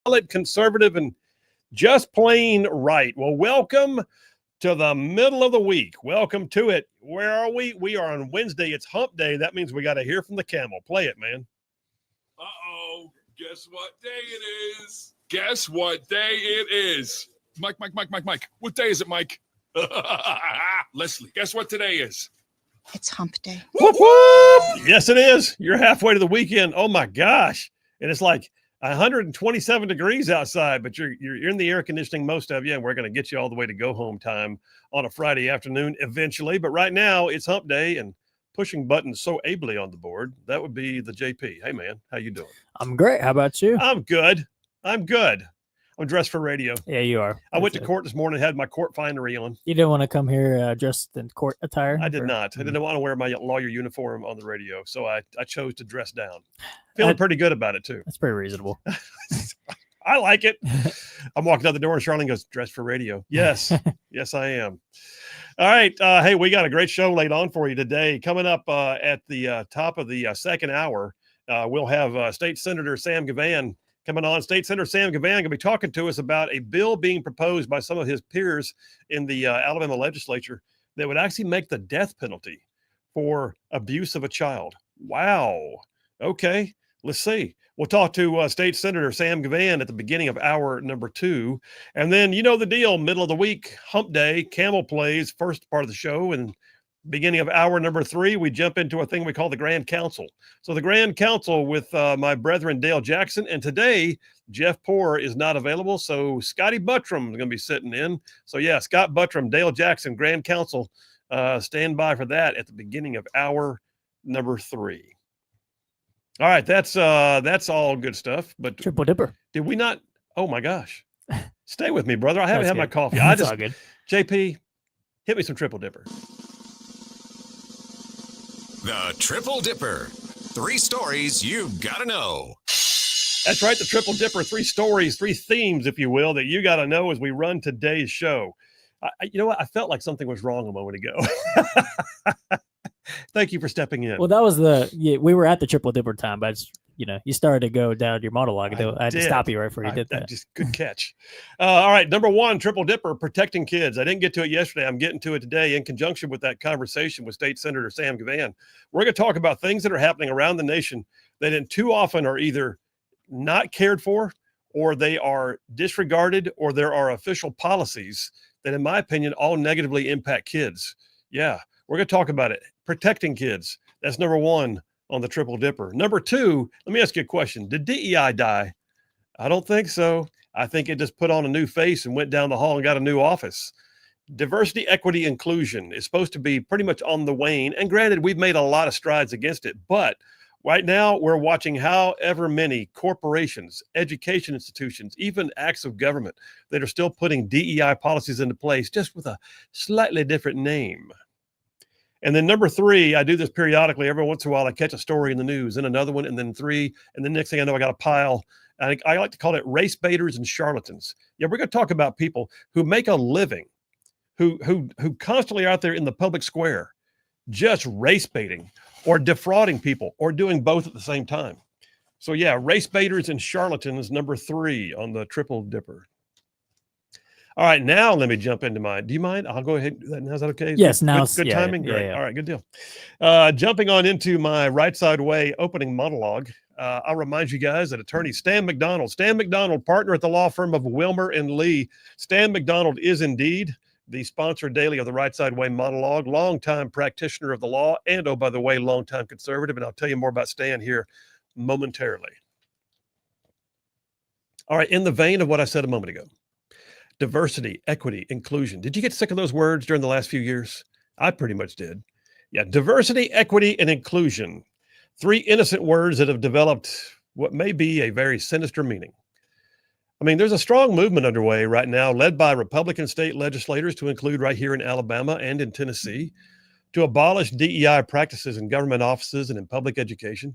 solid, conservative, and just plain right. Well, welcome to the middle of the week. Welcome to it. Where are we? We are on Wednesday. It's hump day. That means we got to hear from the camel. Play it, man. Uh-oh. Guess what day it is? Guess what day it is? Mike. What day is it, Mike? Leslie, guess what today is? It's hump day. Whoop, whoop. Yes, it is. You're halfway to the weekend. Oh, my gosh. And it's like 127 degrees outside, but you're in the air conditioning, most of you, and we're going to get you all the way to go home time on a Friday afternoon eventually. But right now, it's hump day, and pushing buttons so ably on the board, that would be the JP. Hey, man, how you doing? I'm great. How about you? I'm good. I'm dressed for radio. Yeah, you are. I went to court this morning, had my court finery on. You didn't want to come here dressed in court attire? I did not. I didn't want to wear my lawyer uniform on the radio, so I chose to dress down. Feeling pretty good about it, too. That's pretty reasonable. I like it. I'm walking out the door, and Charlene goes, dressed for radio. Yes. Yes, I am. All right. Hey, we got a great show laid on for you today. Coming up at the top of the second hour, we'll have State Senator Sam Gavan coming on. State Senator Sam Gavan going to be talking to us about a bill being proposed by some of his peers in the Alabama legislature that would actually make the death penalty for abuse of a child. Wow. Okay. Let's see. We'll talk to State Senator Sam Gavan at the beginning of hour number 2. And then, you know the deal, middle of the week, hump day, camel plays, first part of the show. And beginning of hour number 3, we jump into a thing we call the Grand Council. So the Grand Council with my brethren, Dale Jackson. And today, Jeff Poore is not available. So Scotty Buttram is going to be sitting in. So yeah, Scott Buttram, Dale Jackson, Grand Council. Stand by for that at the beginning of hour number 3. All right, that's all good stuff. But Triple Dipper. Did we not? Oh my gosh! Stay with me, brother. I haven't had my coffee. That's all good. JP, hit me some Triple Dipper. The Triple Dipper. 3 stories you've got to know. That's right, the Triple Dipper. 3 stories, 3 themes, if you will, that you got to know as we run today's show. You know what? I felt like something was wrong a moment ago. Thank you for stepping in. Well, that was we were at the Triple Dipper time, but you started to go down your monologue. I had to stop you right before you did that. Just good catch. All right, number 1, Triple Dipper, protecting kids. I didn't get to it yesterday. I'm getting to it today in conjunction with that conversation with State Senator Sam Gavan. We're going to talk about things that are happening around the nation that too often are either not cared for, or they are disregarded, or there are official policies that, in my opinion, all negatively impact kids. Yeah, we're going to talk about it. Protecting kids. That's number 1 on the Triple Dipper. Number 2, let me ask you a question. Did DEI die? I don't think so. I think it just put on a new face and went down the hall and got a new office. Diversity, equity, inclusion is supposed to be pretty much on the wane. And granted, we've made a lot of strides against it. But right now, we're watching however many corporations, education institutions, even acts of government that are still putting DEI policies into place, just with a slightly different name. And then number 3, I do this periodically. Every once in a while, I catch a story in the news, and another one, and then 3. And the next thing I know, I got a pile. I like to call it race baiters and charlatans. Yeah, we're going to talk about people who make a living, who constantly are out there in the public square, just race baiting or defrauding people or doing both at the same time. So yeah, race baiters and charlatans, number 3 on the Triple Dipper. All right, now let me jump into mine. Do you mind? I'll go ahead and do that now. Is that okay? Yes, now. Good timing? Great. Yeah. All right, good deal. Jumping on into my Rightside Way opening monologue, I'll remind you guys that attorney Stan McDonald, partner at the law firm of Wilmer and Lee. Stan McDonald is indeed the sponsor daily of the Rightside Way monologue, longtime practitioner of the law, and, oh, by the way, longtime conservative. And I'll tell you more about Stan here momentarily. All right, in the vein of what I said a moment ago. Diversity, equity, inclusion. Did you get sick of those words during the last few years? I pretty much did. Yeah, diversity, equity, and inclusion. 3 innocent words that have developed what may be a very sinister meaning. I mean, there's a strong movement underway right now led by Republican state legislators, to include right here in Alabama and in Tennessee, to abolish DEI practices in government offices and in public education.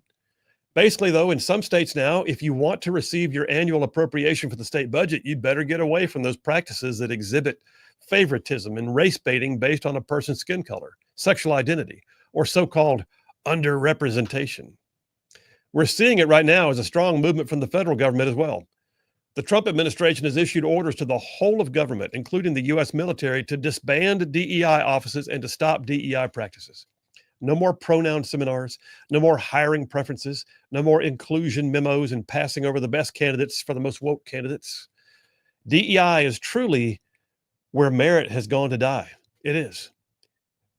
Basically, though, in some states now, if you want to receive your annual appropriation for the state budget, you'd better get away from those practices that exhibit favoritism and race baiting based on a person's skin color, sexual identity, or so-called underrepresentation. We're seeing it right now as a strong movement from the federal government as well. The Trump administration has issued orders to the whole of government, including the U.S. military, to disband DEI offices and to stop DEI practices. No more pronoun seminars, no more hiring preferences, no more inclusion memos and passing over the best candidates for the most woke candidates. DEI is truly where merit has gone to die. It is.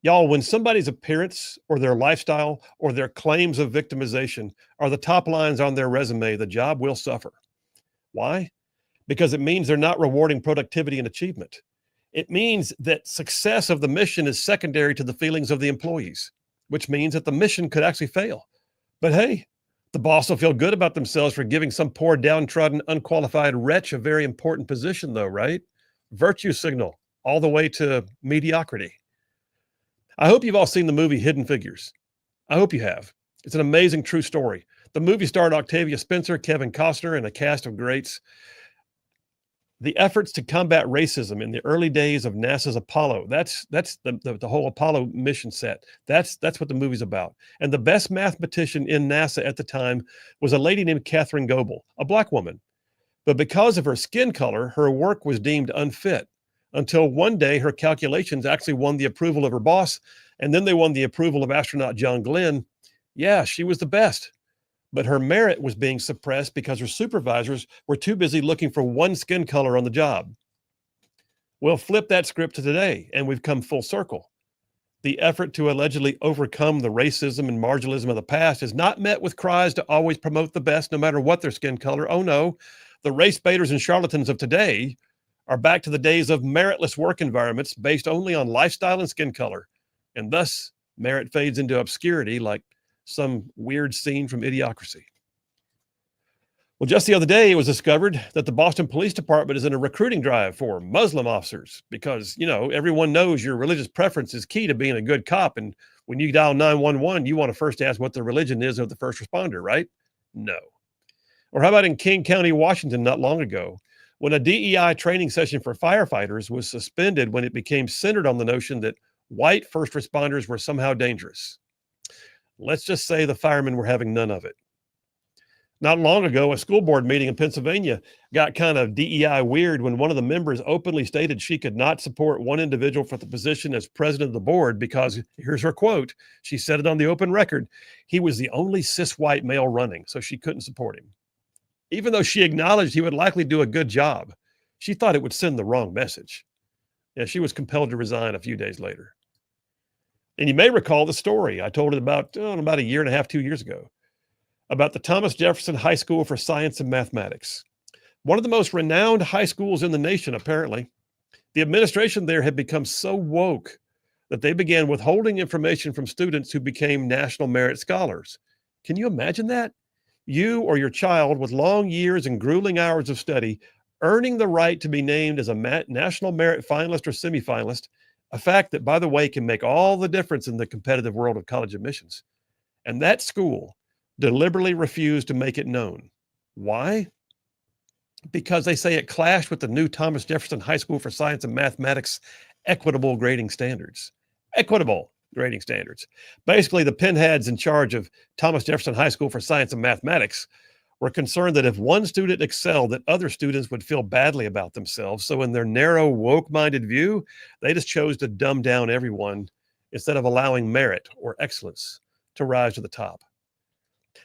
Y'all, when somebody's appearance or their lifestyle or their claims of victimization are the top lines on their resume, the job will suffer. Why? Because it means they're not rewarding productivity and achievement. It means that success of the mission is secondary to the feelings of the employees, which means that the mission could actually fail. But hey, the boss will feel good about themselves for giving some poor, downtrodden, unqualified wretch a very important position, though, right? Virtue signal all the way to mediocrity. I hope you've all seen the movie Hidden Figures. I hope you have. It's an amazing true story. The movie starred Octavia Spencer, Kevin Costner, and a cast of greats. The efforts to combat racism in the early days of NASA's Apollo, that's the whole Apollo mission set. That's what the movie's about. And the best mathematician in NASA at the time was a lady named Catherine Goebel, a Black woman. But because of her skin color, her work was deemed unfit until one day her calculations actually won the approval of her boss, and then they won the approval of astronaut John Glenn. Yeah, she was the best. But her merit was being suppressed because her supervisors were too busy looking for one skin color on the job. We'll flip that script to today, and we've come full circle. The effort to allegedly overcome the racism and marginalism of the past is not met with cries to always promote the best, no matter what their skin color. Oh no, the race baiters and charlatans of today are back to the days of meritless work environments based only on lifestyle and skin color, and thus merit fades into obscurity like some weird scene from Idiocracy. Well, just the other day, it was discovered that the Boston Police Department is in a recruiting drive for Muslim officers because, everyone knows your religious preference is key to being a good cop. And when you dial 911, you want to first ask what the religion is of the first responder, right? No. Or how about in King County, Washington, not long ago, when a DEI training session for firefighters was suspended when it became centered on the notion that white first responders were somehow dangerous. Let's just say the firemen were having none of it. Not long ago, a school board meeting in Pennsylvania got kind of DEI weird when one of the members openly stated she could not support one individual for the position as president of the board because, here's her quote, she said it on the open record, he was the only cis white male running, so she couldn't support him. Even though she acknowledged he would likely do a good job, she thought it would send the wrong message. Yeah, she was compelled to resign a few days later. And you may recall the story. I told it about a year and a half, 2 years ago, about the Thomas Jefferson High School for Science and Mathematics. One of the most renowned high schools in the nation, apparently. The administration there had become so woke that they began withholding information from students who became national merit scholars. Can you imagine that? You or your child with long years and grueling hours of study, earning the right to be named as a national merit finalist or semifinalist, a fact that, by the way, can make all the difference in the competitive world of college admissions. And that school deliberately refused to make it known. Why? Because they say it clashed with the new Thomas Jefferson High School for Science and Mathematics equitable grading standards. Equitable grading standards. Basically, the pinheads in charge of Thomas Jefferson High School for Science and Mathematics were concerned that if one student excelled, that other students would feel badly about themselves. So in their narrow, woke-minded view, they just chose to dumb down everyone instead of allowing merit or excellence to rise to the top.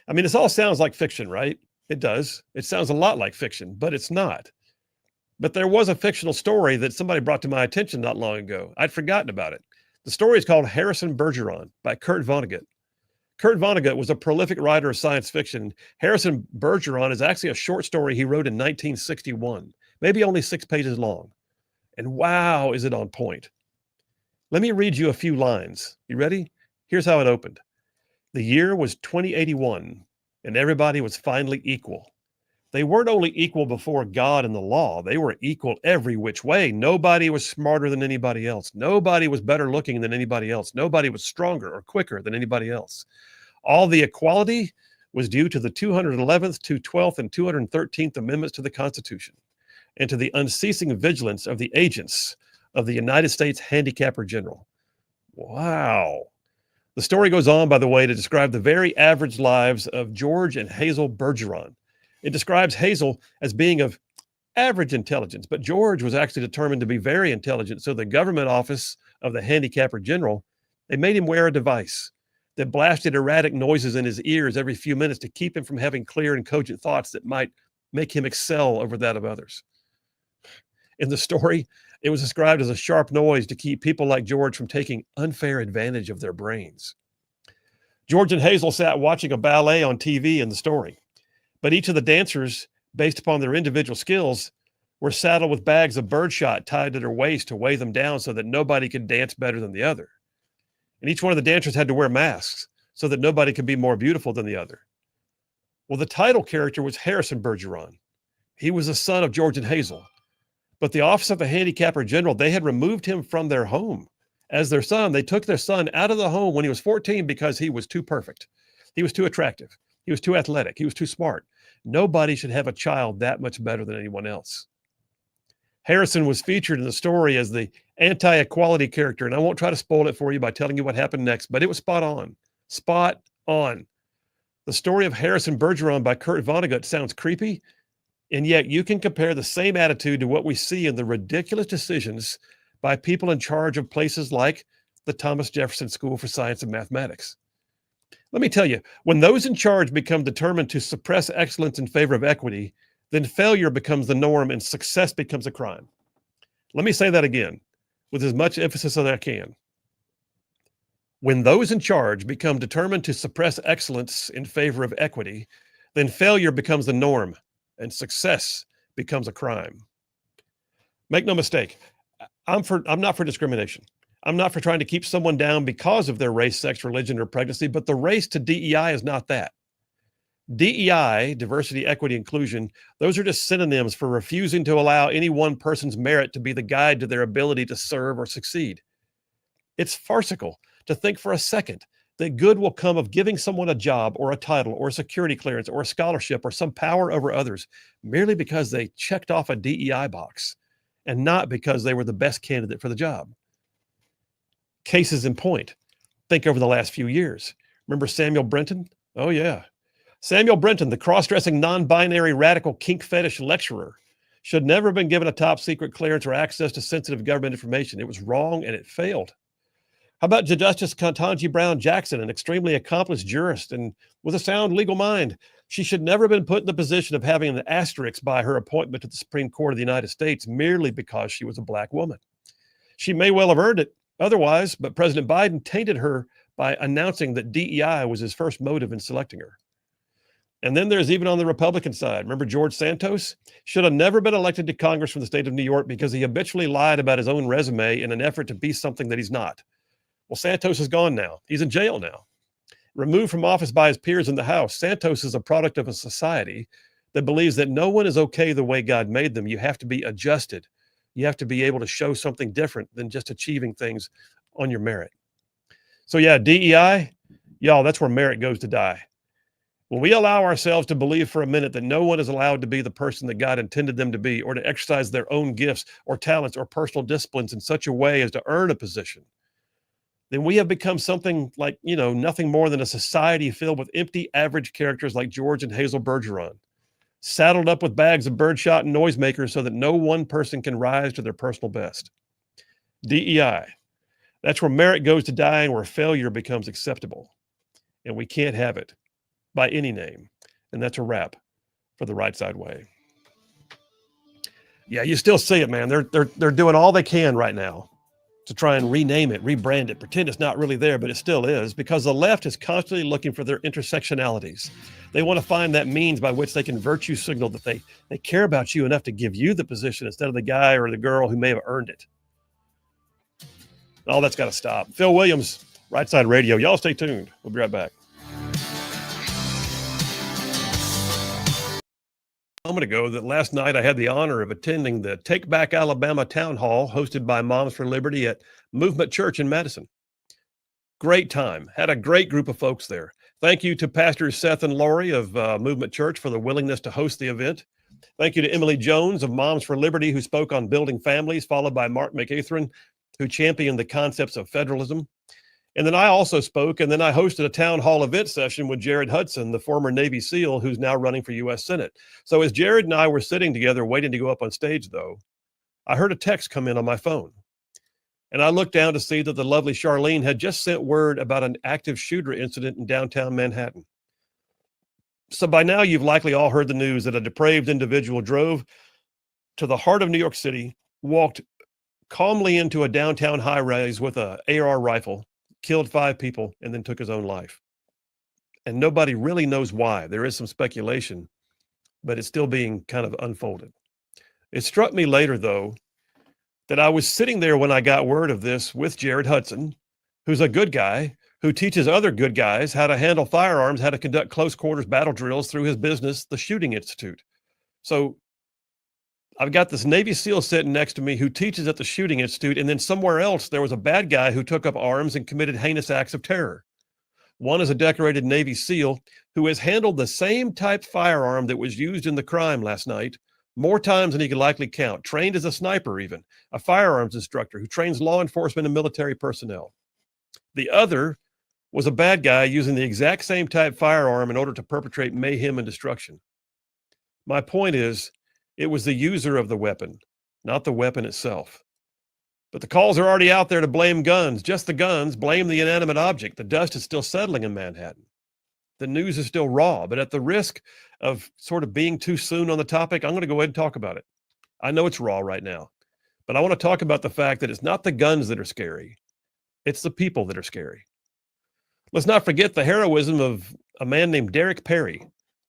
I mean, this all sounds like fiction, right? It does. It sounds a lot like fiction, but it's not. But there was a fictional story that somebody brought to my attention not long ago. I'd forgotten about it. The story is called Harrison Bergeron by Kurt Vonnegut. Kurt Vonnegut was a prolific writer of science fiction. Harrison Bergeron is actually a short story he wrote in 1961, maybe only 6 pages long. And wow, is it on point. Let me read you a few lines. You ready? Here's how it opened. The year was 2081, and everybody was finally equal. They weren't only equal before God and the law, they were equal every which way. Nobody was smarter than anybody else. Nobody was better looking than anybody else. Nobody was stronger or quicker than anybody else. All the equality was due to the 211th, 212th, and 213th Amendments to the Constitution, and to the unceasing vigilance of the agents of the United States Handicapper General. Wow. The story goes on, by the way, to describe the very average lives of George and Hazel Bergeron. It describes Hazel as being of average intelligence, but George was actually determined to be very intelligent. So the government office of the handicapper general, they made him wear a device that blasted erratic noises in his ears every few minutes to keep him from having clear and cogent thoughts that might make him excel over that of others. In the story, it was described as a sharp noise to keep people like George from taking unfair advantage of their brains. George and Hazel sat watching a ballet on TV in the story, but each of the dancers, based upon their individual skills, were saddled with bags of birdshot tied to their waist to weigh them down so that nobody could dance better than the other. And each one of the dancers had to wear masks so that nobody could be more beautiful than the other. Well, the title character was Harrison Bergeron. He was the son of George and Hazel. But the office of the handicapper general, they had removed him from their home as their son. They took their son out of the home when he was 14 because he was too perfect. He was too attractive. He was too athletic. He was too smart. Nobody should have a child that much better than anyone else. Harrison was featured in the story as the anti-equality character, and I won't try to spoil it for you by telling you what happened next, but it was spot on. Spot on. The story of Harrison Bergeron by Kurt Vonnegut sounds creepy, and yet you can compare the same attitude to what we see in the ridiculous decisions by people in charge of places like the Thomas Jefferson School for Science and Mathematics. Let me tell you, when those in charge become determined to suppress excellence in favor of equity, then failure becomes the norm and success becomes a crime. Let me say that again with as much emphasis as I can. When those in charge become determined to suppress excellence in favor of equity, then failure becomes the norm and success becomes a crime. Make no mistake, I'm not for discrimination. I'm not for trying to keep someone down because of their race, sex, religion, or pregnancy, but the race to DEI is not that. DEI, diversity, equity, inclusion, those are just synonyms for refusing to allow any one person's merit to be the guide to their ability to serve or succeed. It's farcical to think for a second that good will come of giving someone a job or a title or a security clearance or a scholarship or some power over others merely because they checked off a DEI box and not because they were the best candidate for the job. Cases in point. Think over the last few years. Remember Samuel Brenton? Oh, yeah. Samuel Brenton, the cross-dressing, non-binary, radical kink fetish lecturer, should never have been given a top secret clearance or access to sensitive government information. It was wrong and it failed. How about Justice Ketanji Brown Jackson, an extremely accomplished jurist and with a sound legal mind? She should never have been put in the position of having an asterisk by her appointment to the Supreme Court of the United States merely because she was a black woman. She may well have earned it otherwise, but President Biden tainted her by announcing that DEI was his first motive in selecting her. And then there's even on the Republican side. Remember George Santos? Should have never been elected to Congress from the state of New York because he habitually lied about his own resume in an effort to be something that he's not. Well, Santos is gone now. He's in jail now. Removed from office by his peers in the House, Santos is a product of a society that believes that no one is okay the way God made them. You have to be adjusted. You have to be able to show something different than just achieving things on your merit. So yeah, DEI, y'all, that's where merit goes to die. When we allow ourselves to believe for a minute that no one is allowed to be the person that God intended them to be or to exercise their own gifts or talents or personal disciplines in such a way as to earn a position, then we have become something like, nothing more than a society filled with empty, average characters like George and Hazel Bergeron, saddled up with bags of birdshot and noisemakers so that no one person can rise to their personal best. DEI, that's where merit goes to die and where failure becomes acceptable. And we can't have it by any name. And that's a wrap for the Rightside Way. Yeah, you still see it, man. They're doing all they can right now to try and rename it, rebrand it, pretend it's not really there, but it still is, because the left is constantly looking for their intersectionalities. They want to find that means by which they can virtue signal that they care about you enough to give you the position instead of the guy or the girl who may have earned it. All that's got to stop. Phil Williams, Rightside Radio. Y'all stay tuned. We'll be right back. A moment ago that last night I had the honor of attending the Take Back Alabama town hall hosted by Moms for Liberty at Movement Church in Madison. Great time. Had a great group of folks there. Thank you to Pastors Seth and Lori of Movement Church for the willingness to host the event. Thank you to Emily Jones of Moms for Liberty, who spoke on building families, followed by Mark McAthron, who championed the concepts of federalism. And then I also spoke, and then I hosted a town hall event session with Jared Hudson, the former Navy SEAL who's now running for U.S. Senate. So as Jared and I were sitting together waiting to go up on stage, though, I heard a text come in on my phone. And I looked down to see that the lovely Charlene had just sent word about an active shooter incident in downtown Manhattan. So by now, you've likely all heard the news that a depraved individual drove to the heart of New York City, walked calmly into a downtown high-rise with an AR rifle, killed 5 people, and then took his own life. And nobody really knows why. There is some speculation, but it's still being kind of unfolded. It struck me later, though, that I was sitting there when I got word of this with Jared Hudson, who's a good guy, who teaches other good guys how to handle firearms, how to conduct close quarters battle drills through his business, the Shooting Institute. So I've got this Navy SEAL sitting next to me who teaches at the Shooting Institute, and then somewhere else there was a bad guy who took up arms and committed heinous acts of terror. One is a decorated Navy SEAL who has handled the same type firearm that was used in the crime last night more times than he could likely count, trained as a sniper even, a firearms instructor who trains law enforcement and military personnel. The other was a bad guy using the exact same type firearm in order to perpetrate mayhem and destruction. My point is, it was the user of the weapon, not the weapon itself. But the calls are already out there to blame guns, just the guns, blame the inanimate object. The dust is still settling in Manhattan. The news is still raw, but at the risk of sort of being too soon on the topic, I'm going to go ahead and talk about it. I know it's raw right now, but I want to talk about the fact that it's not the guns that are scary. It's the people that are scary. Let's not forget the heroism of a man named Derek Perry,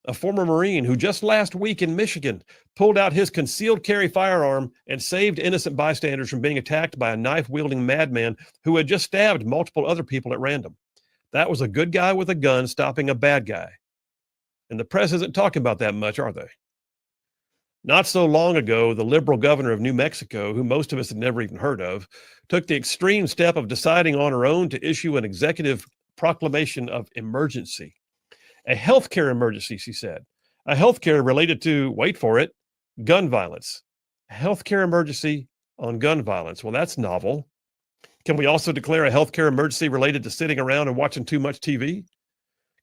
a former Marine who just last week in Michigan pulled out his concealed carry firearm and saved innocent bystanders from being attacked by a knife-wielding madman who had just stabbed multiple other people at random. That was a good guy with a gun stopping a bad guy. And the press isn't talking about that much, are they? Not so long ago, the liberal governor of New Mexico, who most of us had never even heard of, took the extreme step of deciding on her own to issue an executive proclamation of emergency. A healthcare emergency, she said. A healthcare related to, wait for it, gun violence. A healthcare emergency on gun violence. Well, that's novel. Can we also declare a healthcare emergency related to sitting around and watching too much TV?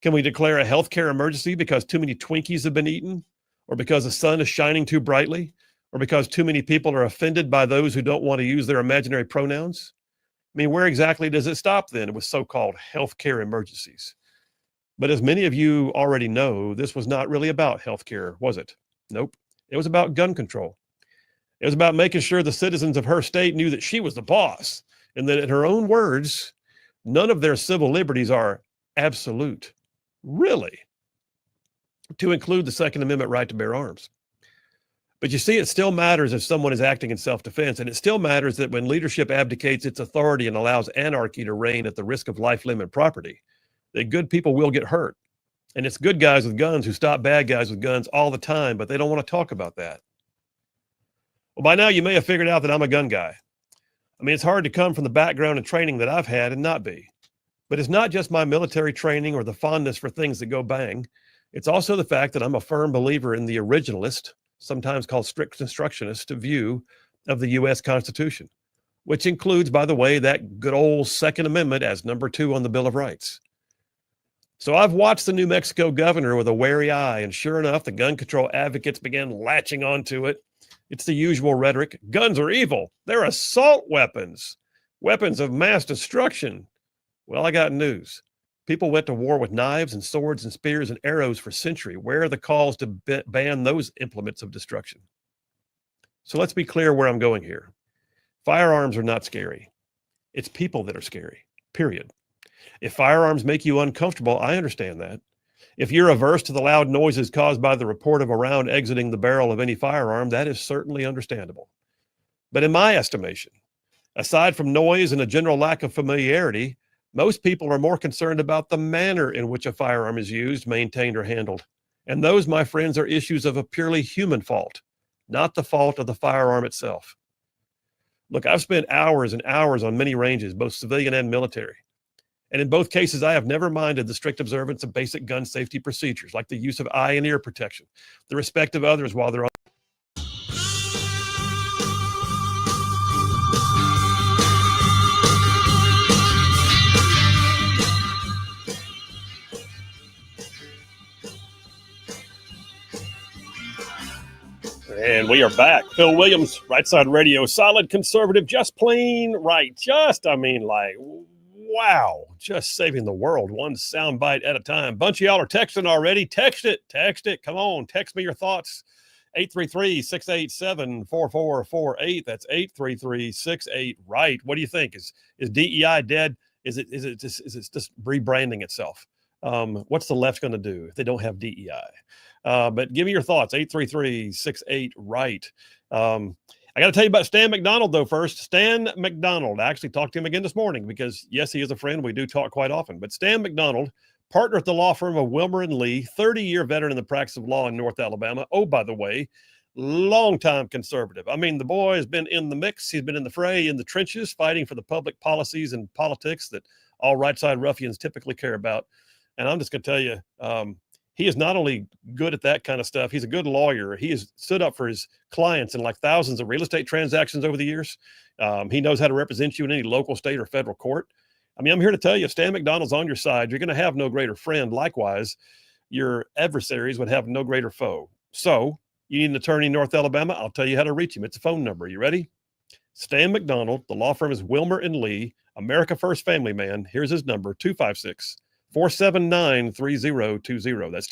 Can we declare a healthcare emergency because too many Twinkies have been eaten? Or because the sun is shining too brightly? Or because too many people are offended by those who don't want to use their imaginary pronouns? I mean, where exactly does it stop then with so-called healthcare emergencies? But as many of you already know, this was not really about healthcare, was it? Nope. It was about gun control. It was about making sure the citizens of her state knew that she was the boss, and that in her own words, none of their civil liberties are absolute. Really? To include the Second Amendment right to bear arms. But you see, it still matters if someone is acting in self-defense, and it still matters that when leadership abdicates its authority and allows anarchy to reign at the risk of life, limb, and property, that good people will get hurt. And it's good guys with guns who stop bad guys with guns all the time, but they don't want to talk about that. Well, by now you may have figured out that I'm a gun guy. I mean, it's hard to come from the background and training that I've had and not be. But it's not just my military training or the fondness for things that go bang. It's also the fact that I'm a firm believer in the originalist, sometimes called strict constructionist, view of the U.S. Constitution, which includes, by the way, that good old Second Amendment as number 2 on the Bill of Rights. So I've watched the New Mexico governor with a wary eye, and sure enough, the gun control advocates began latching onto it. It's the usual rhetoric. Guns are evil. They're assault weapons, weapons of mass destruction. Well, I got news. People went to war with knives and swords and spears and arrows for centuries. Where are the calls to ban those implements of destruction? So let's be clear where I'm going here. Firearms are not scary. It's people that are scary, period. If firearms make you uncomfortable, I understand that. If you're averse to the loud noises caused by the report of a round exiting the barrel of any firearm, that is certainly understandable. But in my estimation, aside from noise and a general lack of familiarity, most people are more concerned about the manner in which a firearm is used, maintained, or handled. And those, my friends, are issues of a purely human fault, not the fault of the firearm itself. Look, I've spent hours and hours on many ranges, both civilian and military. And in both cases, I have never minded the strict observance of basic gun safety procedures, like the use of eye and ear protection, the respect of others while they're on. And we are back. Phil Williams, Rightside Radio, solid conservative, just plain right. Wow, just saving the world one soundbite at a time. Bunch of y'all are texting already. Text it. Come on, text me your thoughts. 833-687-4448. That's 833-68-RIGHT. What do you think? Is DEI dead? Is it just rebranding itself? What's the left going to do if they don't have DEI? But give me your thoughts. 833-68-RIGHT. I got to tell you about Stan McDonald, though, first. Stan McDonald. I actually talked to him again this morning because, yes, he is a friend. We do talk quite often. But Stan McDonald, partner at the law firm of Wilmer and Lee, 30-year veteran in the practice of law in North Alabama. Oh, by the way, longtime conservative. I mean, the boy has been in the mix. He's been in the fray, in the trenches, fighting for the public policies and politics that all right side ruffians typically care about. And I'm just going to tell you, he is not only good at that kind of stuff, he's a good lawyer. He has stood up for his clients in like thousands of real estate transactions over the years. He knows how to represent you in any local, state, or federal court. I mean, I'm here to tell you, if Stan McDonald's on your side, you're going to have no greater friend. Likewise, your adversaries would have no greater foe. So you need an attorney in North Alabama? I'll tell you how to reach him. It's a phone number. You ready? Stan McDonald. The law firm is Wilmer and Lee, America First family man. Here's his number, 256-479-3020. That's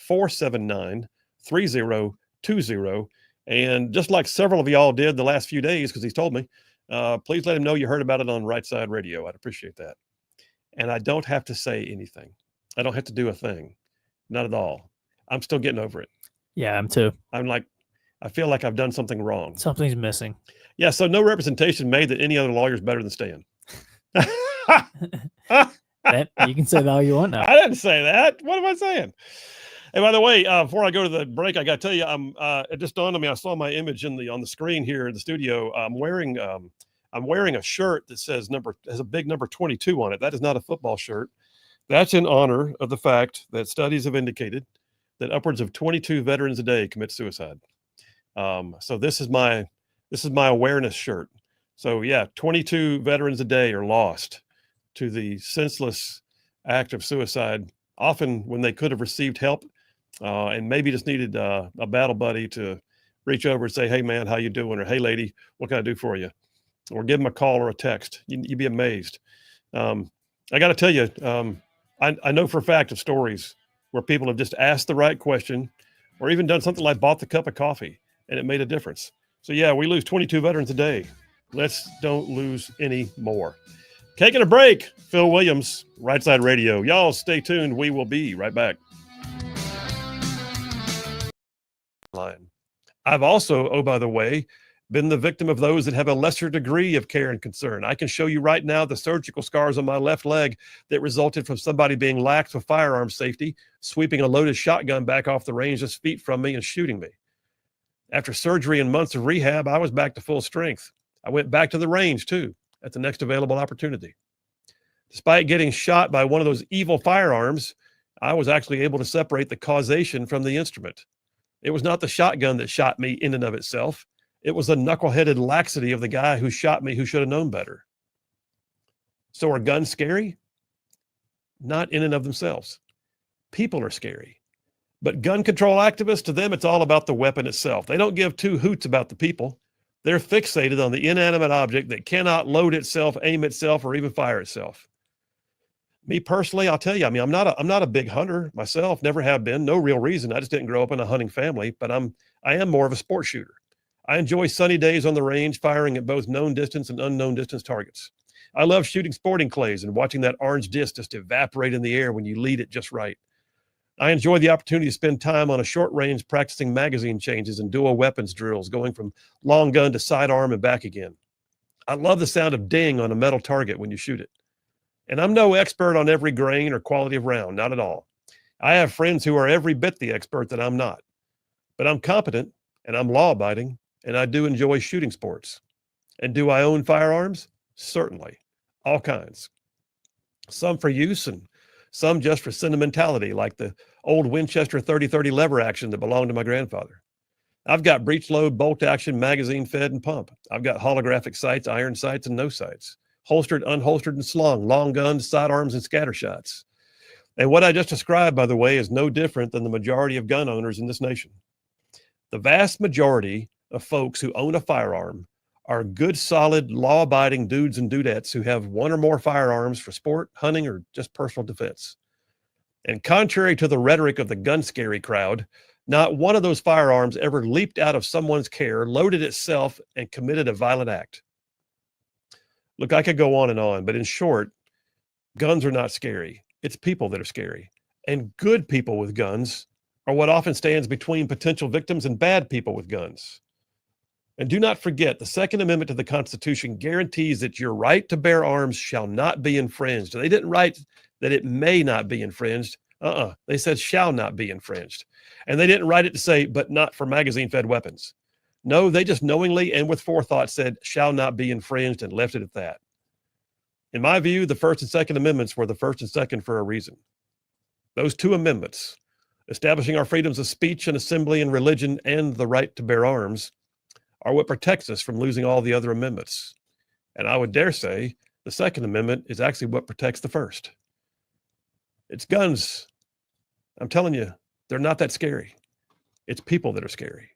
256-479-3020. And just like several of y'all did the last few days, because he's told me, please let him know you heard about it on Rightside Radio. I'd appreciate that. And I don't have to say anything. I don't have to do a thing. Not at all. I'm still getting over it. Yeah, I'm too. I feel like I've done something wrong. Something's missing. Yeah, so no representation made that any other lawyer is better than Stan. You can say that all you want now. I didn't say that. What am I saying? And by the way, before I go to the break, I got to tell you, it just dawned on me. I saw my image on the screen here in the studio. I'm wearing a shirt that has a big number 22 on it. That is not a football shirt. That's in honor of the fact that studies have indicated that upwards of 22 veterans a day commit suicide. So this is my awareness shirt. So yeah, 22 veterans a day are lost to the senseless act of suicide, often when they could have received help and maybe just needed a battle buddy to reach over and say, hey man, how you doing? Or hey lady, what can I do for you? Or give them a call or a text. You'd be amazed. I got to tell you, I know for a fact of stories where people have just asked the right question or even done something like bought the cup of coffee and it made a difference. So yeah, we lose 22 veterans a day. Let's don't lose any more. Taking a break. Phil Williams, Rightside Radio. Y'all stay tuned. We will be right back. I've also, oh, by the way, been the victim of those that have a lesser degree of care and concern. I can show you right now the surgical scars on my left leg that resulted from somebody being lax with firearm safety, sweeping a loaded shotgun back off the range just feet from me and shooting me. After surgery and months of rehab, I was back to full strength. I went back to the range too at the next available opportunity. Despite getting shot by one of those evil firearms, I was actually able to separate the causation from the instrument. It was not the shotgun that shot me in and of itself. It was the knuckleheaded laxity of the guy who shot me who should have known better. So are guns scary? Not in and of themselves. People are scary. But gun control activists, to them, it's all about the weapon itself. They don't give two hoots about the people. They're fixated on the inanimate object that cannot load itself, aim itself, or even fire itself. Me personally, I'll tell you, I mean, I'm not a big hunter myself, never have been, no real reason. I just didn't grow up in a hunting family, but I am more of a sports shooter. I enjoy sunny days on the range, firing at both known distance and unknown distance targets. I love shooting sporting clays and watching that orange disc just evaporate in the air when you lead it just right. I enjoy the opportunity to spend time on a short range practicing magazine changes and dual weapons drills, going from long gun to sidearm and back again. I love the sound of ding on a metal target when you shoot it. And I'm no expert on every grain or quality of round, not at all. I have friends who are every bit the expert that I'm not. But I'm competent and I'm law-abiding, and I do enjoy shooting sports. And do I own firearms? Certainly. All kinds. Some for use and some just for sentimentality, like the old Winchester 30-30 lever action that belonged to my grandfather. I've got breech load, bolt action, magazine fed and pump. I've got holographic sights, iron sights, and no sights. Holstered, unholstered, and slung, long guns, sidearms, and scatter shots. And what I just described, by the way, is no different than the majority of gun owners in this nation. The vast majority of folks who own a firearm are good, solid, law-abiding dudes and dudettes who have one or more firearms for sport, hunting, or just personal defense. And contrary to the rhetoric of the gun scary crowd, not one of those firearms ever leaped out of someone's care, loaded itself, and committed a violent act. Look, I could go on, but in short, guns are not scary. It's people that are scary. And good people with guns are what often stands between potential victims and bad people with guns. And do not forget, the Second Amendment to the Constitution guarantees that your right to bear arms shall not be infringed. They didn't write that it may not be infringed. They said shall not be infringed. And they didn't write it to say, but not for magazine-fed weapons. No, they just knowingly and with forethought said shall not be infringed and left it at that. In my view, the First and Second Amendments were the first and second for a reason. Those two amendments, establishing our freedoms of speech and assembly and religion and the right to bear arms, are what protects us from losing all the other amendments. And I would dare say the Second Amendment is actually what protects the first. It's guns. I'm telling you, they're not that scary. It's people that are scary.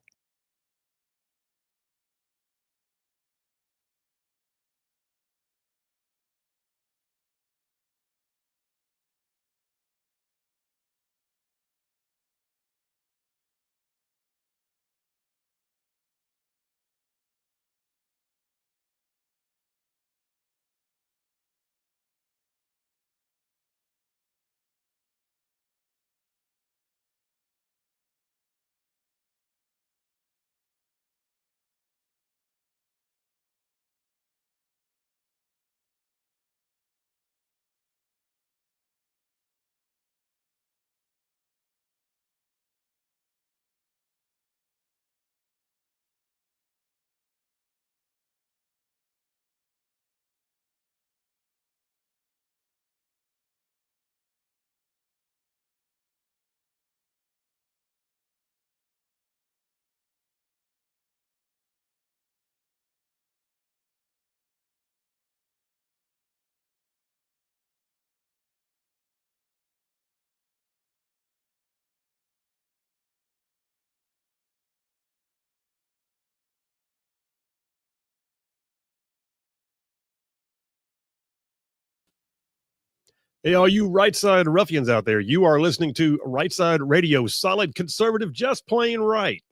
Hey, all you Rightside ruffians out there, you are listening to Rightside Radio, solid conservative, just plain right.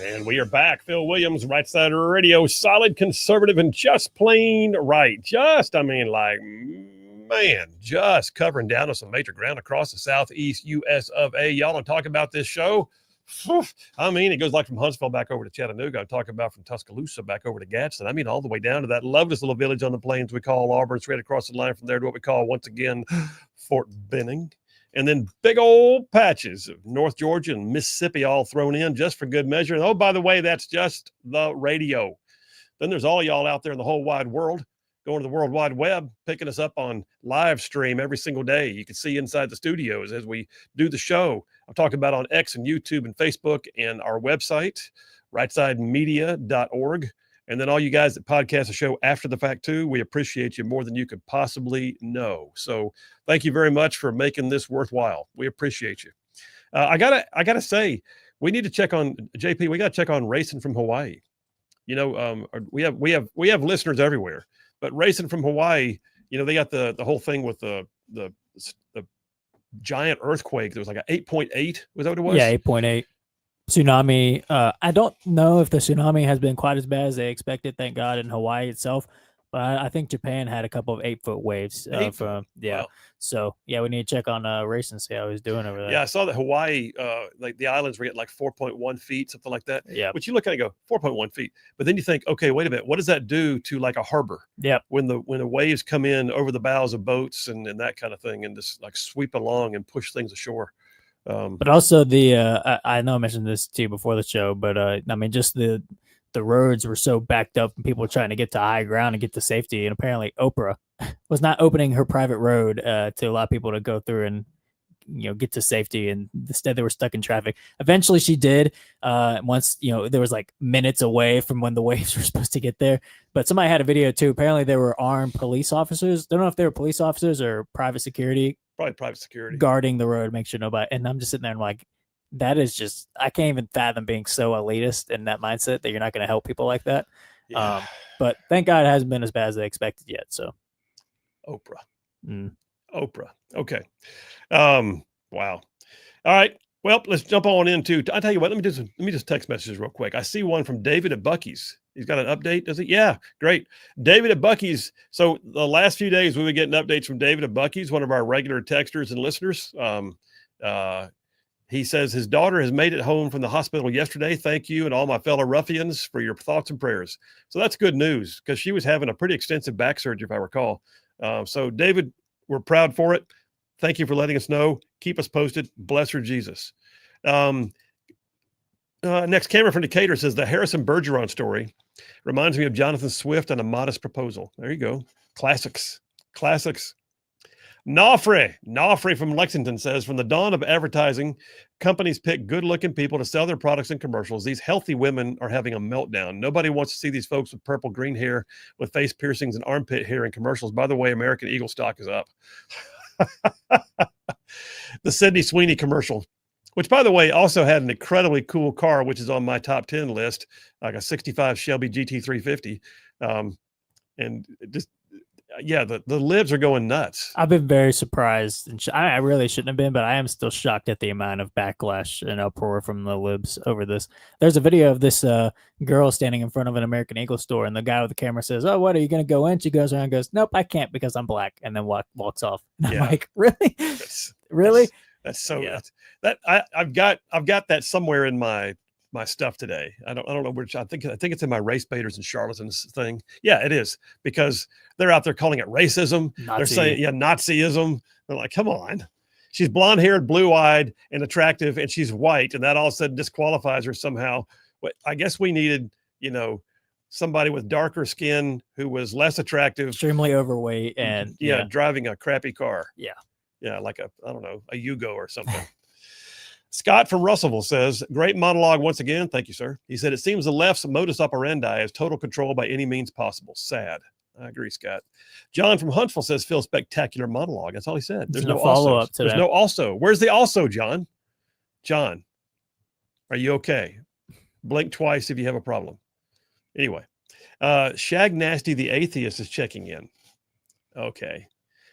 And we are back. Phil Williams, Rightside Radio, solid conservative and just plain right. Just covering down on some major ground across the southeast U.S. of A. Y'all want to talk about this show? It goes like from Huntsville back over to Chattanooga. I'm talking about from Tuscaloosa back over to Gadsden. All the way down to that lovely little village on the plains we call Auburn, straight across the line from there to what we call, once again, Fort Benning. And then big old patches of North Georgia and Mississippi all thrown in just for good measure. And oh, by the way, that's just the radio. Then there's all y'all out there in the whole wide world, going to the World Wide Web, picking us up on live stream every single day. You can see inside the studios as we do the show. I'm talking about on X and YouTube and Facebook and our website, rightsidemedia.org. And then all you guys that podcast the show after the fact too, we appreciate you more than you could possibly know. So thank you very much for making this worthwhile. We appreciate you. I gotta say, we need to check on JP. We got to check on Racing from Hawaii. We have listeners everywhere, but Racing from Hawaii, they got the whole thing with the giant earthquake. There was like an 8.8. Was that what it was? Yeah, 8.8. Tsunami. I don't know if the tsunami has been quite as bad as they expected, thank God, in Hawaii itself. But I think Japan had a couple of 8-foot waves from. Wow. So yeah, we need to check on Racing, see how he's doing over there. Yeah, I saw that Hawaii, like the islands were getting like 4.1 feet, something like that. Yeah. But you look at it and go 4.1 feet. But then you think, okay, wait a minute, what does that do to like a harbor? Yeah. When the waves come in over the bows of boats and that kind of thing, and just like sweep along and push things ashore. But also I know I mentioned this to you before the show, but just the roads were so backed up and people were trying to get to high ground and get to safety. And apparently Oprah was not opening her private road to allow people to go through and get to safety, and instead they were stuck in traffic. Eventually she did, once, there was like minutes away from when the waves were supposed to get there. But somebody had a video too. Apparently there were armed police officers. Don't know if they were police officers or private security. Probably private security. Guarding the road, make sure nobody, and I'm just sitting there and like, that is just, I can't even fathom being so elitist in that mindset that you're not going to help people like that. Yeah. But thank God it hasn't been as bad as they expected yet. So Oprah. Oprah. Okay. Wow. All right. Well, let's jump on into, I tell you what, let me just text messages real quick. I see one from David at Bucky's. He's got an update, does he? Yeah, great. David at Bucky's. So the last few days we've been getting updates from David at Bucky's, one of our regular texters and listeners. He says his daughter has made it home from the hospital yesterday. Thank you and all my fellow ruffians for your thoughts and prayers. So that's good news, because she was having a pretty extensive back surgery, if I recall. So David, we're proud for it. Thank you for letting us know. Keep us posted. Bless her, Jesus. Next, Cameron from Decatur says the Harrison Bergeron story reminds me of Jonathan Swift and A Modest Proposal. There you go. Classics. Nofre from Lexington says, from the dawn of advertising, companies pick good-looking people to sell their products in commercials. These healthy women are having a meltdown. Nobody wants to see these folks with purple green hair, with face piercings and armpit hair in commercials. By the way, American Eagle stock is up. The Sydney Sweeney commercial, which, by the way, also had an incredibly cool car, which is on my top 10 list, like a 65 Shelby GT350. And just, yeah, the libs are going nuts. I've been very surprised, and I really shouldn't have been, but I am still shocked at the amount of backlash and uproar from the libs over this. There's a video of this girl standing in front of an American Eagle store, and the guy with the camera says, "Oh, what, are you going to go in?" She goes around and goes, "Nope, I can't because I'm black," and then walks off. And I'm like, really? Really? That's so. Yeah. I've got that somewhere in my stuff today. I don't know which. I think it's in my race baiters and charlatans thing. Yeah, it is, because they're out there calling it racism. Nazi. They're saying, yeah, Nazism. They're like, come on. She's blonde haired, blue eyed, and attractive, and she's white, and that all of a sudden disqualifies her somehow. But I guess we needed, somebody with darker skin who was less attractive, extremely overweight, and driving a crappy car. Yeah, like a Yugo or something. Scott from Russellville says, great monologue once again. Thank you, sir. He said, it seems the left's modus operandi is total control by any means possible. Sad. I agree, Scott. John from Huntsville says, Phil, spectacular monologue. That's all he said. There's no follow-up to that. There's no also. Where's the also, John? John, are you okay? Blink twice if you have a problem. Anyway, Shag Nasty the Atheist is checking in. Okay.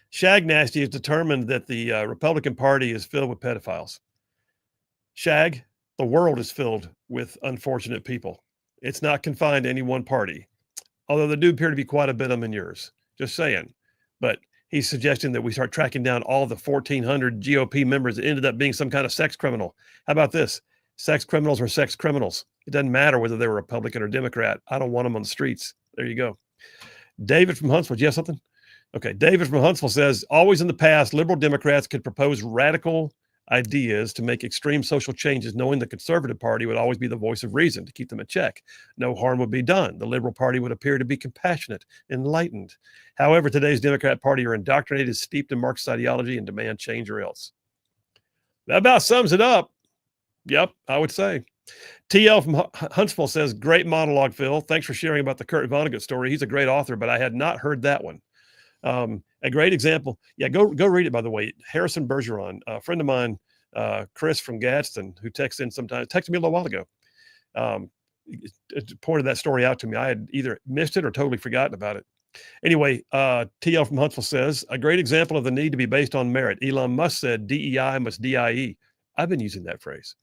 Shag Nasty is determined that the Republican Party is filled with pedophiles. Shag, the world is filled with unfortunate people. It's not confined to any one party, although there do appear to be quite a bit of them in yours. Just saying. But he's suggesting that we start tracking down all the 1,400 GOP members that ended up being some kind of sex criminal. How about this? Sex criminals are sex criminals. It doesn't matter whether they were Republican or Democrat. I don't want them on the streets. There you go. David from Huntsville, do you have something? Okay. David from Huntsville says, always in the past, liberal Democrats could propose radical ideas to make extreme social changes, knowing the conservative party would always be the voice of reason to keep them in check. No harm would be done. The liberal party would appear to be compassionate, enlightened. However, today's Democrat Party are indoctrinated, steeped in Marxist ideology, and demand change or else. That about sums it up. Yep, I would say. TL from Huntsville says, great monologue, Phil. Thanks for sharing about the Kurt Vonnegut story. He's a great author, but I had not heard that one. A great example. Yeah, go read it, by the way. Harrison Bergeron, a friend of mine, Chris from Gadsden, who texts in sometimes, texted me a little while ago, pointed that story out to me. I had either missed it or totally forgotten about it. Anyway, TL from Huntsville says, a great example of the need to be based on merit. Elon Musk said DEI must DIE. I've been using that phrase.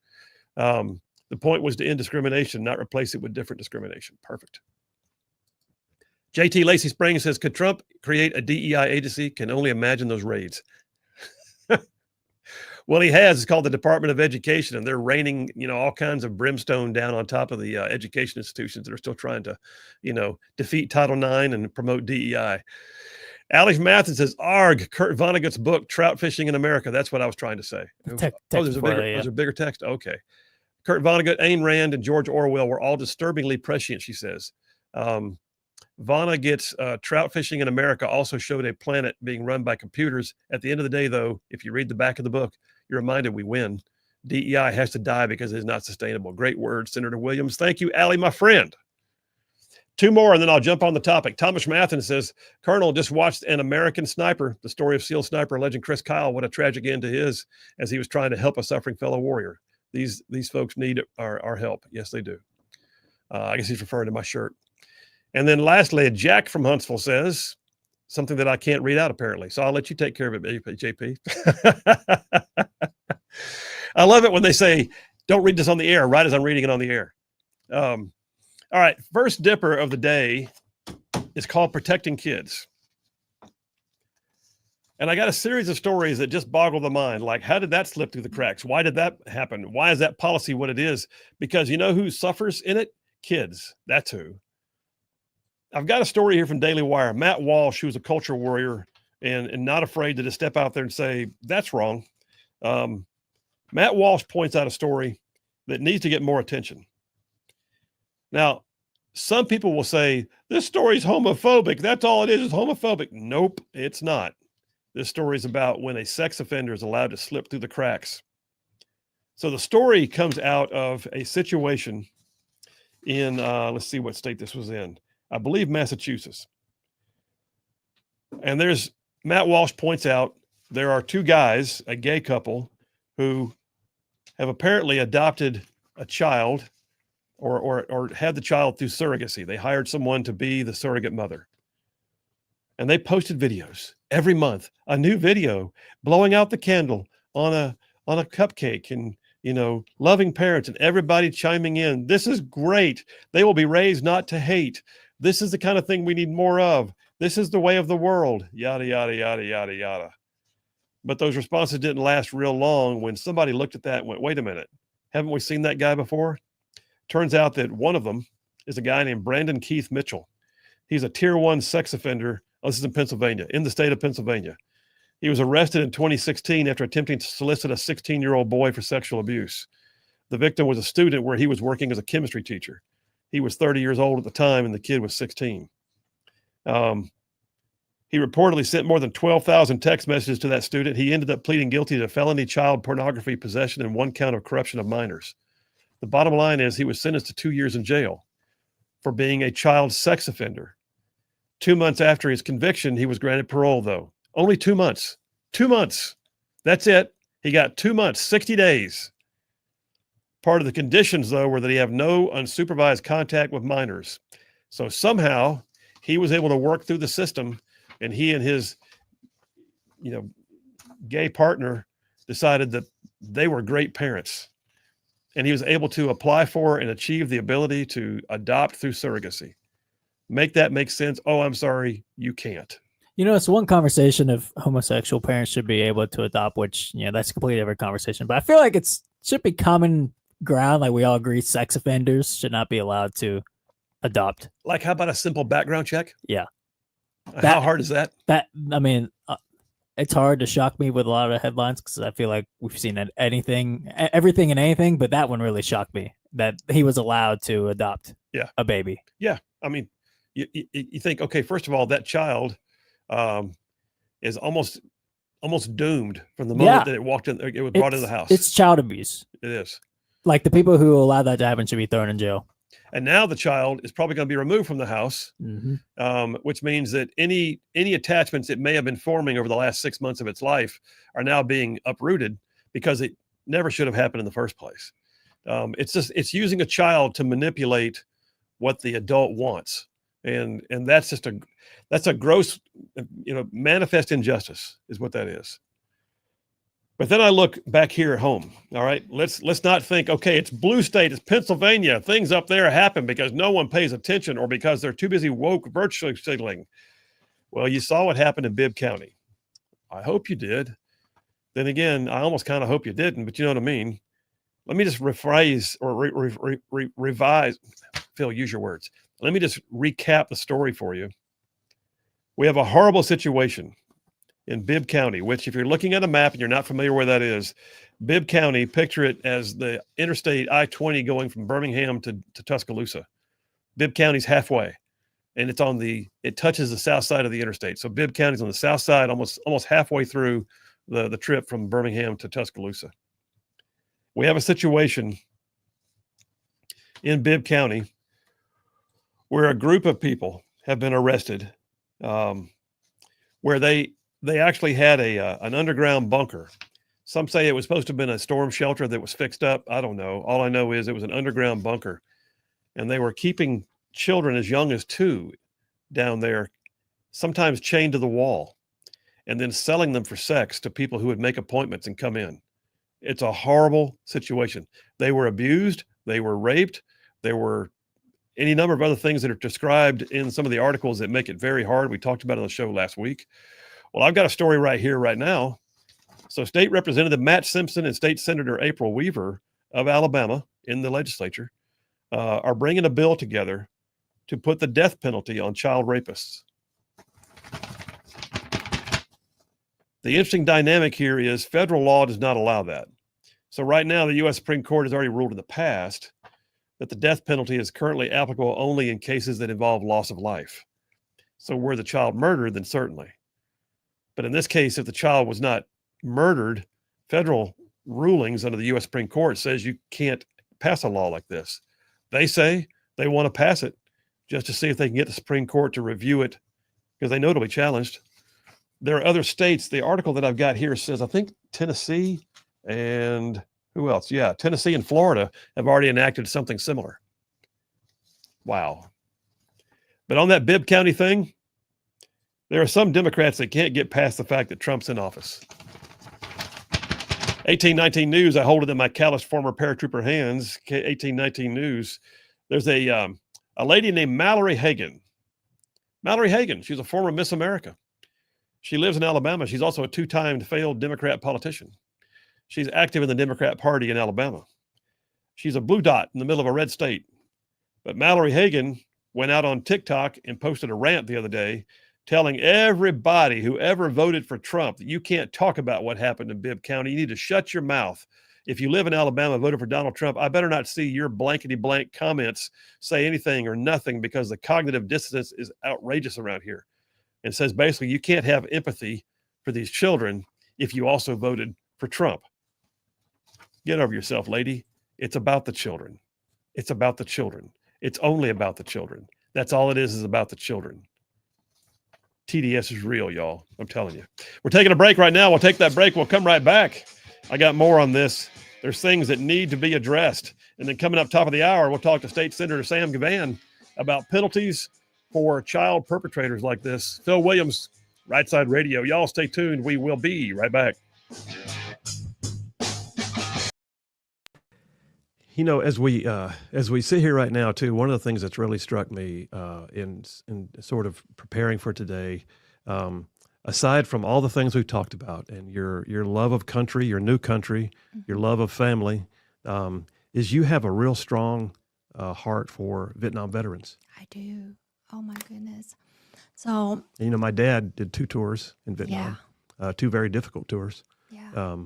The point was to end discrimination, not replace it with different discrimination. Perfect. JT Lacey Springs says, could Trump create a DEI agency? Can only imagine those raids. Well, he has. It's called the Department of Education, and they're raining, all kinds of brimstone down on top of the education institutions that are still trying to, defeat Title IX and promote DEI. Alex Mathis says, arg, Kurt Vonnegut's book, Trout Fishing in America. That's what I was trying to say. There's a bigger text. Okay. Kurt Vonnegut, Ayn Rand, and George Orwell were all disturbingly prescient, she says. Vonnegut's Trout Fishing in America also showed a planet being run by computers. At the end of the day, though, if you read the back of the book, you're reminded we win. DEI has to die because it is not sustainable. Great words, Senator Williams. Thank you, Allie, my friend. 2 more, and then I'll jump on the topic. Thomas from Athens says, Colonel, just watched An American Sniper, the story of SEAL sniper legend Chris Kyle. What a tragic end to his, as he was trying to help a suffering fellow warrior. These folks need our help. Yes, they do. I guess he's referring to my shirt. And then lastly, Jack from Huntsville says something that I can't read out, apparently. So I'll let you take care of it, JP. I love it when they say, don't read this on the air, right as I'm reading it on the air. All right, first dipper of the day is called Protecting Kids. And I got a series of stories that just boggle the mind. Like, how did that slip through the cracks? Why did that happen? Why is that policy what it is? Because you know who suffers in it? Kids. That's who. I've got a story here from Daily Wire. Matt Walsh, who's a culture warrior and not afraid to just step out there and say, that's wrong. Matt Walsh points out a story that needs to get more attention. Now, some people will say, this story is homophobic. That's all it is homophobic. Nope, it's not. This story is about when a sex offender is allowed to slip through the cracks. So the story comes out of a situation in, let's see what state this was in. I believe Massachusetts. And Matt Walsh points out there are 2 guys, a gay couple, who have apparently adopted a child or had the child through surrogacy. They hired someone to be the surrogate mother. And they posted videos every month, a new video blowing out the candle on a cupcake and, loving parents and everybody chiming in. This is great. They will be raised not to hate. This is the kind of thing we need more of. This is the way of the world, yada, yada, yada, yada, yada. But those responses didn't last real long when somebody looked at that and went, wait a minute, haven't we seen that guy before? Turns out that one of them is a guy named Brandon Keith Mitchell. He's a tier 1 sex offender. Oh, this is in Pennsylvania, in the state of Pennsylvania. He was arrested in 2016 after attempting to solicit a 16-year-old boy for sexual abuse. The victim was a student where he was working as a chemistry teacher. He was 30 years old at the time, and the kid was 16. He reportedly sent more than 12,000 text messages to that student. He ended up pleading guilty to felony child pornography possession and 1 count of corruption of minors. The bottom line is he was sentenced to 2 years in jail for being a child sex offender. 2 months after his conviction, he was granted parole, though. Only 2 months. 2 months. That's it. He got 2 months, 60 days. Part of the conditions, though, were that he have no unsupervised contact with minors. So somehow he was able to work through the system, and he and his, gay partner decided that they were great parents. And he was able to apply for and achieve the ability to adopt through surrogacy. Make that make sense? Oh, I'm sorry, you can't. It's one conversation if homosexual parents should be able to adopt, which, that's a completely different conversation. But I feel like should be common ground. Like we all agree sex offenders should not be allowed to adopt. Like, how about a simple background check? Yeah. How hard is that? It's hard to shock me with a lot of headlines because I feel like we've seen everything and anything, but that one really shocked me that he was allowed to adopt a baby. Yeah. I mean, you think, okay, first of all, that child is almost doomed from the moment that it walked in, it was brought into the house. It's child abuse. It is. Like the people who allow that to happen should be thrown in jail. And now the child is probably going to be removed from the house, which means that any attachments it may have been forming over the last 6 months of its life are now being uprooted because it never should have happened in the first place. It's using a child to manipulate what the adult wants. And that's a gross, manifest injustice is what that is. But then I look back here at home. All right, let's not think, okay, it's blue state, it's Pennsylvania. Things up there happen because no one pays attention or because they're too busy woke virtue signaling. Well, you saw what happened in Bibb County. I hope you did. Then again, I almost kind of hope you didn't, but you know what I mean. Let me just rephrase or revise. Phil, use your words. Let me just recap the story for you. We have a horrible situation in Bibb County, which if you're looking at a map and you're not familiar where that is, Bibb County, picture it as the interstate I-20 going from Birmingham to Tuscaloosa. Bibb County's halfway, and it touches the south side of the interstate. So Bibb County's on the south side, almost halfway through the trip from Birmingham to Tuscaloosa. We have a situation in Bibb County where a group of people have been arrested, where they actually had an underground bunker. Some say it was supposed to have been a storm shelter that was fixed up. I don't know. All I know is it was an underground bunker, and they were keeping children as young as 2 down there, sometimes chained to the wall, and then selling them for sex to people who would make appointments and come in. It's a horrible situation. They were abused. They were raped. There were any number of other things that are described in some of the articles that make it very hard. We talked about it on the show last week. Well, I've got a story right here, right now. So State Representative Matt Simpson and State Senator April Weaver of Alabama in the legislature are bringing a bill together to put the death penalty on child rapists. The interesting dynamic here is federal law does not allow that. So right now, the U.S. Supreme Court has already ruled in the past that the death penalty is currently applicable only in cases that involve loss of life. So were the child murdered, then certainly. But in this case, if the child was not murdered, federal rulings under the U.S. Supreme Court says you can't pass a law like this. They say they want to pass it just to see if they can get the Supreme Court to review it because they know it'll be challenged. There are other states. The article that I've got here says, I think Tennessee and who else? Yeah, Tennessee and Florida have already enacted something similar. Wow. But on that Bibb County thing, there are some Democrats that can't get past the fact that Trump's in office. 1819 News, I hold it in my calloused former paratrooper hands. 1819 News. There's a lady named Mallory Hagan. Mallory Hagan, she's a former Miss America. She lives in Alabama. She's also a 2-time failed Democrat politician. She's active in the Democrat Party in Alabama. She's a blue dot in the middle of a red state. But Mallory Hagan went out on TikTok and posted a rant the other day telling everybody who ever voted for Trump that you can't talk about what happened in Bibb County. You need to shut your mouth. If you live in Alabama and voted for Donald Trump, I better not see your blankety blank comments say anything or nothing because the cognitive dissonance is outrageous around here. And says basically you can't have empathy for these children if you also voted for Trump. Get over yourself, lady. It's about the children. It's about the children. It's only about the children. That's all it is about the children. TDS is real, y'all. I'm telling you. We're taking a break right now. We'll take that break. We'll come right back. I got more on this. There's things that need to be addressed. And then coming up top of the hour, we'll talk to State Senator Sam Gavan about penalties for child perpetrators like this. Phil Williams, Rightside Radio. Y'all stay tuned. We will be right back. You know, as we sit here right now, too, one of the things that's really struck me in sort of preparing for today, aside from all the things we've talked about and your love of country, your new country, your love of family, is you have a real strong heart for Vietnam veterans. I do. Oh, my goodness. So, you know, my dad did 2 tours in Vietnam, 2 very difficult tours. Yeah.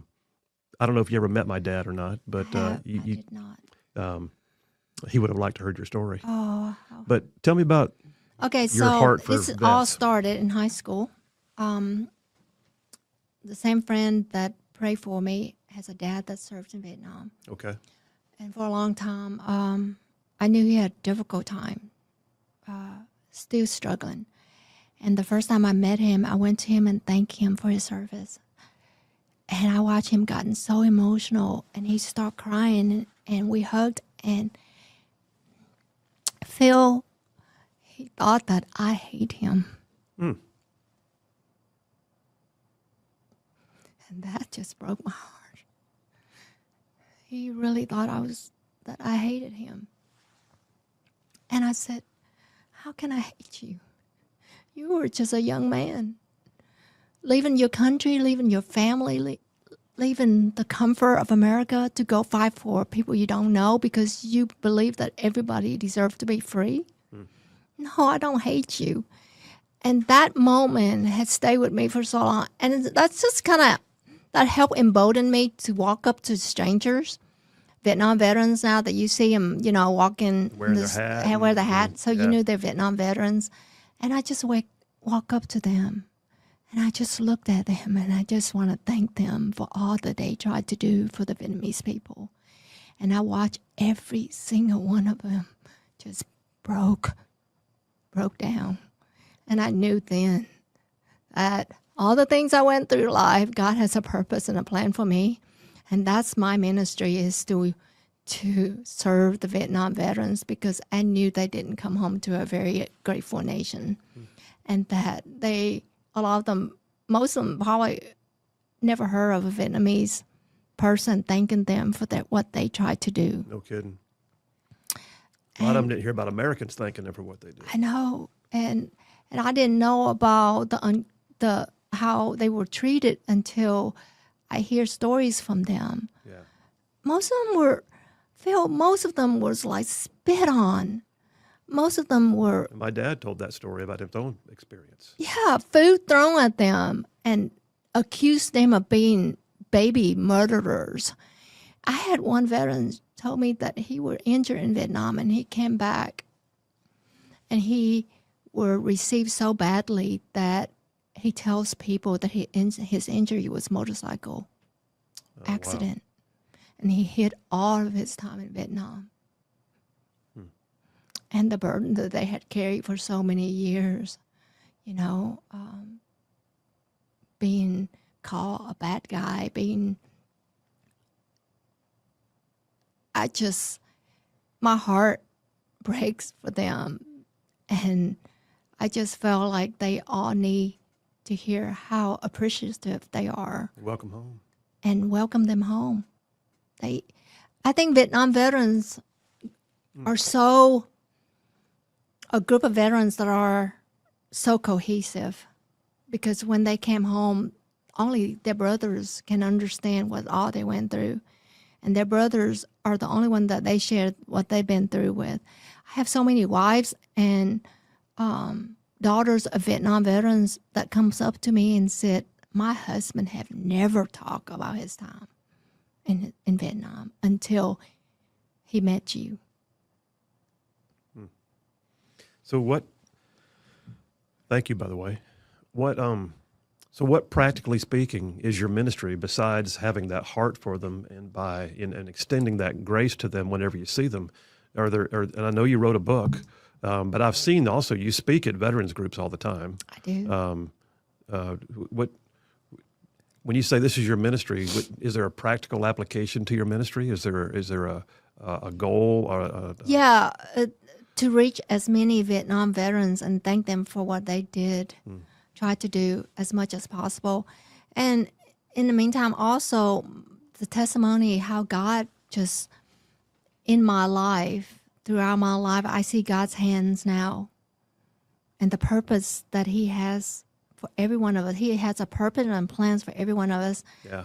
I don't know if you ever met my dad or not, but I did not. He would have liked to heard your story. Oh. But tell me about okay. your So heart for this vets. all started in high school. The same friend that prayed for me has a dad that served in Vietnam. Okay. And for a long time, I knew he had a difficult time, still struggling. And the first time I met him, I went to him and thanked him for his service. And I watched him gotten so emotional, and he started crying, and we hugged, and Phil, he thought that I hate him. Mm. And that just broke my heart. He really thought that I hated him. And I said, how can I hate you? You were just a young man, leaving your country, leaving your family, leaving the comfort of America to go fight for people you don't know because you believe that everybody deserves to be free. No, I don't hate you. And that moment has stayed with me for so long. And that's just that helped embolden me to walk up to strangers, Vietnam veterans now that you see them, walking. Wear the hat. So you knew they're Vietnam veterans. And I just walk up to them And I just looked at them and I just want to thank them for all that they tried to do for the Vietnamese people. And I watched every single one of them just broke down. And I knew then that all the things I went through life, God has a purpose and a plan for me. And that's my ministry, is to serve the Vietnam veterans, because I knew they didn't come home to a very grateful nation. And that a lot of them, most of them probably never heard of a Vietnamese person thanking them for what they tried to do. No kidding. A lot of them didn't hear about Americans thanking them for what they did. I know. And I didn't know about the how they were treated until I hear stories from them. Yeah. Most of them was like spit on. Most of them were. And my dad told that story about his own experience. Yeah, food thrown at them and accused them of being baby murderers. I had one veteran told me that he was injured in Vietnam and he came back and he were received so badly that he tells people that his injury was motorcycle accident. Wow. And he hid all of his time in Vietnam. And the burden that they had carried for so many years, being called a bad guy, my heart breaks for them. And I just felt like they all need to hear how appreciative they are. Welcome home. And welcome them home. I think Vietnam veterans are a group of veterans that are so cohesive, because when they came home, only their brothers can understand what all they went through. And their brothers are the only one that they shared what they've been through with. I have so many wives and daughters of Vietnam veterans that comes up to me and said, my husband have never talked about his time in Vietnam until he met you. So thank you, by the way. So what, practically speaking, is your ministry besides having that heart for them and extending that grace to them whenever you see them? And I know you wrote a book, but I've seen also you speak at veterans groups all the time. I do. When you say this is your ministry, is there a practical application to your ministry? Is there a goal? To reach as many Vietnam veterans and thank them for what they did. Try to do as much as possible. And in the meantime, also the testimony, how God just in my life, throughout my life, I see God's hands now and the purpose that he has for every one of us. He has a purpose and plans for every one of us. Yeah.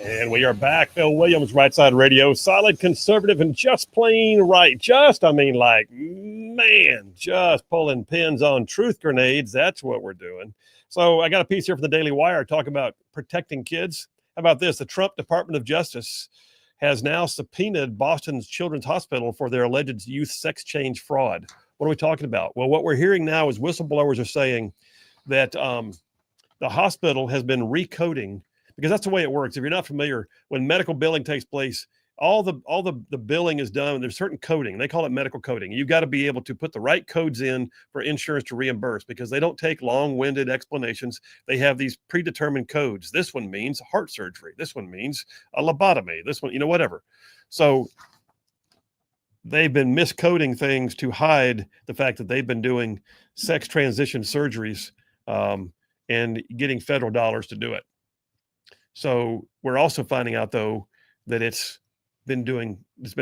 And we are back. Phil Williams, Rightside Radio, solid conservative and just plain right. Just pulling pins on truth grenades. That's what we're doing. So I got a piece here from the Daily Wire talking about protecting kids. How about this? The Trump Department of Justice has now subpoenaed Boston's Children's Hospital for their alleged youth sex change fraud. What are we talking about? Well, what we're hearing now is whistleblowers are saying that the hospital has been recoding, because that's the way it works. If you're not familiar, when medical billing takes place, all the billing is done. There's certain coding. They call it medical coding. You've got to be able to put the right codes in for insurance to reimburse, because they don't take long-winded explanations. They have these predetermined codes. This one means heart surgery. This one means a lobotomy. This one, whatever. So they've been miscoding things to hide the fact that they've been doing sex transition surgeries and getting federal dollars to do it. So we're also finding out, though, that it's been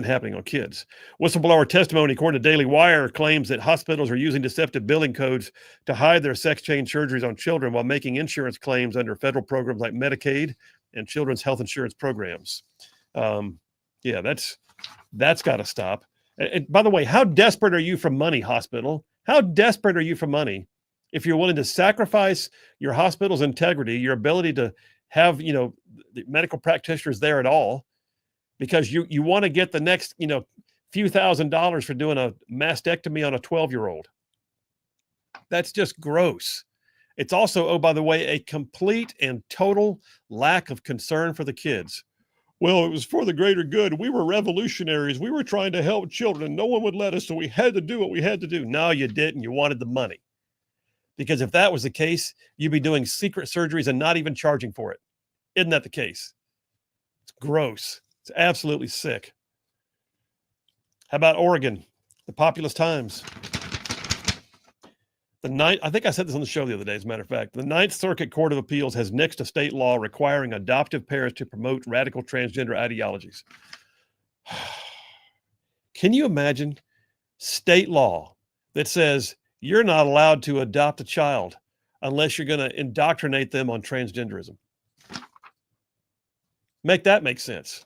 happening on kids. Whistleblower testimony, according to Daily Wire, claims that hospitals are using deceptive billing codes to hide their sex change surgeries on children while making insurance claims under federal programs like Medicaid and children's health insurance programs. That's got to stop. And by the way, how desperate are you for money, hospital? How desperate are you for money if you're willing to sacrifice your hospital's integrity, your ability to have, the medical practitioners there at all, because you want to get the next, few $1,000s for doing a mastectomy on a 12-year-old. That's just gross. It's also, oh, by the way, a complete and total lack of concern for the kids. Well, it was for the greater good. We were revolutionaries. We were trying to help children, and no one would let us, so we had to do what we had to do. No, you didn't. You wanted the money. Because if that was the case, you'd be doing secret surgeries and not even charging for it. Isn't that the case? It's gross. It's absolutely sick. How about Oregon, the Populous Times? I think I said this on the show the other day, as a matter of fact. The Ninth Circuit Court of Appeals has nixed a state law requiring adoptive parents to promote radical transgender ideologies. Can you imagine state law that says you're not allowed to adopt a child unless you're going to indoctrinate them on transgenderism? Make that make sense.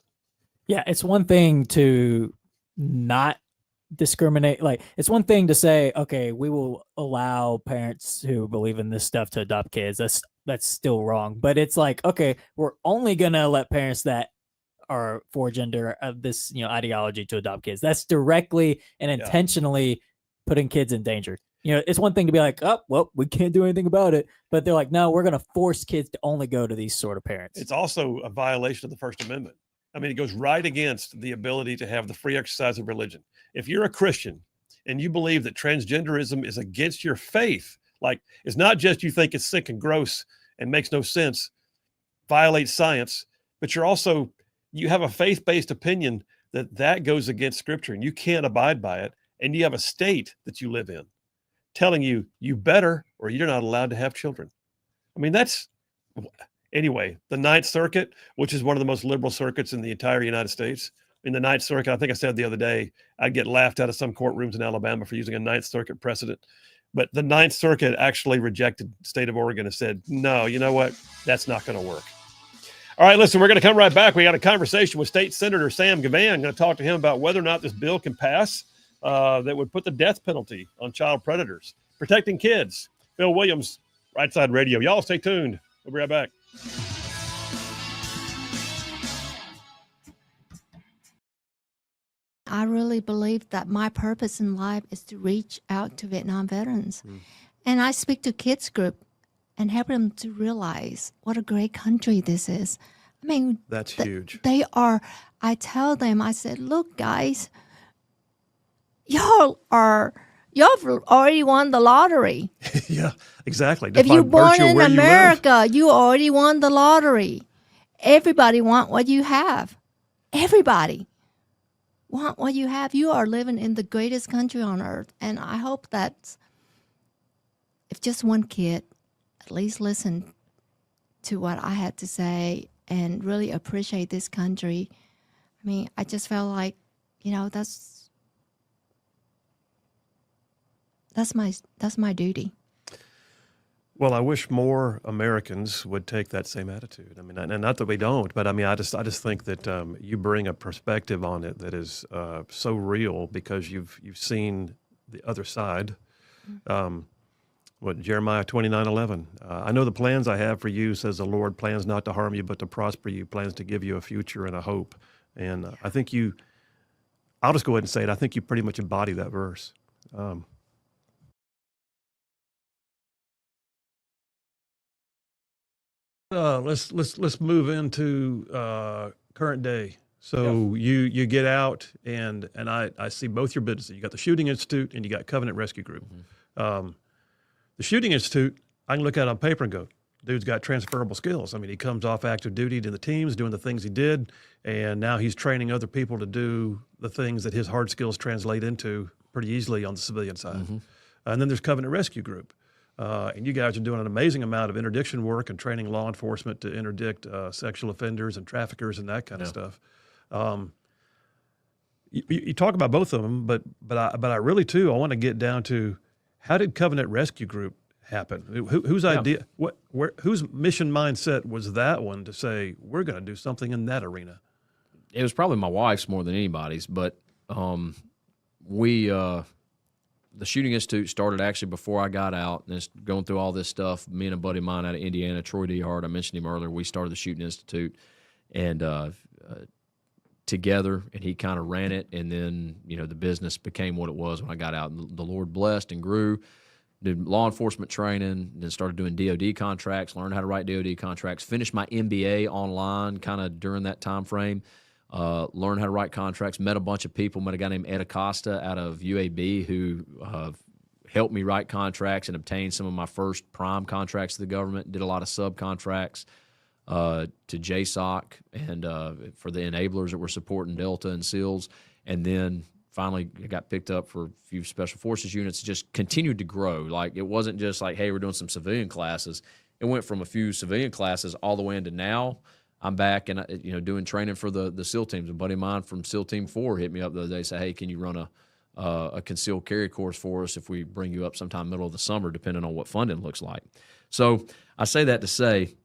Yeah, it's one thing to not discriminate. Like, it's one thing to say, okay, we will allow parents who believe in this stuff to adopt kids. That's still wrong. But it's like, okay, we're only gonna let parents that are for gender of this ideology to adopt kids. That's directly and intentionally putting kids in danger. It's one thing to be like, oh, well, we can't do anything about it. But they're like, no, we're going to force kids to only go to these sort of parents. It's also a violation of the First Amendment. I mean, it goes right against the ability to have the free exercise of religion. If you're a Christian and you believe that transgenderism is against your faith, like, it's not just you think it's sick and gross and makes no sense, violates science, but you have a faith-based opinion that goes against Scripture and you can't abide by it. And you have a state that you live in telling you better or you're not allowed to have children. I mean, anyway, the Ninth Circuit, which is one of the most liberal circuits in the entire United States. In the Ninth Circuit, I think I said the other day, I'd get laughed out of some courtrooms in Alabama for using a Ninth Circuit precedent. But the Ninth Circuit actually rejected the state of Oregon and said, no, you know what? That's not going to work. All right, listen, we're going to come right back. We got a conversation with State Senator Sam Gavan. I'm going to talk to him about whether or not this bill can pass that would put the death penalty on child predators, protecting kids. Phil Williams, Rightside Radio. Y'all stay tuned. We'll be right back. I really believe that my purpose in life is to reach out to Vietnam veterans. And I speak to kids group and help them to realize what a great country this is. I mean, that's huge. I tell them, I said, look, guys, y'all already won the lottery. Yeah, exactly. If you're born in America, you already won the lottery. Everybody want what you have. Everybody want what you have. You are living in the greatest country on earth. And I hope that if just one kid at least listen to what I had to say and really appreciate this country. I mean, I just felt like, that's my duty. Well, I wish more Americans would take that same attitude. I mean, and not that we don't, but I mean, I just think that you bring a perspective on it that is so real because you've seen the other side. Jeremiah 29:11. I know the plans I have for you, says the Lord, plans not to harm you, but to prosper you, plans to give you a future and a hope. And I think I'll just go ahead and say it. I think you pretty much embody that verse. Let's move into current day. So you get out and I see both your businesses. You got the Shooting Institute and you got Covenant Rescue Group. The Shooting Institute, I can look at it on paper and go, dude's got transferable skills. I mean, he comes off active duty to the teams, doing the things he did, and now he's training other people to do the things that his hard skills translate into pretty easily on the civilian side. And then there's Covenant Rescue Group. And you guys are doing an amazing amount of interdiction work and training law enforcement to interdict sexual offenders and traffickers and that kind of stuff. You talk about both of them, but I really too, I want to get down to how did Covenant Rescue Group happen? Whose idea? Whose mission mindset was that one to say we're going to do something in that arena? It was probably my wife's more than anybody's, but we the Shooting Institute started actually before I got out, and it's going through all this stuff. Me and a buddy of mine out of Indiana, Troy D. Hart, I mentioned him earlier. We started the Shooting Institute, and together, and he kind of ran it, and then the business became what it was when I got out. And the Lord blessed and grew. Did law enforcement training, then started doing DOD contracts, learned how to write DOD contracts, finished my MBA online kind of during that time frame, learned how to write contracts, met a bunch of people, met a guy named Ed Acosta out of UAB who helped me write contracts and obtain some of my first prime contracts to the government, did a lot of subcontracts to JSOC and for the enablers that were supporting Delta and SEALs, and then finally got picked up for a few special forces units, just continued to grow. Like, it wasn't just like, hey, we're doing some civilian classes. It went from a few civilian classes all the way into now I'm back and doing training for the SEAL teams. A buddy of mine from SEAL Team 4 hit me up the other day, say, hey, can you run a concealed carry course for us if we bring you up sometime middle of the summer, depending on what funding looks like. So I say that to say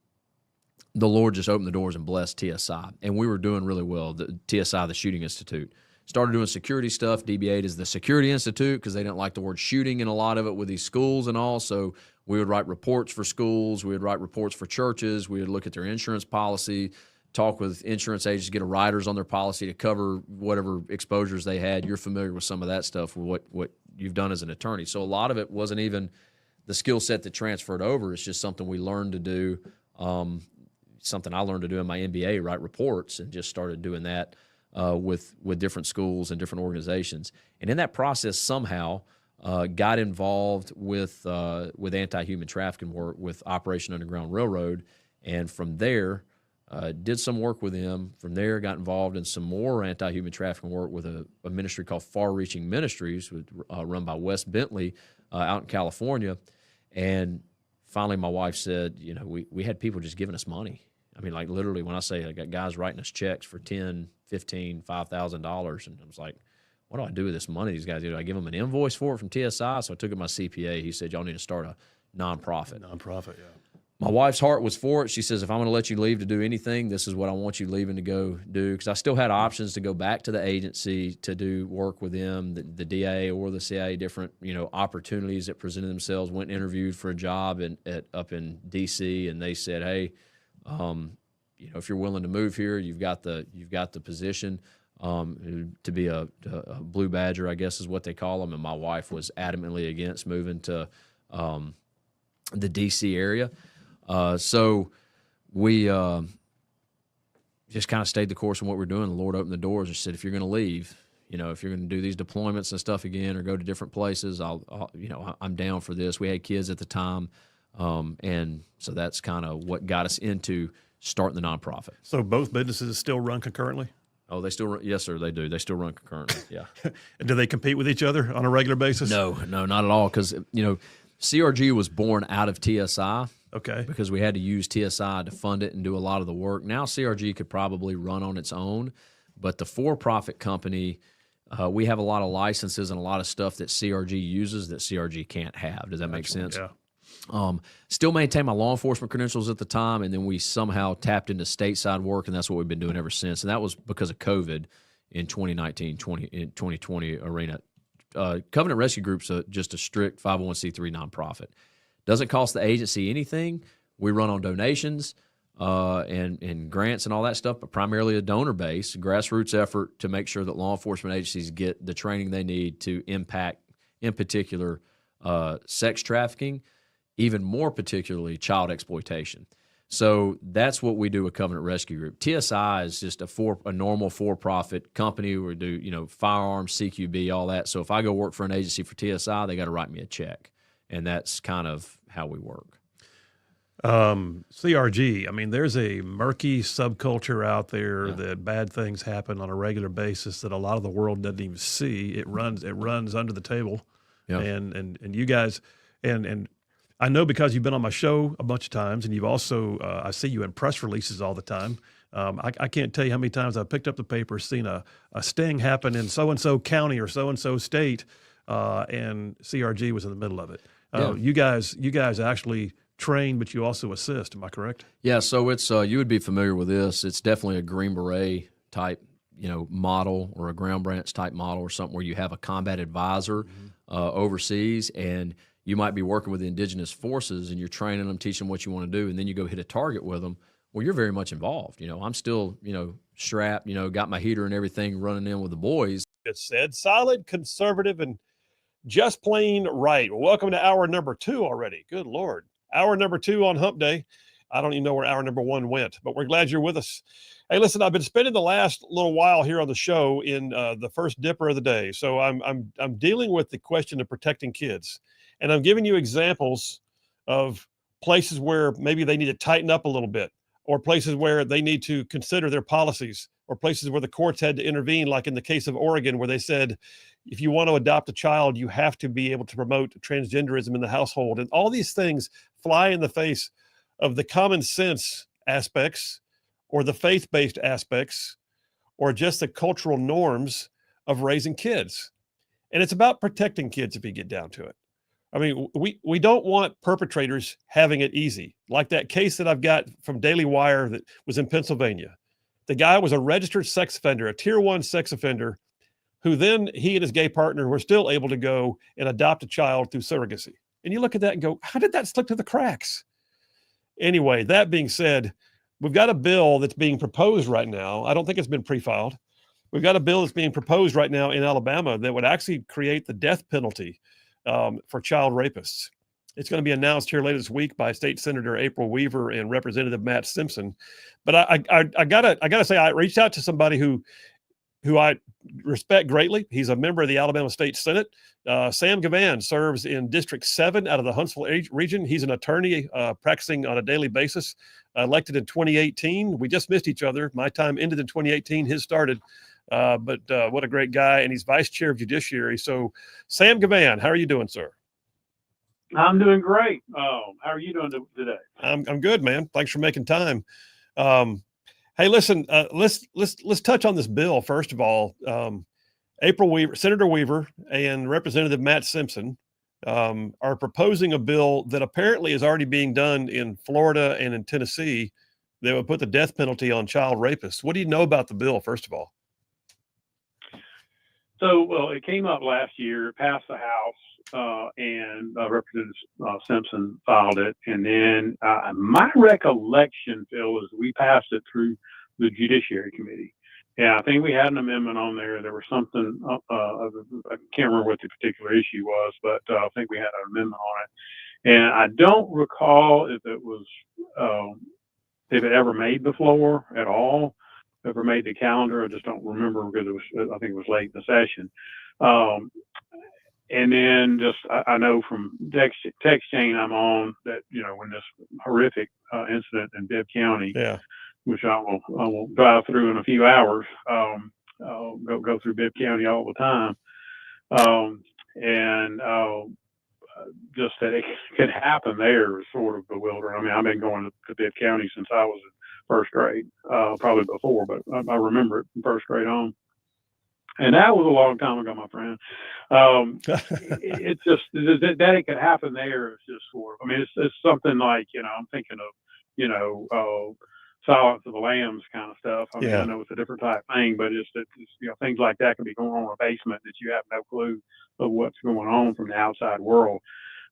the Lord just opened the doors and blessed TSI, and we were doing really well. The TSI, the Shooting Institute, started doing security stuff. DB8 is the Security Institute because they didn't like the word shooting in a lot of it with these schools and all. So we would write reports for schools. We would write reports for churches. We would look at their insurance policy, talk with insurance agents, get a riders on their policy to cover whatever exposures they had. You're familiar with some of that stuff with what you've done as an attorney. So a lot of it wasn't even the skill set that transferred over. It's just something we learned to do, something I learned to do in my MBA, write reports, and just started doing that with different schools and different organizations. And in that process, somehow got involved with anti-human trafficking work with Operation Underground Railroad, and from there did some work with them. From there, got involved in some more anti-human trafficking work with a ministry called Far Reaching Ministries, run by Wes Bentley out in California. And finally, my wife said, we had people just giving us money. I mean, like, literally, when I say I got guys writing us checks for $10,000, $15,000, $5,000, and I was like, what do I do with this money these guys do? I give them an invoice for it from TSI? So I took it to my CPA. He said, y'all need to start a nonprofit. Nonprofit, yeah. My wife's heart was for it. She says, if I'm going to let you leave to do anything, this is what I want you leaving to go do. Because I still had options to go back to the agency to do work with them, the DIA or the CIA, different opportunities that presented themselves. Went and interviewed for a job up in D.C., and they said, hey, if you're willing to move here, you've got the position to be a blue badger, I guess is what they call them. And my wife was adamantly against moving to the D.C. area. So we just kind of stayed the course on what we're doing. The Lord opened the doors and said, if you're going to leave, if you're going to do these deployments and stuff again or go to different places, I'm down for this. We had kids at the time. And so that's kind of what got us into starting the nonprofit. So both businesses still run concurrently? Oh, they still run? Yes, sir, they do. They still run concurrently, yeah. And do they compete with each other on a regular basis? No, not at all, because, CRG was born out of TSI. Okay. Because we had to use TSI to fund it and do a lot of the work. Now CRG could probably run on its own, but the for-profit company, we have a lot of licenses and a lot of stuff that CRG uses that CRG can't have. Does that make sense? Yeah. Still maintain my law enforcement credentials at the time, and then we somehow tapped into stateside work, and that's what we've been doing ever since. And that was because of COVID in 2020 arena. Covenant Rescue Group's just a strict 501c3 nonprofit. Doesn't cost the agency anything. We run on donations and grants and all that stuff, but primarily a donor base, grassroots effort to make sure that law enforcement agencies get the training they need to impact, in particular, sex trafficking, even more particularly child exploitation. So that's what we do with Covenant Rescue Group. TSI is just a normal for-profit company. We do firearms, CQB, all that. So if I go work for an agency for TSI, they got to write me a check. And that's kind of how we work. CRG, I mean, there's a murky subculture out there that bad things happen on a regular basis that a lot of the world doesn't even see. It runs under the table. Yeah. And you guys, and I know because you've been on my show a bunch of times, and you've also, I see you in press releases all the time. I can't tell you how many times I've picked up the paper, seen a sting happen in so-and-so county or so-and-so state, and CRG was in the middle of it. You guys actually train, but you also assist. Am I correct? Yeah. So it's you would be familiar with this. It's definitely a Green Beret type, model, or a Ground Branch type model, or something where you have a combat advisor overseas, and you might be working with the indigenous forces and you're training them, teaching them what you want to do, and then you go hit a target with them. Well, you're very much involved. I'm still, strapped, got my heater and everything running in with the boys. It's said solid, conservative, and just plain right. Well, welcome to hour number 2 already. Good Lord. Hour number 2 on Hump Day. I don't even know where hour number 1 went, but we're glad you're with us. Hey, listen, I've been spending the last little while here on the show in the first dipper of the day. So I'm dealing with the question of protecting kids, and I'm giving you examples of places where maybe they need to tighten up a little bit, or places where they need to consider their policies, or places where the courts had to intervene, like in the case of Oregon, where they said, if you want to adopt a child, you have to be able to promote transgenderism in the household. And all these things fly in the face of the common sense aspects, or the faith-based aspects, or just the cultural norms of raising kids. And it's about protecting kids if you get down to it. I mean, we don't want perpetrators having it easy. Like that case that I've got from Daily Wire that was in Pennsylvania. The guy was a registered sex offender, a tier 1 sex offender, who then he and his gay partner were still able to go and adopt a child through surrogacy. And you look at that and go, how did that slip through the cracks? Anyway, that being said, we've got a bill that's being proposed right now. I don't think it's been pre-filed. We've got a bill that's being proposed right now in Alabama that would actually create the death penalty for child rapists. It's going to be announced here later this week by State Senator April Weaver and Representative Matt Simpson. But I gotta say, I reached out to somebody who I respect greatly. He's a member of the Alabama State Senate. Sam Gavan serves in District 7 out of the Huntsville region. He's an attorney practicing on a daily basis, elected in 2018. We just missed each other. My time ended in 2018. His started. But what a great guy. And he's vice chair of judiciary. So Sam Gavan, how are you doing, sir? I'm doing great. How are you doing today? I'm good, man. Thanks for making time. Hey, listen, let's touch on this bill. First of all, Senator Weaver and Representative Matt Simpson are proposing a bill that apparently is already being done in Florida and in Tennessee that would put the death penalty on child rapists. What do you know about the bill, first of all? So, well, it came up last year, it passed the House, and Representative Simpson filed it. And then my recollection, Phil, is we passed it through the Judiciary Committee. Yeah, I think we had an amendment on there. There was something, I can't remember what the particular issue was, but I think we had an amendment on it. And I don't recall if it was, if it ever made the floor at all, ever made the calendar. I just don't remember because it was, I think it was late in the session. And then just, I know from text chain I'm on that, when this horrific incident in Bibb County, which I will drive through in a few hours, go through Bibb County all the time. And just that it could happen there is sort of bewildering. I mean, I've been going to Bibb County since I was in first grade, probably before, but I remember it from first grade on. And that was a long time ago, my friend. It's just that it could happen there is just sort of, I mean, it's something like, I'm thinking of, Silence of the Lambs kind of stuff. I mean, I know it's a different type thing, but it's things like that can be going on in a basement that you have no clue of what's going on from the outside world.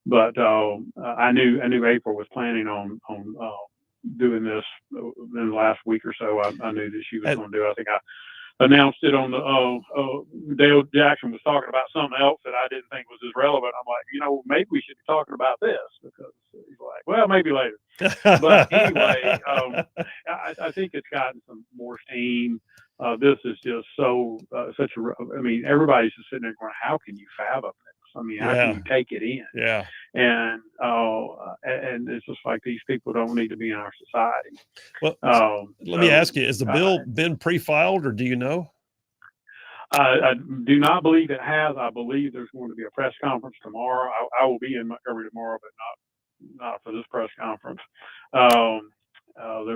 But I knew April was planning on doing this in the last week or so. I knew that she was going to do it. I think I announced it on the Dale Jackson was talking about something else that I didn't think was as relevant. I'm like, maybe we should be talking about this, because he's like, well, maybe later. But anyway, I think it's gotten some more steam. This is just such a, I mean, everybody's just sitting there going, how can you fathom this? I mean, how can you take it in? Yeah. And it's just like, these people don't need to be in our society. Well, let me ask you, has the bill been pre-filed, or do you know? I do not believe it has. I believe there's going to be a press conference tomorrow. I will be in Montgomery tomorrow, but not for this press conference.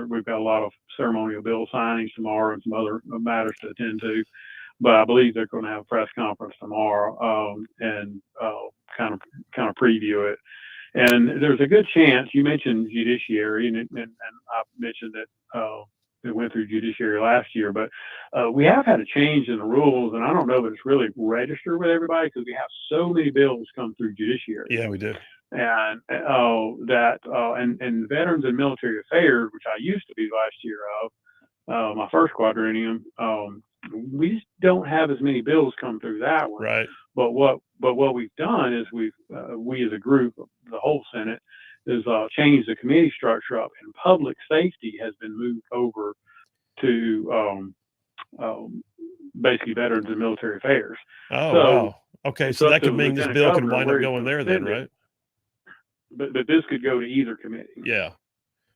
We've got a lot of ceremonial bill signings tomorrow and some other matters to attend to. But I believe they're going to have a press conference tomorrow and kind of preview it. And there's a good chance, you mentioned judiciary, and I mentioned that that went through judiciary last year, but we have had a change in the rules, and I don't know that it's really registered with everybody because we have so many bills come through judiciary. Yeah, we do. And and Veterans and Military Affairs, which I used to be vice chair of, my first quadrennium, we just don't have as many bills come through that one. Right. But what we've done is we as a group, the whole Senate, is changed the committee structure up, and public safety has been moved over to basically Veterans and Military Affairs. Oh, So wow. Okay, so that could mean this bill could wind up going there then, right? But this could go to either committee. Yeah.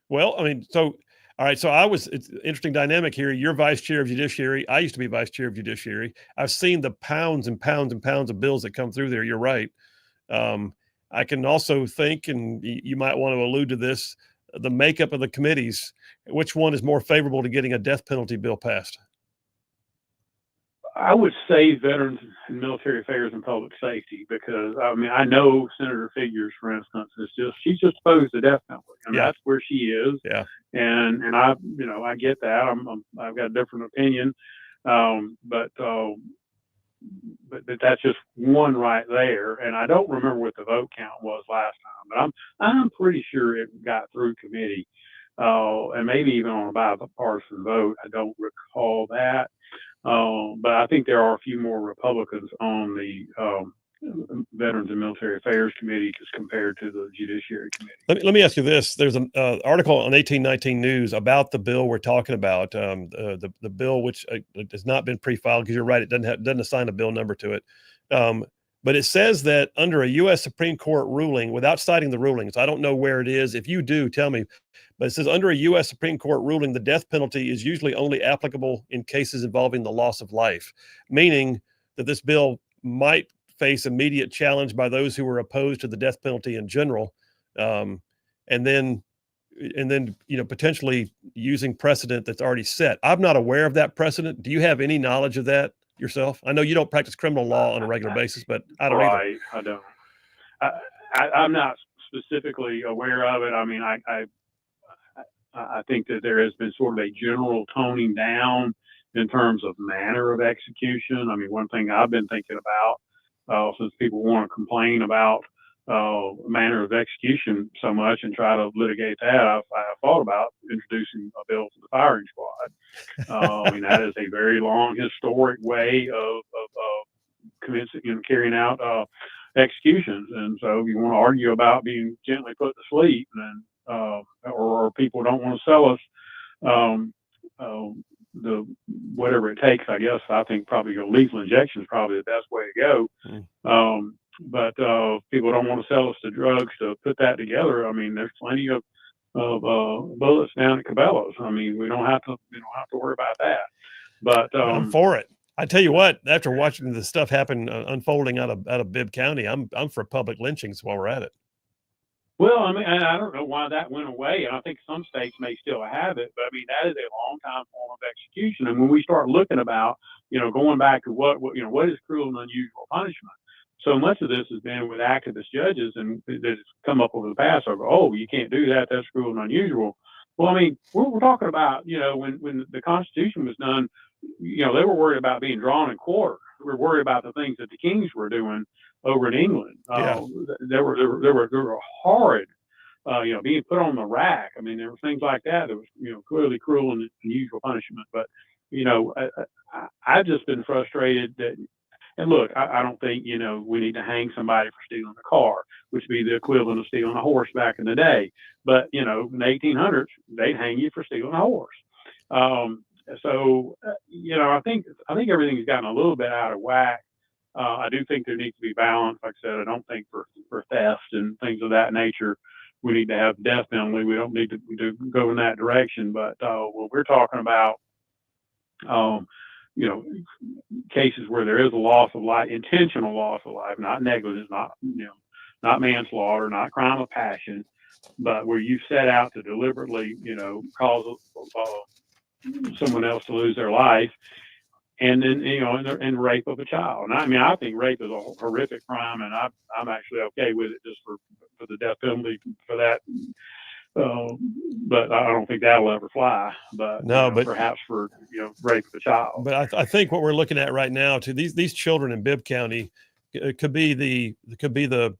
Well, I mean, so all right. So it's an interesting dynamic here. You're vice chair of judiciary. I used to be vice chair of judiciary. I've seen the pounds and pounds and pounds of bills that come through there. You're right. I can also think, and you might want to allude to this, the makeup of the committees. Which one is more favorable to getting a death penalty bill passed? I would say Veterans and Military Affairs and Public Safety, because I mean, I know Senator Figures, for instance, she's just opposed to death penalty, and that's where she is. Yeah. And I, I get that. I've got a different opinion. But that's just one right there. And I don't remember what the vote count was last time, but I'm pretty sure it got through committee, and maybe even on a bipartisan vote. I don't recall that. But I think there are a few more Republicans on the Veterans and Military Affairs Committee as compared to the Judiciary Committee. Let me ask you this. There's an article on 1819 News about the bill we're talking about, the bill which has not been pre-filed, because you're right, it doesn't assign a bill number to it. But it says that under a U.S. Supreme Court ruling, without citing the rulings, I don't know where it is. If you do, tell me. But it says under a U.S. Supreme Court ruling, the death penalty is usually only applicable in cases involving the loss of life, meaning that this bill might face immediate challenge by those who are opposed to the death penalty in general, and then potentially using precedent that's already set. I'm not aware of that precedent. Do you have any knowledge of that yourself? I know you don't practice criminal law on a regular basis, but I don't either. I don't. I'm not specifically aware of it. I mean, I think that there has been sort of a general toning down in terms of manner of execution. I mean, one thing I've been thinking about, since people want to complain about manner of execution so much and try to litigate that, I've thought about introducing a bill to the firing squad. I mean, that is a very long historic way of commencing and carrying out executions. And so if you want to argue about being gently put to sleep, then or people don't want to sell us the whatever it takes, I guess. I think probably lethal injection is probably the best way to go. But people don't want to sell us the drugs to put that together. I mean, there's plenty of bullets down at Cabela's. I mean, we don't have to worry about that. But I'm for it. I tell you what, after watching the stuff happen unfolding out of Bibb County, I'm for public lynchings while we're at it. Well, I mean, I don't know why that went away. And I think some states may still have it, but I mean, that is a long time form of execution. And when we start looking about, going back to what is cruel and unusual punishment, so much of this has been with activist judges, and that's come up over the past. Oh, you can't do that. That's cruel and unusual. Well, I mean, we're talking about, when the Constitution was done, they were worried about being drawn and quartered. We were worried about the things that the kings were doing over in England. There were horrid, being put on the rack. I mean, there were things like that was, clearly cruel and unusual punishment. But, I've just been frustrated that, and look, I don't think, we need to hang somebody for stealing a car, which would be the equivalent of stealing a horse back in the day. But, in the 1800s, they'd hang you for stealing a horse. So, I think everything's gotten a little bit out of whack. I do think there needs to be balance. Like I said, I don't think for theft and things of that nature, we need to have death penalty. We don't need to go in that direction. But when we're talking about, cases where there is a loss of life, intentional loss of life, not negligence, not manslaughter, not crime of passion, but where you set out to deliberately, cause someone else to lose their life, and then and rape of a child. And I mean, I think rape is a horrific crime, and I'm actually okay with it just for the death penalty for that but I don't think that'll ever fly. But No, but perhaps for rape of a child. But I think what we're looking at right now, to these children in Bibb County, could be the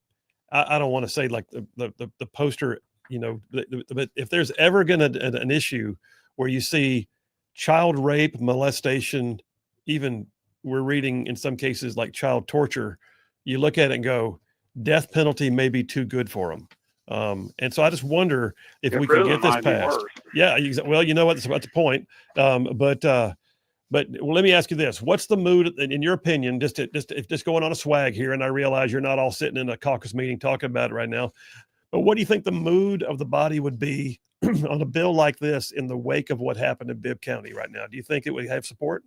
I don't want to say like the poster, but if there's ever going to an issue where you see child rape, molestation, even we're reading in some cases like child torture, you look at it and go, death penalty may be too good for them. And so I just wonder if we can get this passed. Yeah, well, you know what? That's the point. But well, let me ask you this: what's the mood, in your opinion? Just going on a swag here, and I realize you're not all sitting in a caucus meeting talking about it right now. But what do you think the mood of the body would be on a bill like this in the wake of what happened in Bibb County right now? Do you think it would have support?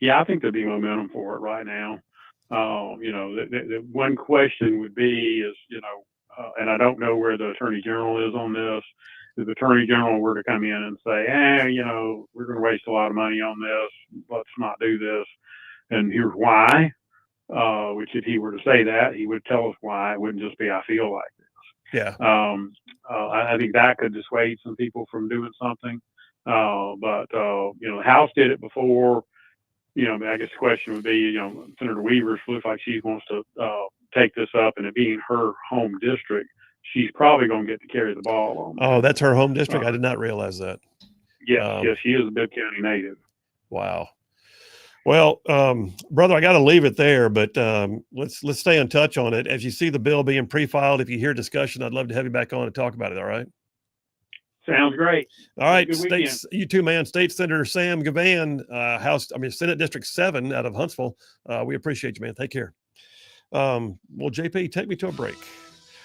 Yeah, I think there'd be momentum for it right now. The one question would be is, and I don't know where the Attorney General is on this. If the Attorney General were to come in and say, we're going to waste a lot of money on this, let's not do this, and here's why, which if he were to say that, he would tell us why. It wouldn't just be, I feel like this. Yeah. I think that could dissuade some people from doing something. But the House did it before. I guess the question would be, Senator Weaver looks like she wants to take this up, and it being her home district, she's probably going to get to carry the ball on that. Oh, that's her home district? I did not realize that. Yes, she is a Bibb County native. Wow. Well, brother, I got to leave it there, but let's stay in touch on it. As you see the bill being pre-filed, if you hear discussion, I'd love to have you back on and talk about it. All right. Sounds great. All right, you too, man. State Senator Sam Gavan, Senate District 7 out of Huntsville. We appreciate you, man. Take care. Well, JP, take me to a break.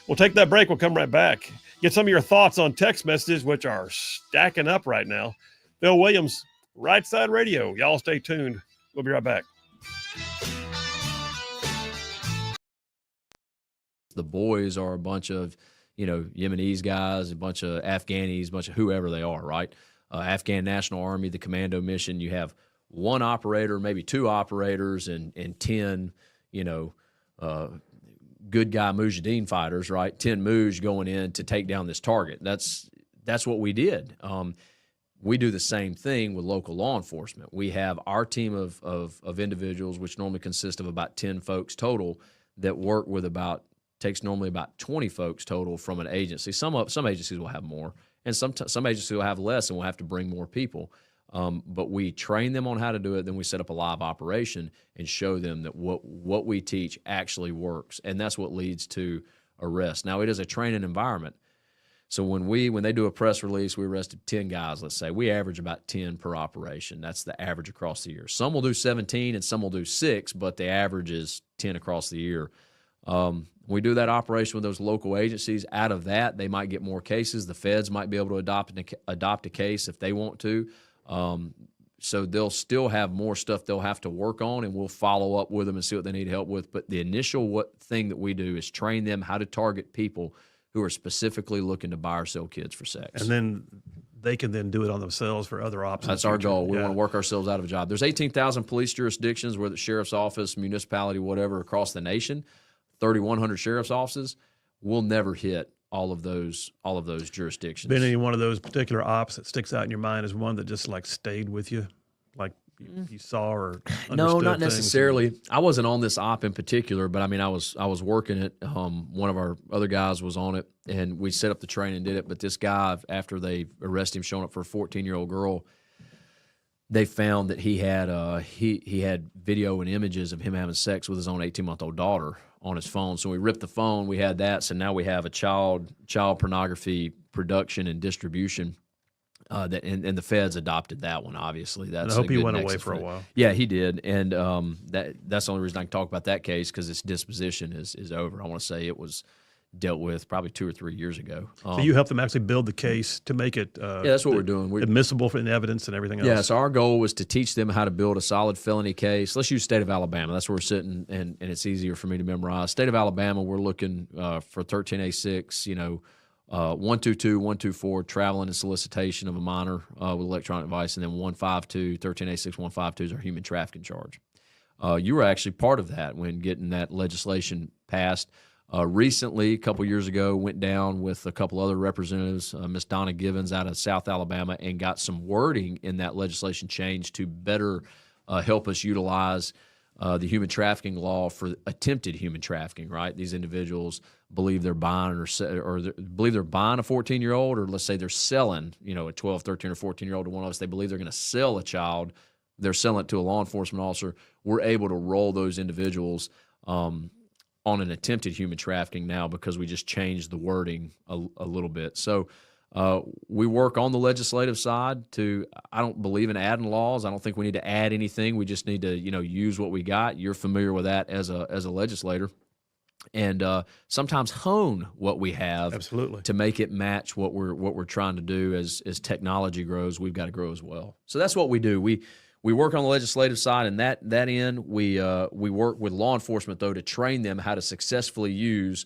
We'll take that break. We'll come right back. Get some of your thoughts on text messages, which are stacking up right now. Bill Williams, Rightside Radio. Y'all stay tuned. We'll be right back. The boys are a bunch of, Yemenis guys, a bunch of Afghanis, a bunch of whoever they are, right? Afghan National Army, the commando mission, you have one operator, maybe two operators, and 10, good guy Mujahideen fighters, right? 10 Muj going in to take down this target. That's what we did. We do the same thing with local law enforcement. We have our team of individuals, which normally consist of about 10 folks total, that work with takes normally about 20 folks total from an agency. Some agencies will have more, and some agencies will have less, and we'll have to bring more people. But we train them on how to do it. Then we set up a live operation and show them that what we teach actually works, and that's what leads to arrest. Now, it is a training environment. So when they do a press release, we arrested 10 guys, let's say. We average about 10 per operation. That's the average across the year. Some will do 17 and some will do 6, but the average is 10 across the year. We do that operation with those local agencies. Out of that, they might get more cases. The feds might be able to adopt a case if they want to. So they'll still have more stuff they'll have to work on, and we'll follow up with them and see what they need help with. But the initial thing that we do is train them how to target people who are specifically looking to buy or sell kids for sex. And then they can then do it on themselves for other options. That's our goal. We want to work ourselves out of a job. There's 18,000 police jurisdictions, whether it's sheriff's office, municipality, whatever, across the nation. 3,100 sheriff's offices. We'll never hit all of those jurisdictions. Been any one of those particular ops that sticks out in your mind as one that just like stayed with you, like you saw or understood? No, not necessarily. I wasn't on this op in particular, but I was working it. One of our other guys was on it, and we set up the training and did it. But this guy, after they arrested him, showing up for a 14-year-old girl, they found that he had he had video and images of him having sex with his own 18-month-old daughter on his phone. So we ripped the phone. We had that. So now we have a child pornography production and distribution. And the feds adopted that one. Obviously, that's. I hope he went away for a while. Yeah, he did, and that's the only reason I can talk about that case, because its disposition is over. I want to say it was dealt with probably 2 or 3 years ago. So you helped them actually build the case to make it yeah, that's what we're doing. We're admissible in evidence and everything else. Yeah, so our goal was to teach them how to build a solid felony case. Let's use state of Alabama. That's where we're sitting, and it's easier for me to memorize. State of Alabama, we're looking for 13A6, 122, 124, traveling and solicitation of a minor with electronic device, and then 152, 13A6, 152 is our human trafficking charge. You were actually part of that when getting that legislation passed. Recently, a couple years ago, went down with a couple other representatives, Miss Donna Givens out of South Alabama, and got some wording in that legislation change to better help us utilize the human trafficking law for attempted human trafficking. Right, these individuals believe they're buying believe they're buying a 14-year-old, or let's say they're selling, a 12, 13, or 14-year-old to one of us. They believe they're going to sell a child. They're selling it to a law enforcement officer. We're able to roll those individuals on an attempted human trafficking now because we just changed the wording a little bit. So we work on the legislative side I don't believe in adding laws. I don't think we need to add anything. We just need to, use what we got. You're familiar with that as a legislator. And sometimes hone what we have. Absolutely. To make it match what we're trying to do. As technology grows, we've got to grow as well. So that's what we do. We work on the legislative side, and that end, we work with law enforcement, though, to train them how to successfully use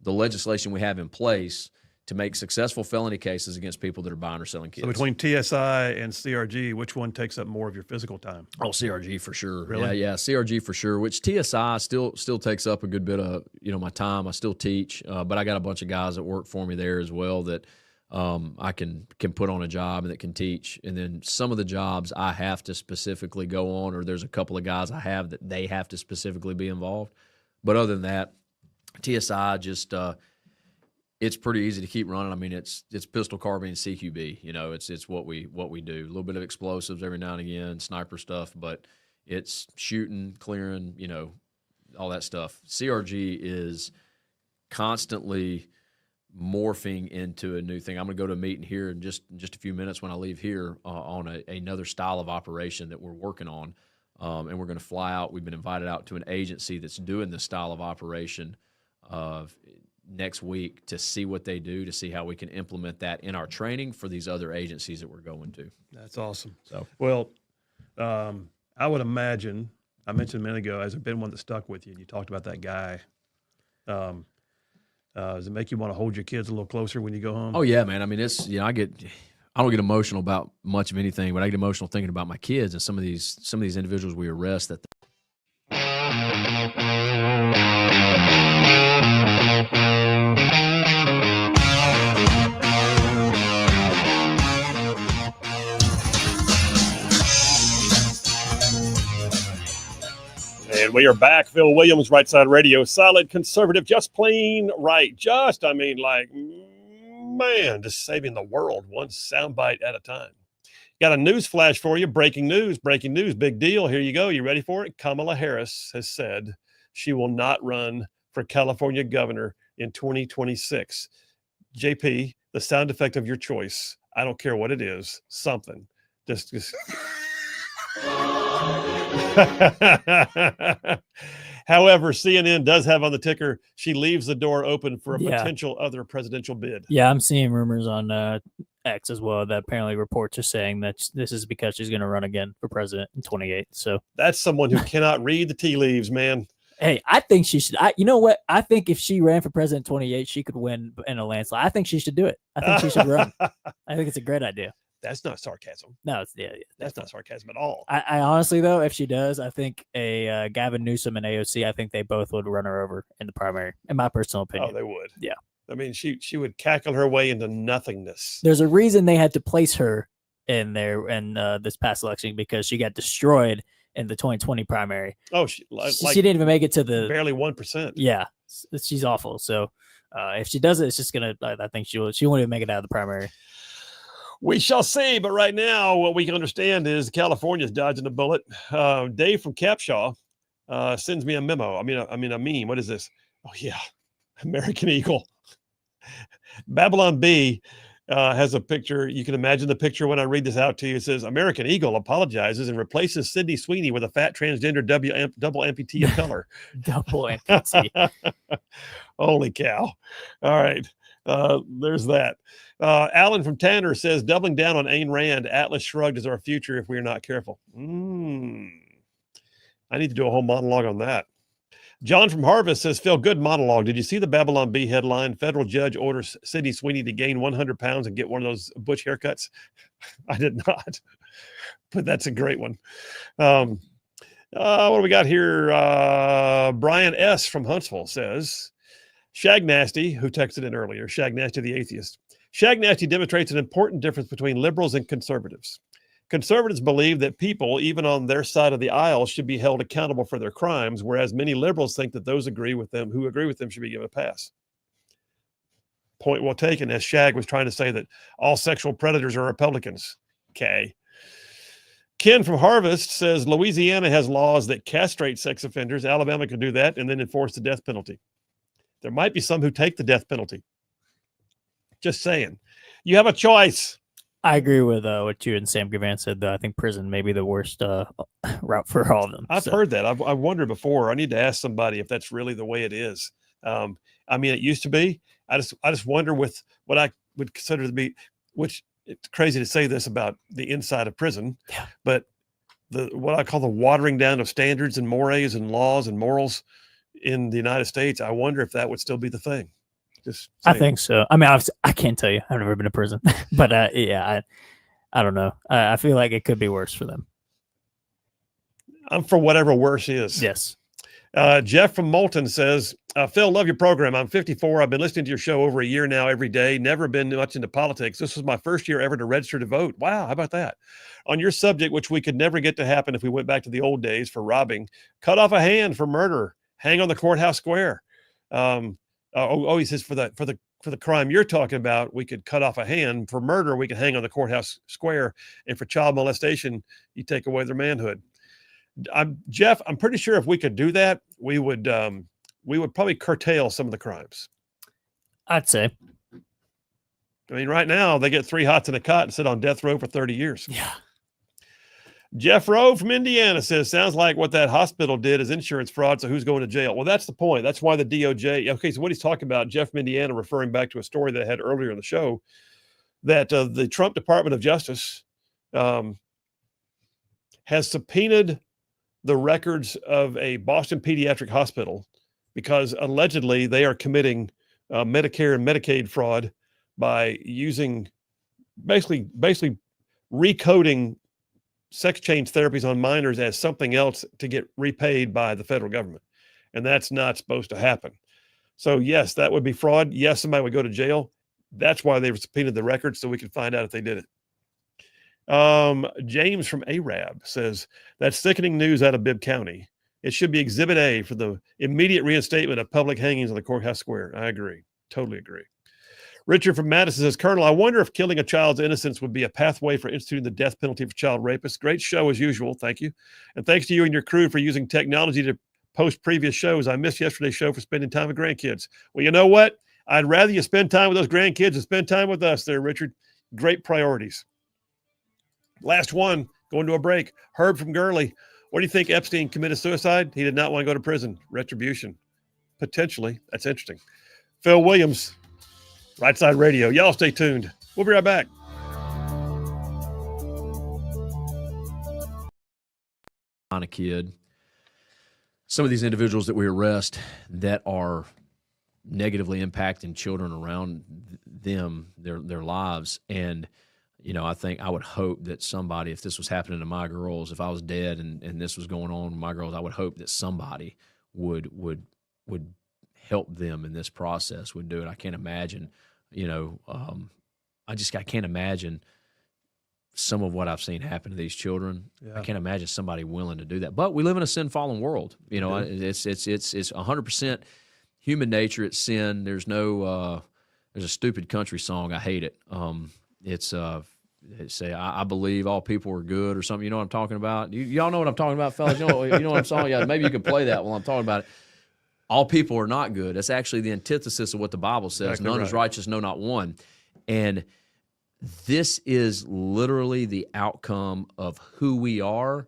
the legislation we have in place to make successful felony cases against people that are buying or selling kids. So between TSI and CRG, which one takes up more of your physical time? Oh, CRG for sure. Really? Yeah, CRG for sure, which TSI still takes up a good bit of, my time. I still teach, but I got a bunch of guys that work for me there as well that I can put on a job and that can teach. And then some of the jobs I have to specifically go on, or there's a couple of guys I have that they have to specifically be involved. But other than that, TSI just it's pretty easy to keep running. I mean, it's pistol, carbine, CQB. It's what we do. A little bit of explosives every now and again, sniper stuff, but it's shooting, clearing, all that stuff. CRG is constantly morphing into a new thing. I'm going to go to a meeting here in just a few minutes when I leave here on another style of operation that we're working on, and we're going to fly out. We've been invited out to an agency that's doing this style of operation next week to see what they do, to see how we can implement that in our training for these other agencies that we're going to. That's awesome. So, well, I would imagine, I mentioned a minute ago, has there been one that stuck with you? You talked about that guy. Does it make you want to hold your kids a little closer when you go home? Oh yeah, man. I mean, it's I don't get emotional about much of anything, but I get emotional thinking about my kids and some of these individuals we arrest that. And we are back. Phil Williams, Rightside Radio. Solid conservative, just plain right. Just saving the world one soundbite at a time. Got a news flash for you. Breaking news, big deal. Here you go. You ready for it? Kamala Harris has said she will not run for California governor in 2026. JP, the sound effect of your choice. I don't care what it is. Something. Just However, CNN does have on the ticker, she leaves the door open for a potential other presidential bid. Yeah, I'm seeing rumors on X as well that apparently reports are saying that this is because she's going to run again for president in 28. So that's someone who cannot read the tea leaves, man. Hey, I think she should. You know what? I think if she ran for president in 28, she could win in a landslide. I think she should do it. I think she should run. I think it's a great idea. That's not sarcasm. No, it's that's not sarcasm at all. I honestly, though, if she does, I think a Gavin Newsom and AOC, I think they both would run her over in the primary, in my personal opinion. Oh, they would. Yeah. I mean, she would cackle her way into nothingness. There's a reason they had to place her in there in this past election because she got destroyed in the 2020 primary. Oh, she didn't even make it to the barely 1%. Yeah, she's awful. So if she does it, it's just gonna. I think she won't even make it out of the primary. We shall see, but right now, what we can understand is California's dodging a bullet. Dave from Capshaw sends me a memo. I mean, a meme. What is this? Oh yeah, American Eagle. Babylon B has a picture. You can imagine the picture when I read this out to you. It says, American Eagle apologizes and replaces Sydney Sweeney with a fat transgender double amputee of color. Double amputee. Holy cow. All right. There's that. Alan from Tanner says, doubling down on Ayn Rand, Atlas Shrugged is our future if we're not careful. I need to do a whole monologue on that. John from Harvest says, Phil, good monologue. Did you see the Babylon Bee headline? Federal judge orders Sydney Sweeney to gain 100 pounds and get one of those butch haircuts. I did not, but that's a great one. What do we got here? Brian S. from Huntsville says, Shag Nasty, who texted in earlier, Shag Nasty the atheist. Shag Nasty demonstrates an important difference between liberals and conservatives. Conservatives believe that people, even on their side of the aisle, should be held accountable for their crimes, whereas many liberals think that those who agree with them should be given a pass. Point well taken, as Shag was trying to say that all sexual predators are Republicans. Okay. Ken from Harvest says Louisiana has laws that castrate sex offenders. Alabama could do that and then enforce the death penalty. There might be some who take the death penalty. Just saying. You have a choice. I agree with what you and Sam Gavan said, though. I think prison may be the worst route for all of them. I've heard that. I've wondered before. I need to ask somebody if that's really the way it is. I mean, it used to be. I just wonder with what I would consider to be, which it's crazy to say this about the inside of prison, but what I call the watering down of standards and mores and laws and morals in the United States. I wonder if that would still be the thing. I think so. I mean, I can't tell you. I've never been to prison, but I don't know. I feel like it could be worse for them. I'm for whatever worse is. Yes. Jeff from Moulton says, Phil, love your program. I'm 54. I've been listening to your show over a year now, every day. Never been much into politics. This was my first year ever to register to vote. Wow, how about that? On your subject, which we could never get to happen if we went back to the old days for robbing, cut off a hand for murder, hang on the courthouse square. He says for the crime you're talking about, we could cut off a hand. For murder, we could hang on the courthouse square. And for child molestation, you take away their manhood. Jeff, I'm pretty sure if we could do that, we would probably curtail some of the crimes. I'd say. I mean, right now they get 3 hots in a cot and sit on death row for 30 years. Yeah. Jeff Rowe from Indiana says, sounds like what that hospital did is insurance fraud. So who's going to jail? Well, that's the point. That's why the DOJ. Okay. So what he's talking about, Jeff from Indiana, referring back to a story that I had earlier in the show, that the Trump Department of Justice has subpoenaed the records of a Boston pediatric hospital because allegedly they are committing Medicare and Medicaid fraud by using basically recoding sex change therapies on minors as something else to get repaid by the federal government. And that's not supposed to happen. So yes, that would be fraud. Yes, somebody would go to jail. That's why they subpoenaed the records so we could find out if they did it. James from Arab says, that's sickening news out of Bibb County. It should be Exhibit A for the immediate reinstatement of public hangings on the courthouse square. I agree. Totally agree. Richard from Madison says, Colonel, I wonder if killing a child's innocence would be a pathway for instituting the death penalty for child rapists. Great show as usual. Thank you. And thanks to you and your crew for using technology to post previous shows. I missed yesterday's show for spending time with grandkids. Well, you know what? I'd rather you spend time with those grandkids than spend time with us there, Richard. Great priorities. Last one, going to a break. Herb from Gurley. What do you think? Epstein committed suicide? He did not want to go to prison. Retribution. Potentially. That's interesting. Phil Williams, Rightside Radio. Y'all stay tuned. We'll be right back. On a kid. Some of these individuals that we arrest that are negatively impacting children around them, their lives. And you know, I think I would hope that somebody, if this was happening to my girls, if I was dead and this was going on with my girls, I would hope that somebody would help them in this process, would do it. I can't imagine, I can't imagine some of what I've seen happen to these children. Yeah. I can't imagine somebody willing to do that. But we live in a sin-fallen world. You know, it's 100% human nature. It's sin. There's no there's a stupid country song. I hate it. It's say I believe all people are good or something. You know what I'm talking about? Y'all know what I'm talking about, fellas. You know what I'm saying? Yeah, maybe you can play that while I'm talking about it. All people are not good. That's actually the antithesis of what the Bible says. Exactly. None is righteous, no, not one. And this is literally the outcome of who we are,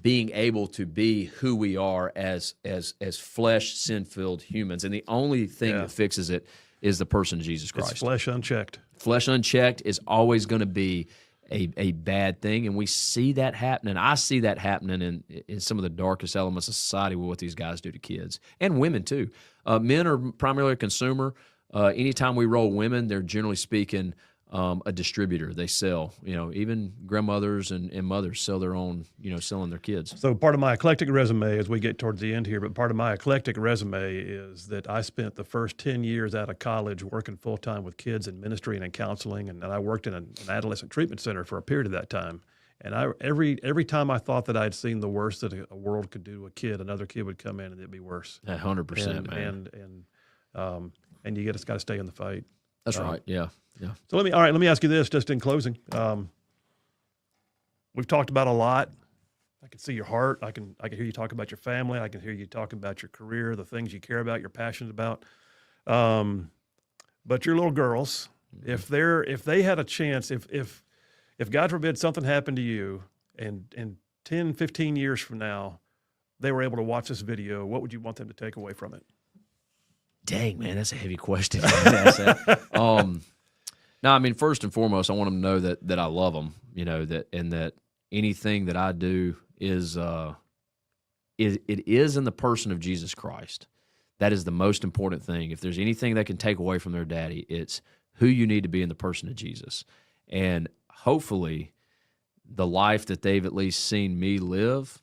being able to be who we are as flesh, sin-filled humans. And the only thing that fixes it is the person of Jesus Christ. It's flesh unchecked. Flesh unchecked is always going to be a bad thing, and we see that happening. I see that happening in some of the darkest elements of society with what these guys do to kids, and women too. Men are primarily a consumer. Anytime we roll women, they're generally speaking a distributor. They sell, even grandmothers and mothers sell their own, selling their kids. So part of my eclectic resume, as we get towards the end here, but part of my eclectic resume is that I spent the first 10 years out of college working full-time with kids in ministry and in counseling, and I worked in an adolescent treatment center for a period of that time. And every time I thought that I'd seen the worst that a world could do to a kid, another kid would come in and it'd be worse. 100%, man. And you just got to stay in the fight. That's right. Yeah. So let me ask you this, just in closing. We've talked about a lot. I can see your heart. I can hear you talk about your family. I can hear you talking about your career, the things you care about, you're passionate about. But your little girls, if they had a chance, if God forbid something happened to you, and 10, 15 years from now, they were able to watch this video, what would you want them to take away from it? Dang, man, that's a heavy question. No, I mean, first and foremost, I want them to know that I love them, that anything that I do is in the person of Jesus Christ. That is the most important thing. If there's anything they can take away from their daddy, it's who you need to be in the person of Jesus. And hopefully the life that they've at least seen me live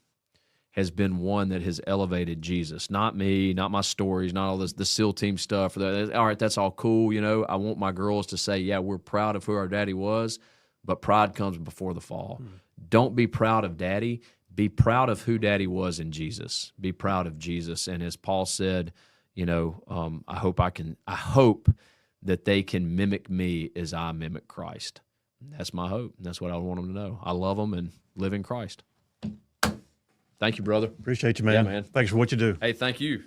has been one that has elevated Jesus, not me, not my stories, not all the SEAL team stuff. All right, that's all cool. I want my girls to say, yeah, we're proud of who our daddy was, but pride comes before the fall. Don't be proud of daddy. Be proud of who daddy was in Jesus. Be proud of Jesus. And as Paul said, I hope that they can mimic me as I mimic Christ. That's my hope. That's what I want them to know. I love them and live in Christ. Thank you, brother. Appreciate you, man. Yeah, man. Thanks for what you do. Hey, thank you.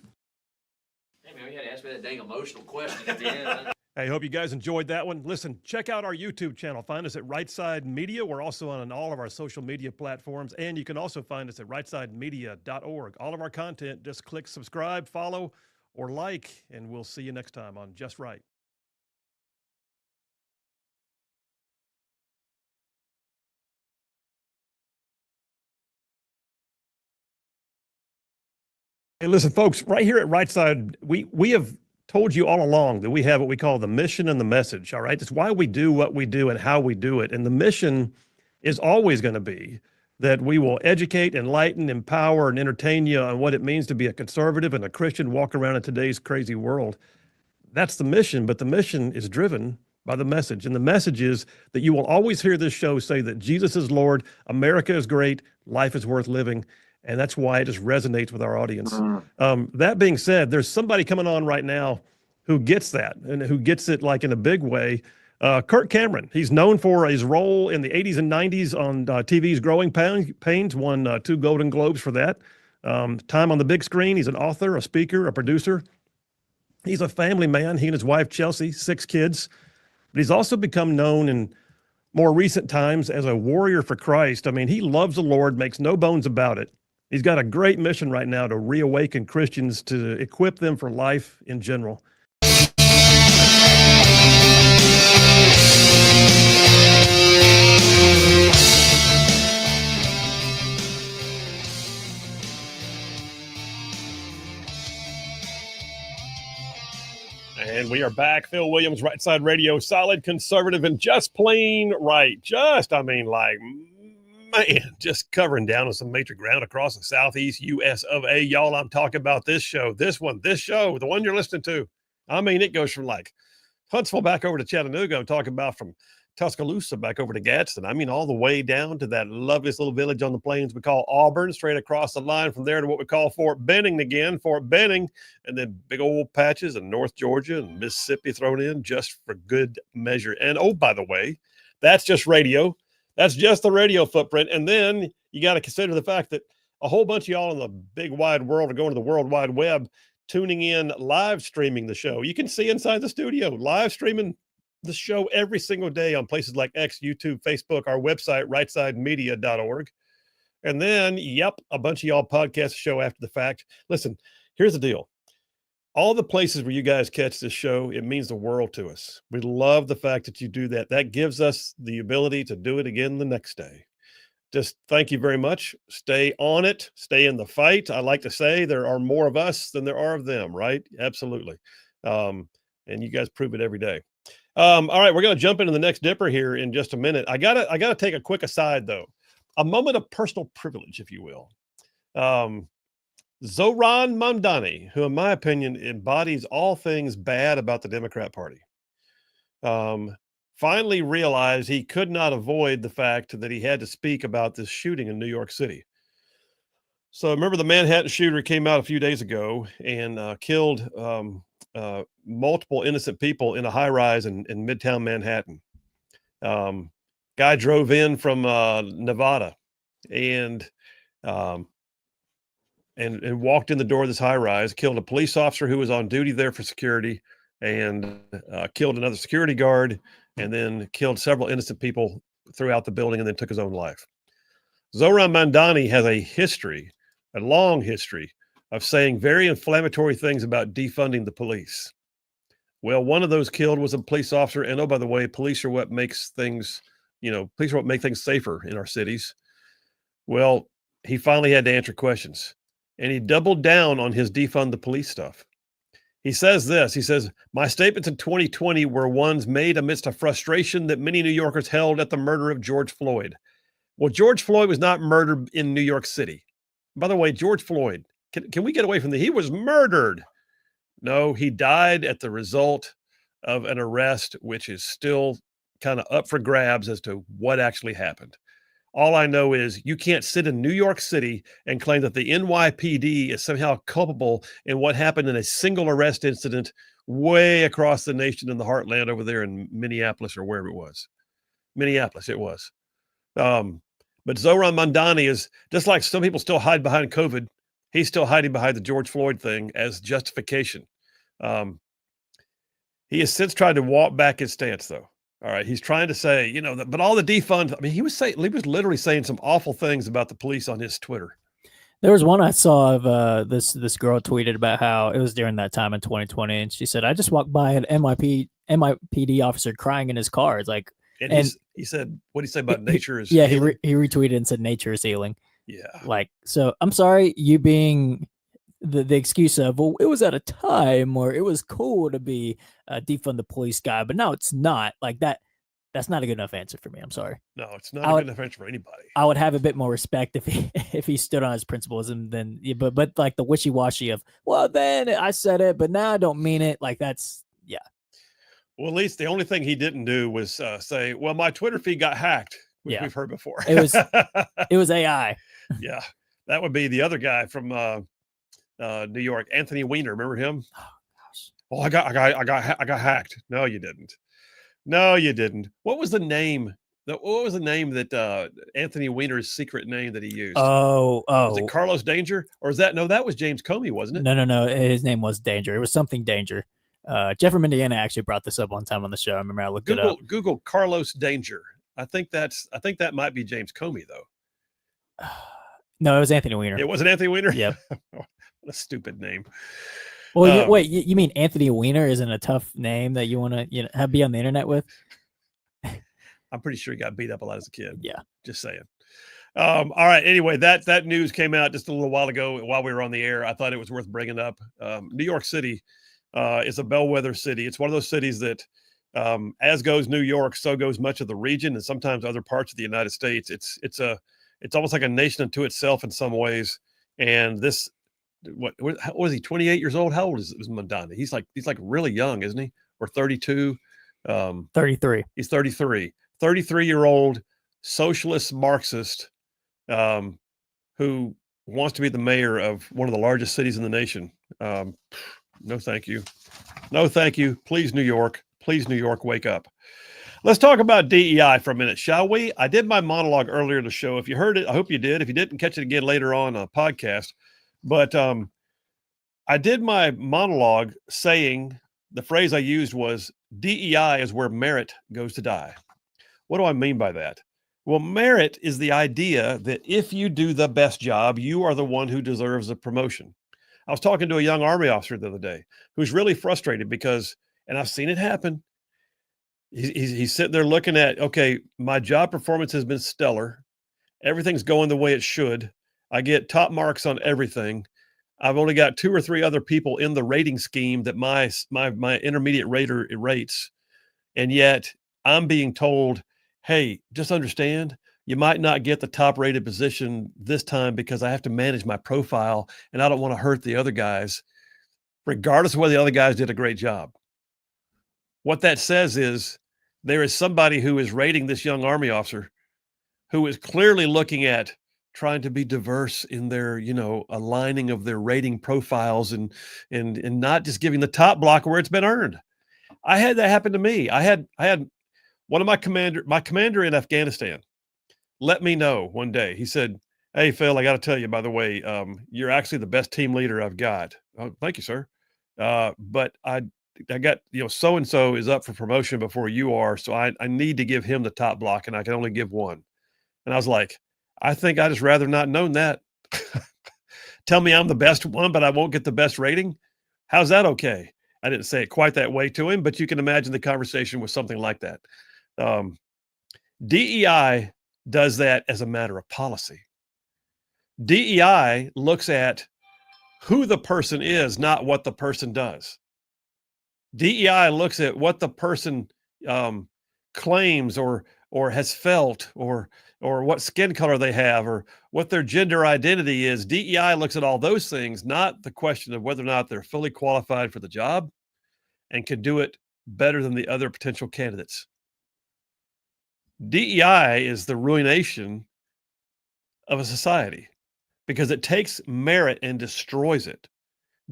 Hey, man, you had to ask me that dang emotional question at the end. Hey, hope you guys enjoyed that one. Listen, check out our YouTube channel. Find us at Rightside Media. We're also on all of our social media platforms, and you can also find us at rightsidemedia.org. All of our content, just click subscribe, follow, or like, and we'll see you next time on Just Right. Hey, listen, folks, right here at Rightside, we have told you all along that we have what we call the mission and the message, all right? It's why we do what we do and how we do it. And the mission is always going to be that we will educate, enlighten, empower, and entertain you on what it means to be a conservative and a Christian walking around in today's crazy world. That's the mission, but the mission is driven by the message. And the message is that you will always hear this show say that Jesus is Lord, America is great, life is worth living. And that's why it just resonates with our audience. That being said, there's somebody coming on right now who gets that and who gets it like in a big way. Kirk Cameron, he's known for his role in the 80s and 90s on TV's Growing Pains, won 2 Golden Globes for that. Time on the big screen, he's an author, a speaker, a producer. He's a family man, he and his wife, Chelsea, 6 kids. But he's also become known in more recent times as a warrior for Christ. I mean, he loves the Lord, makes no bones about it. He's got a great mission right now to reawaken Christians, to equip them for life in general. And we are back. Phil Williams, Right Side Radio, solid conservative and just plain right. Just covering down on some major ground across the southeast U.S. of A. Y'all, I'm talking about this show, this show, the one you're listening to. I mean, it goes from like Huntsville back over to Chattanooga. I'm talking about from Tuscaloosa back over to Gadsden. I mean, all the way down to that loveliest little village on the plains we call Auburn, straight across the line from there to what we call Fort Benning again, Fort Benning, and then big old patches in North Georgia and Mississippi thrown in just for good measure. And oh, by the way, that's just radio. That's just the radio footprint. And then you got to consider the fact that a whole bunch of y'all in the big wide world are going to the World Wide Web, tuning in, live streaming the show. You can see inside the studio, live streaming the show every single day on places like X, YouTube, Facebook, our website, rightsidemedia.org. And then, a bunch of y'all podcast the show after the fact. Listen, here's the deal. All the places where you guys catch this show, it means the world to us. We love the fact that you do that. That gives us the ability to do it again the next day. Just thank you very much. Stay on it. Stay in the fight. I like to say there are more of us than there are of them, right? Absolutely. And you guys prove it every day. All right, we're going to jump into the next dipper here in just a minute. I gotta take a quick aside though, a moment of personal privilege, if you will. Zoran Mamdani, who in my opinion embodies all things bad about the Democrat Party, finally realized he could not avoid the fact that he had to speak about this shooting in New York City. So remember the Manhattan shooter came out a few days ago and killed multiple innocent people in a high rise in Midtown Manhattan. Guy drove in from Nevada and walked in the door of this high rise, killed a police officer who was on duty there for security, and killed another security guard, and then killed several innocent people throughout the building, and then took his own life. Zoran Mamdani has a long history of saying very inflammatory things about defunding the police. Well, one of those killed was a police officer. And oh, by the way, police are what makes things, police are what make things safer in our cities. Well, he finally had to answer questions, and he doubled down on his defund the police stuff. He says this, he says, my statements in 2020 were ones made amidst a frustration that many New Yorkers held at the murder of George Floyd. Well, George Floyd was not murdered in New York City. By the way, George Floyd, can we get away from he was murdered? No, he died at the result of an arrest, which is still kind of up for grabs as to what actually happened. All I know is you can't sit in New York City and claim that the NYPD is somehow culpable in what happened in a single arrest incident way across the nation in the heartland over there in Minneapolis or wherever it was. Minneapolis, it was. But Zoran Mamdani is, just like some people still hide behind COVID, he's still hiding behind the George Floyd thing as justification. He has since tried to walk back his stance, though. All right, he's trying to say, but all the defund. I mean, he was literally saying some awful things about the police on his Twitter. There was one I saw of this girl tweeted about how it was during that time in 2020, and she said, "I just walked by an NYPD officer crying in his car." It's like, and he said, "What did he say about nature is?" Yeah, he retweeted and said, "Nature is healing." Yeah, like, so I'm sorry, you being the excuse of, well, it was at a time where it was cool to be a defund the police guy, but now it's not like that. That's not a good enough answer for me. I'm sorry. No, it's not a good enough answer for anybody. I would have a bit more respect if he stood on his principles, and then, but like the wishy-washy of, well, then I said it, but now I don't mean it. Like that's, yeah. Well, at least the only thing he didn't do was say, well, my Twitter feed got hacked, which we've heard before. It was AI. Yeah. That would be the other guy from New York, Anthony Weiner. Remember him? Oh gosh. Oh, I got hacked. No, you didn't. No, you didn't. What was the name? What was the name that Anthony Weiner's secret name that he used? Oh. Was it Carlos Danger? Or that was James Comey, wasn't it? No. His name was Danger. It was something Danger. Jeff from Indiana actually brought this up one time on the show. I remember I looked it up. Google Carlos Danger. I think that might be James Comey, though. No, it was Anthony Weiner. It wasn't Anthony Weiner? Yep. What a stupid name. Well, wait, you mean Anthony Weiner isn't a tough name that you want to have be on the internet with? I'm pretty sure he got beat up a lot as a kid. Yeah. Just saying. All right. Anyway, that news came out just a little while ago while we were on the air. I thought it was worth bringing up. New York City is a bellwether city. It's one of those cities that, as goes New York, so goes much of the region and sometimes other parts of the United States. It's almost like a nation unto itself in some ways. And this, what was he? 28 years old? How old is Mamdani? He's like really young, isn't he? Or 32? 33. He's 33. 33-year-old socialist Marxist who wants to be the mayor of one of the largest cities in the nation. No, thank you. No, thank you. Please, New York. Please, New York, wake up. Let's talk about DEI for a minute, shall we? I did my monologue earlier in the show. If you heard it, I hope you did. If you didn't, catch it again later on a podcast. But I did my monologue saying the phrase I used was DEI is where merit goes to die. What do I mean by that? Well, merit is the idea that if you do the best job, you are the one who deserves the promotion. I was talking to a young Army officer the other day who's really frustrated because, and I've seen it happen, he's sitting there looking at, okay, my job performance has been stellar. Everything's going the way it should. I get top marks on everything. I've only got 2 or 3 other people in the rating scheme that my intermediate rater rates. And yet I'm being told, hey, just understand, you might not get the top rated position this time because I have to manage my profile and I don't want to hurt the other guys, regardless of whether the other guys did a great job. What that says is there is somebody who is rating this young Army officer who is clearly looking at trying to be diverse in their, aligning of their rating profiles and not just giving the top block where it's been earned. I had that happen to me. I had one of my commander in Afghanistan let me know one day. He said, "Hey, Phil, I got to tell you, by the way, you're actually the best team leader I've got." Oh, thank you, sir. But I got, so-and-so is up for promotion before you are. So I need to give him the top block and I can only give one. And I was like, I think I just rather not known that. Tell me I'm the best one, but I won't get the best rating. How's that okay? I didn't say it quite that way to him, but you can imagine the conversation was something like that. DEI does that as a matter of policy. DEI looks at who the person is, not what the person does. DEI looks at what the person claims or has felt or what skin color they have or what their gender identity is. DEI looks at all those things, not the question of whether or not they're fully qualified for the job and can do it better than the other potential candidates. DEI is the ruination of a society because it takes merit and destroys it.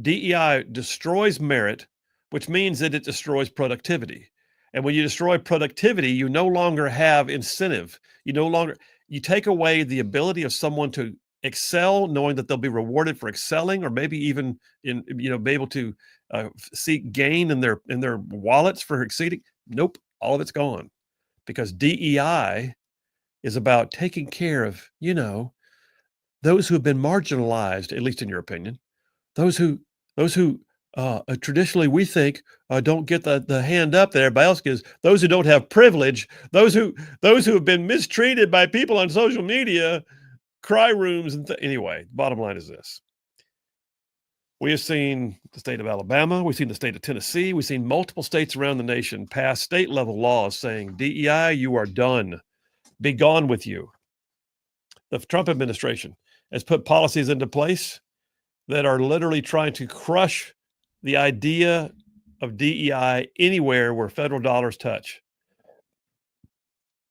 DEI destroys merit, which means that it destroys productivity. And when you destroy productivity, you no longer have incentive. You take away the ability of someone to excel, knowing that they'll be rewarded for excelling, or maybe even be able to seek gain in their wallets for exceeding. Nope, all of it's gone, because DEI is about taking care of those who have been marginalized, at least in your opinion, those who traditionally we think don't get the hand up that everybody else gives, those who don't have privilege, those who have been mistreated by people on social media, cry rooms, and anyway, bottom line is this. We have seen the state of Alabama, we've seen the state of Tennessee, we've seen multiple states around the nation pass state level laws saying, DEI, you are done. Be gone with you. The Trump administration has put policies into place that are literally trying to crush the idea of DEI anywhere where federal dollars touch.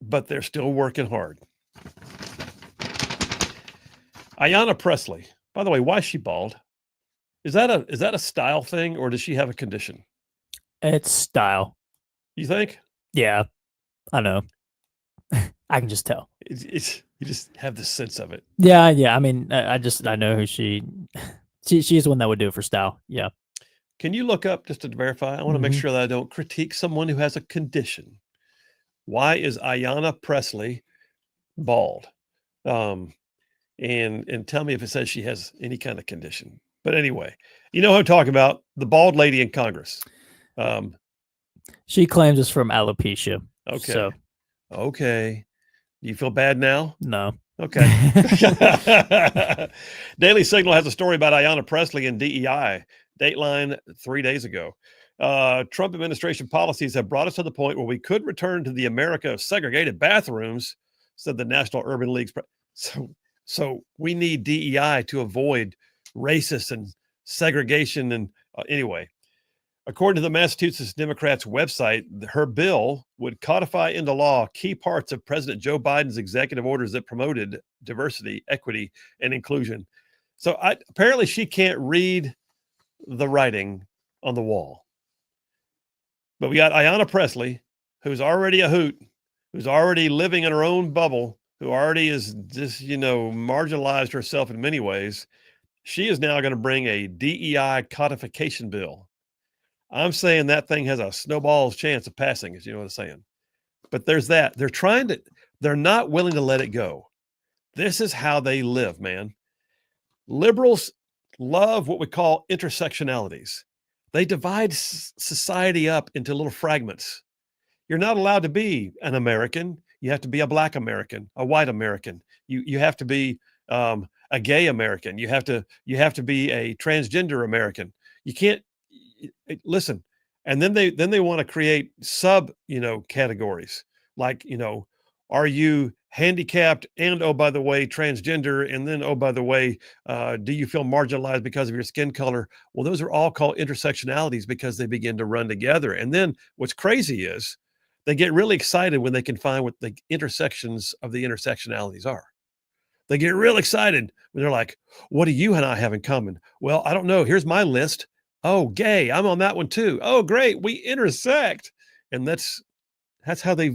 But they're still working hard. Ayanna Pressley, by the way, why is she bald? Is that a style thing, or does she have a condition? It's style. You think? Yeah, I know. I can just tell. You just have the sense of it. Yeah. I mean, I know who she's the one that would do it for style. Yeah. Can you look up just to verify? I want to make sure that I don't critique someone who has a condition. Why is Ayanna Pressley bald? And tell me if it says she has any kind of condition. But anyway, you know who I'm talking about, the bald lady in Congress. She claims it's from alopecia. Okay. So. Okay. Do you feel bad now? No. Okay. Daily Signal has a story about Ayanna Pressley and DEI. Dateline 3 days ago. Trump administration policies have brought us to the point where we could return to the America of segregated bathrooms, said the National Urban League's. So we need DEI to avoid racist and segregation. And anyway, according to the Massachusetts Democrats website, her bill would codify into law key parts of President Joe Biden's executive orders that promoted diversity, equity, and inclusion. So apparently she can't read the writing on the wall. But we got Ayanna Pressley, who's already a hoot, who's already living in her own bubble, who already is just, marginalized herself in many ways. She is now going to bring a DEI codification bill. I'm saying that thing has a snowball's chance of passing, as you know what I'm saying. But there's that. They're not willing to let it go. This is how they live, man. Liberals love what we call intersectionalities. They divide society up into little fragments. You're not allowed to be an American. You have to be a Black American, a white American. You have to be a gay American. You have to be a transgender American. You can't listen. And then they want to create sub, categories like, are you handicapped and, oh, by the way, transgender, and then, oh, by the way, do you feel marginalized because of your skin color? Well, those are all called intersectionalities because they begin to run together. And then what's crazy is they get really excited when they can find what the intersections of the intersectionalities are. They get real excited when they're like, what do you and I have in common? Well, I don't know. Here's my list. Oh, gay. I'm on that one too. Oh, great. We intersect. And that's how they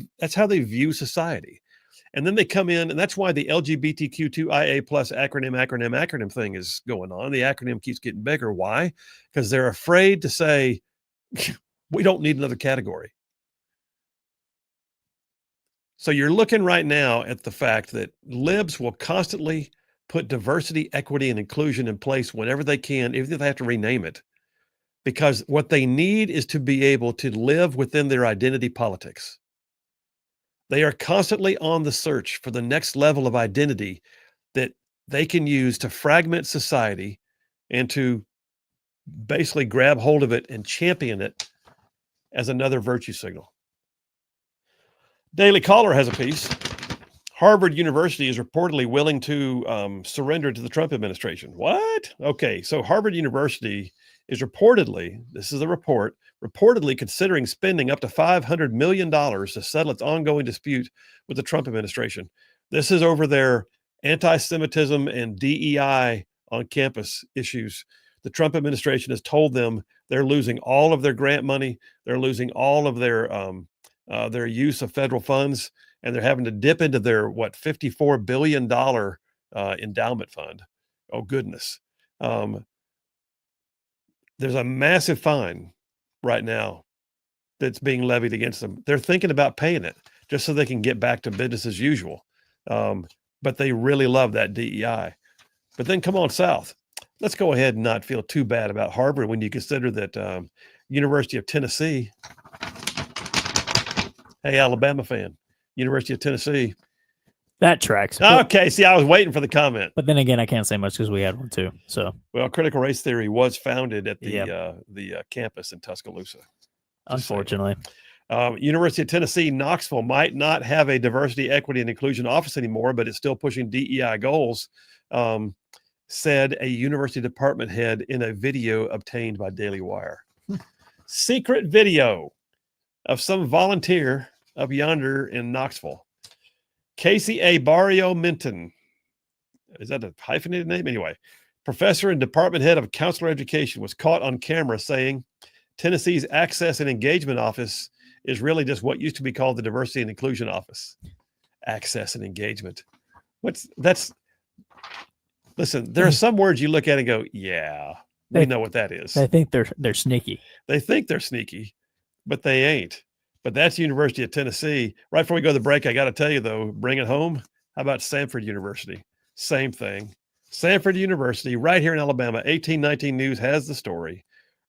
view society. And then they come in, and that's why the LGBTQ2IA plus acronym thing is going on. The acronym keeps getting bigger. Why? Because they're afraid to say, we don't need another category. So you're looking right now at the fact that libs will constantly put diversity, equity, and inclusion in place whenever they can, even if they have to rename it, because what they need is to be able to live within their identity politics. They are constantly on the search for the next level of identity that they can use to fragment society and to basically grab hold of it and champion it as another virtue signal. Daily Caller has a piece. Harvard University is reportedly willing to surrender to the Trump administration. What? Okay, so Harvard University is reportedly, this is a report, reportedly considering spending up to $500 million to settle its ongoing dispute with the Trump administration. This is over their anti-Semitism and DEI on campus issues. The Trump administration has told them they're losing all of their grant money. They're losing all of their use of federal funds, and they're having to dip into their, $54 billion endowment fund. Oh, goodness. There's a massive fine right now that's being levied against them. They're thinking about paying it just so they can get back to business as usual. But they really love that DEI. But then come on south. Let's go ahead and not feel too bad about Harvard when you consider that University of Tennessee, hey, Alabama fan, University of Tennessee. That tracks. Okay, see, I was waiting for the comment. But then again, I can't say much because we had one too. So, well, critical race theory was founded at the campus in Tuscaloosa. Unfortunately. University of Tennessee, Knoxville might not have a diversity, equity, and inclusion office anymore, but it's still pushing DEI goals, said a university department head in a video obtained by Daily Wire. Secret video of some volunteer up yonder in Knoxville. Casey A. Barrio Minton. Is that a hyphenated name? Anyway, professor and department head of counselor education was caught on camera saying Tennessee's Access and Engagement Office is really just what used to be called the Diversity and Inclusion Office. Access and engagement. Listen, there are some words you look at and go, yeah, we know what that is. They think they're sneaky. They think they're sneaky, but they ain't. But that's the University of Tennessee. Right before we go to the break, I got to tell you, though, bring it home. How about Samford University? Same thing. Samford University, right here in Alabama. 1819 News has the story.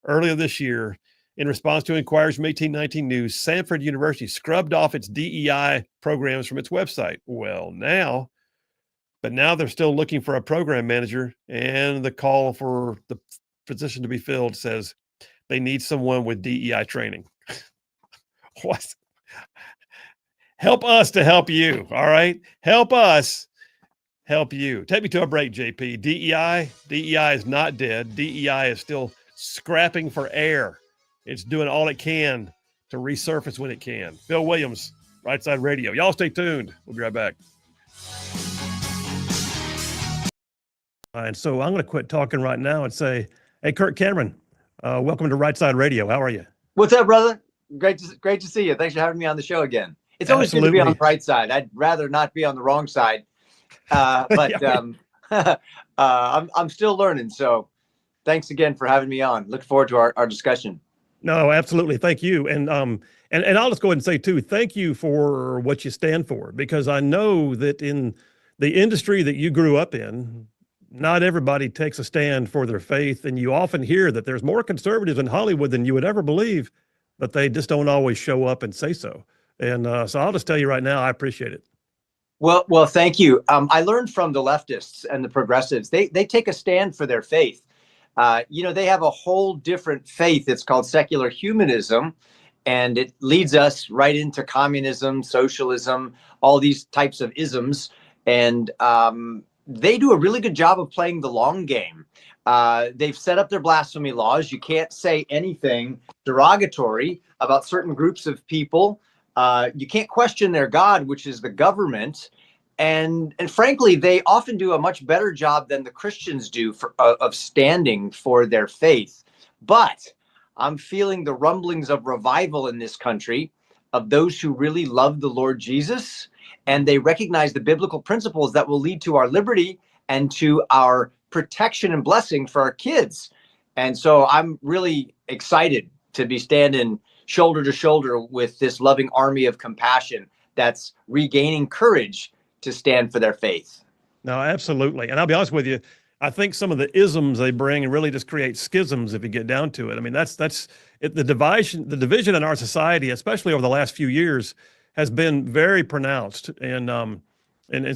Earlier this year, in response to inquiries from 1819 News, Samford University scrubbed off its DEI programs from its website. Well, now they're still looking for a program manager, and the call for the position to be filled says they need someone with DEI training. What? Help us to help you. All right. Help us help you. Take me to a break, JP. DEI is not dead. DEI is still scrapping for air. It's doing all it can to resurface when it can. Phil Williams, Rightside Radio. Y'all stay tuned. We'll be right back. And so I'm going to quit talking right now and say, hey, Kirk Cameron, welcome to Rightside Radio. How are you? What's up, brother? Great to see you. Thanks for having me on the show again. It's always good to be on the right side. I'd rather not be on the wrong side, but I'm still learning. So, thanks again for having me on. Look forward to our discussion. No, absolutely. Thank you. And I'll just go ahead and say too, thank you for what you stand for, because I know that in the industry that you grew up in, not everybody takes a stand for their faith, and you often hear that there's more conservatives in Hollywood than you would ever believe, but they just don't always show up and say so. And so I'll just tell you right now, I appreciate it. Well, thank you. I learned from the leftists and the progressives. They take a stand for their faith. They have a whole different faith. It's called secular humanism, and it leads us right into communism, socialism, all these types of isms. And they do a really good job of playing the long game. They've set up their blasphemy laws. You can't say anything derogatory about certain groups of people. You can't question their God, which is the government. And frankly, they often do a much better job than the Christians do of standing for their faith. But I'm feeling the rumblings of revival in this country, of those who really love the Lord Jesus, and they recognize the biblical principles that will lead to our liberty and to our protection and blessing for our kids. And so I'm really excited to be standing shoulder to shoulder with this loving army of compassion that's regaining courage to stand for their faith. No, absolutely. And I'll be honest with you, I think some of the isms they bring and really just create schisms if you get down to it. I mean, that's it, the division in our society, especially over the last few years, has been very pronounced. And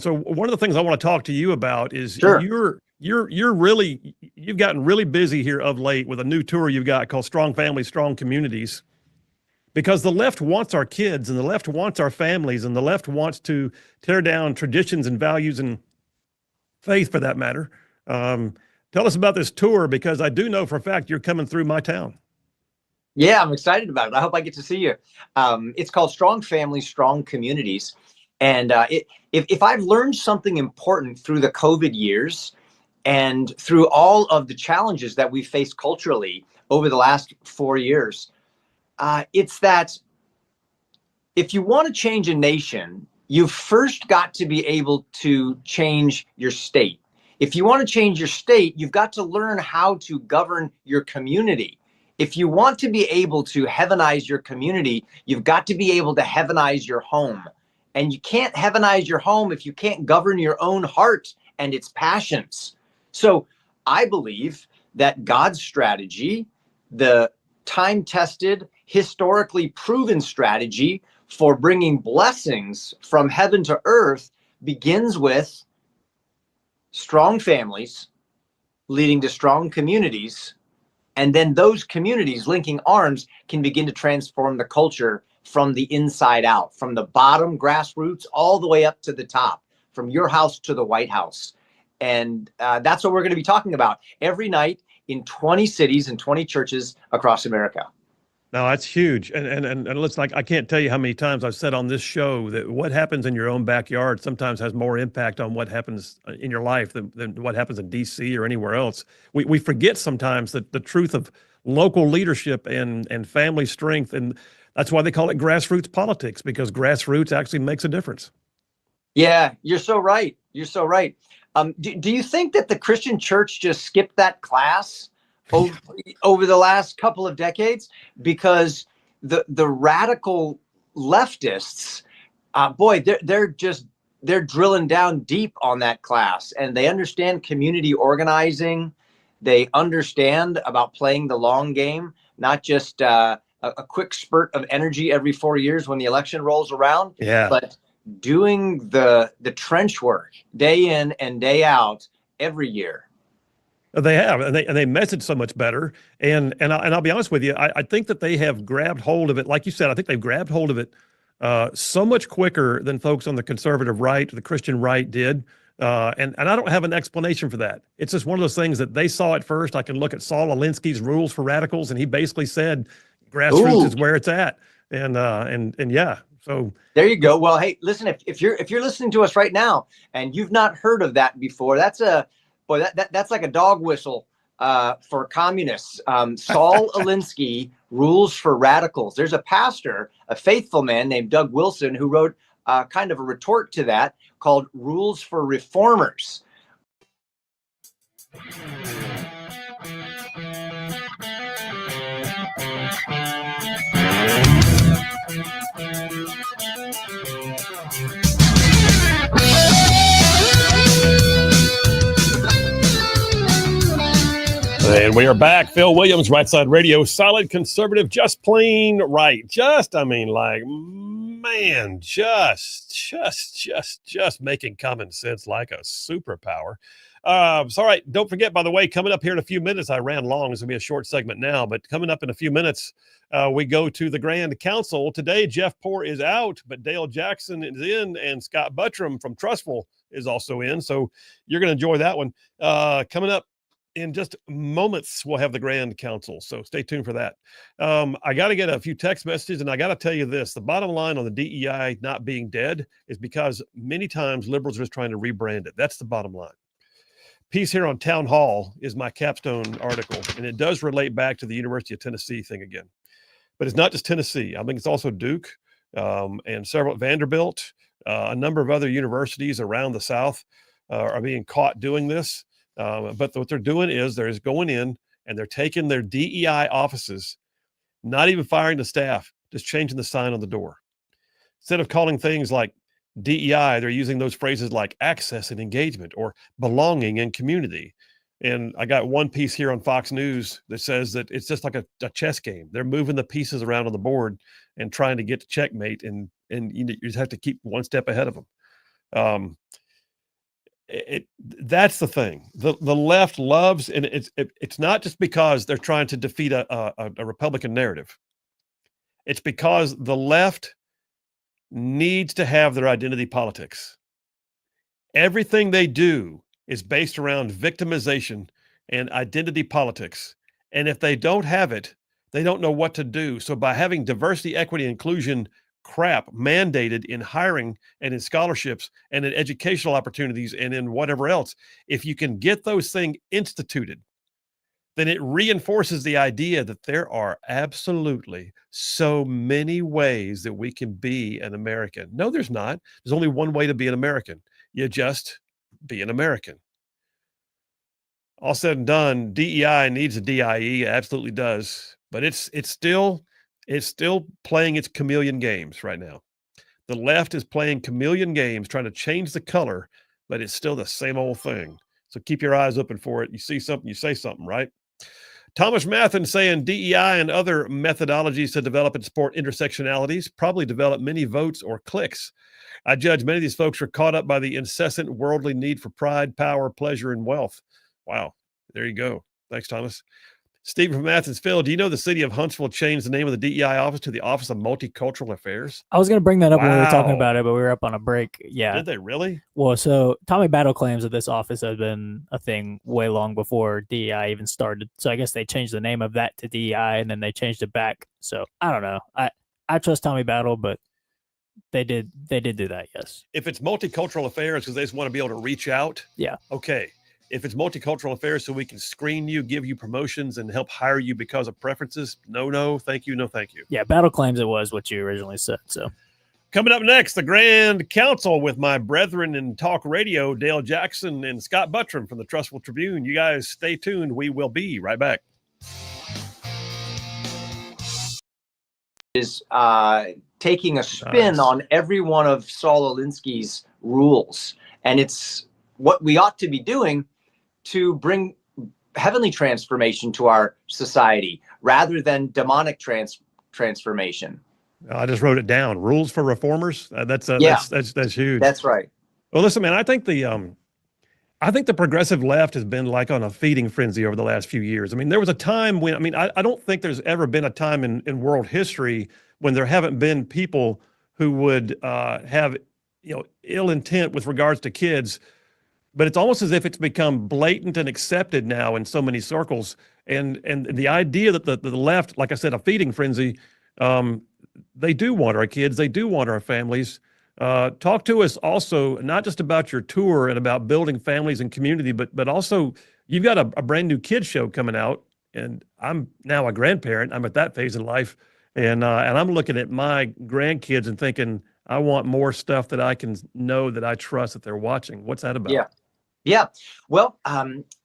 so one of the things I want to talk to you about is Sure. you've gotten really busy here of late with a new tour you've got called Strong Families, Strong Communities, because the left wants our kids and the left wants our families and the left wants to tear down traditions and values and faith for that matter. Tell us about this tour, because I do know for a fact you're coming through my town. Yeah, I'm excited about it. I hope I get to see you. It's called Strong Families, Strong Communities. And if I've learned something important through the COVID years and through all of the challenges that we faced culturally over the last 4 years, it's that if you want to change a nation, you've first got to be able to change your state. If you want to change your state, you've got to learn how to govern your community. If you want to be able to heavenize your community, you've got to be able to heavenize your home. And you can't heavenize your home if you can't govern your own heart and its passions. So I believe that God's strategy, the time-tested, historically proven strategy for bringing blessings from heaven to earth, begins with strong families leading to strong communities. And then those communities linking arms can begin to transform the culture from the inside out, from the bottom grassroots all the way up to the top, from your house to the White House. And that's what we're going to be talking about every night in 20 cities and 20 churches across America. No, that's huge. And listen, I can't tell you how many times I've said on this show that what happens in your own backyard sometimes has more impact on what happens in your life than what happens in DC or anywhere else. We forget sometimes that the truth of local leadership and family strength, and that's why they call it grassroots politics, because grassroots actually makes a difference. Yeah, you're so right. You're so right. Do you think that the Christian church just skipped that class over the last couple of decades? Because the radical leftists, boy, they're drilling down deep on that class, and they understand community organizing. They understand about playing the long game, not just a quick spurt of energy every 4 years when the election rolls around, but doing the trench work day in and day out every year. They have, and they message so much better. And I'll be honest with you, I think that they have grabbed hold of it. Like you said, I think they've grabbed hold of it so much quicker than folks on the conservative right, the Christian right did. And I don't have an explanation for that. It's just one of those things that they saw it first. I can look at Saul Alinsky's Rules for Radicals, and he basically said grassroots is where it's at. And yeah. So there you go. Well, hey, listen, if you're listening to us right now and you've not heard of that before, that's like a dog whistle for communists. Saul Alinsky, Rules for Radicals. There's a pastor, a faithful man named Doug Wilson, who wrote kind of a retort to that called Rules for Reformers. And we are back. Phil Williams, Rightside Radio, solid conservative, just plain right. Just making common sense like a superpower. So, all right. Don't forget, by the way, coming up here in a few minutes, I ran long. It's going to be a short segment now, but coming up in a few minutes, we go to the Grand Council. Today, Jeff Poore is out, but Dale Jackson is in, and Scott Buttram from Trustful is also in. So you're going to enjoy that one. Coming up in just moments, we'll have the Grand Council. So stay tuned for that. I got to get a few text messages, and I got to tell you this. The bottom line on the DEI not being dead is because many times liberals are just trying to rebrand it. That's the bottom line. Piece here on Town Hall is my capstone article, and it does relate back to the University of Tennessee thing again. But it's not just Tennessee. I think it's also Duke and several Vanderbilt. A number of other universities around the South are being caught doing this. But what they're doing is they're going in and they're taking their DEI offices, not even firing the staff, just changing the sign on the door. Instead of calling things like DEI, they're using those phrases like access and engagement or belonging and community. And I got one piece here on Fox News that says that it's just like a chess game. They're moving the pieces around on the board and trying to get to checkmate, and you just have to keep one step ahead of them. That's the thing. The left loves, and it's not just because they're trying to defeat a Republican narrative. It's because the left needs to have their identity politics. Everything they do is based around victimization and identity politics. And if they don't have it, they don't know what to do. So by having diversity, equity, inclusion crap mandated in hiring and in scholarships and in educational opportunities and in whatever else, if you can get those things instituted, then it reinforces the idea that there are absolutely so many ways that we can be an American. No, there's not. There's only one way to be an American. You just be an American. All said and done, DEI needs a DIE. It absolutely does. But it's still playing its chameleon games right now. The left is playing chameleon games, trying to change the color, but it's still the same old thing. So keep your eyes open for it. You see something, you say something, right? Thomas Mathen saying DEI and other methodologies to develop and support intersectionalities probably develop many votes or clicks. I judge many of these folks are caught up by the incessant worldly need for pride, power, pleasure, and wealth. Wow. There you go. Thanks, Thomas. Stephen from Athens. Phil, do you know the city of Huntsville changed the name of the DEI office to the Office of Multicultural Affairs? I was going to bring that up when we were talking about it, but we were up on a break. Yeah. Did they really? Well, so Tommy Battle claims that this office has been a thing way long before DEI even started. So I guess they changed the name of that to DEI, and then they changed it back. So I don't know. I trust Tommy Battle, but they did do that, yes. If it's multicultural affairs because they just want to be able to reach out, yeah, okay. If it's multicultural affairs so we can screen you, give you promotions, and help hire you because of preferences, no, thank you, no, thank you. Yeah, Battle claims it was what you originally said. So coming up next, the Grand Council with my brethren in talk radio, Dale Jackson and Scott Buttram from the Trustful Tribune. You guys stay tuned. We will be right back. Is taking a spin on every one of Saul Alinsky's rules. And it's what we ought to be doing to bring heavenly transformation to our society rather than demonic transformation. I just wrote it down. Rules for reformers. That's huge. That's right. Well, listen, man, I think the progressive left has been like on a feeding frenzy over the last few years. I mean, there was a time when, I don't think there's ever been a time in world history when there haven't been people who would have, ill intent with regards to kids. But it's almost as if it's become blatant and accepted now in so many circles. And the idea that the left, like I said, a feeding frenzy, they do want our kids. They do want our families. Talk to us also, not just about your tour and about building families and community, but also you've got a brand new kids show coming out. And I'm now a grandparent. I'm at that phase in life. And I'm looking at my grandkids and thinking, I want more stuff that I can know that I trust that they're watching. What's that about? Yeah. Well,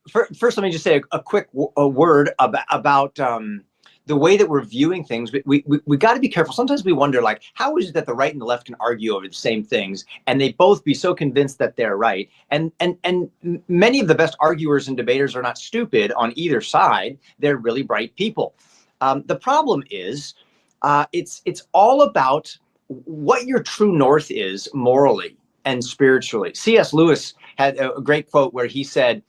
first, let me just say a quick word about the way that we're viewing things. We got to be careful. Sometimes we wonder, like, how is it that the right and the left can argue over the same things and they both be so convinced that they're right? And many of the best arguers and debaters are not stupid on either side. They're really bright people. The problem is it's all about what your true north is morally. and spiritually. C.S. Lewis had a great quote where he said,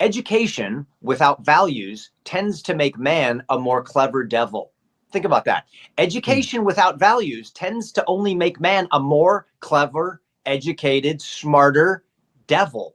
education without values tends to make man a more clever devil. Think about that. Education without values tends to only make man a more clever, educated, smarter devil.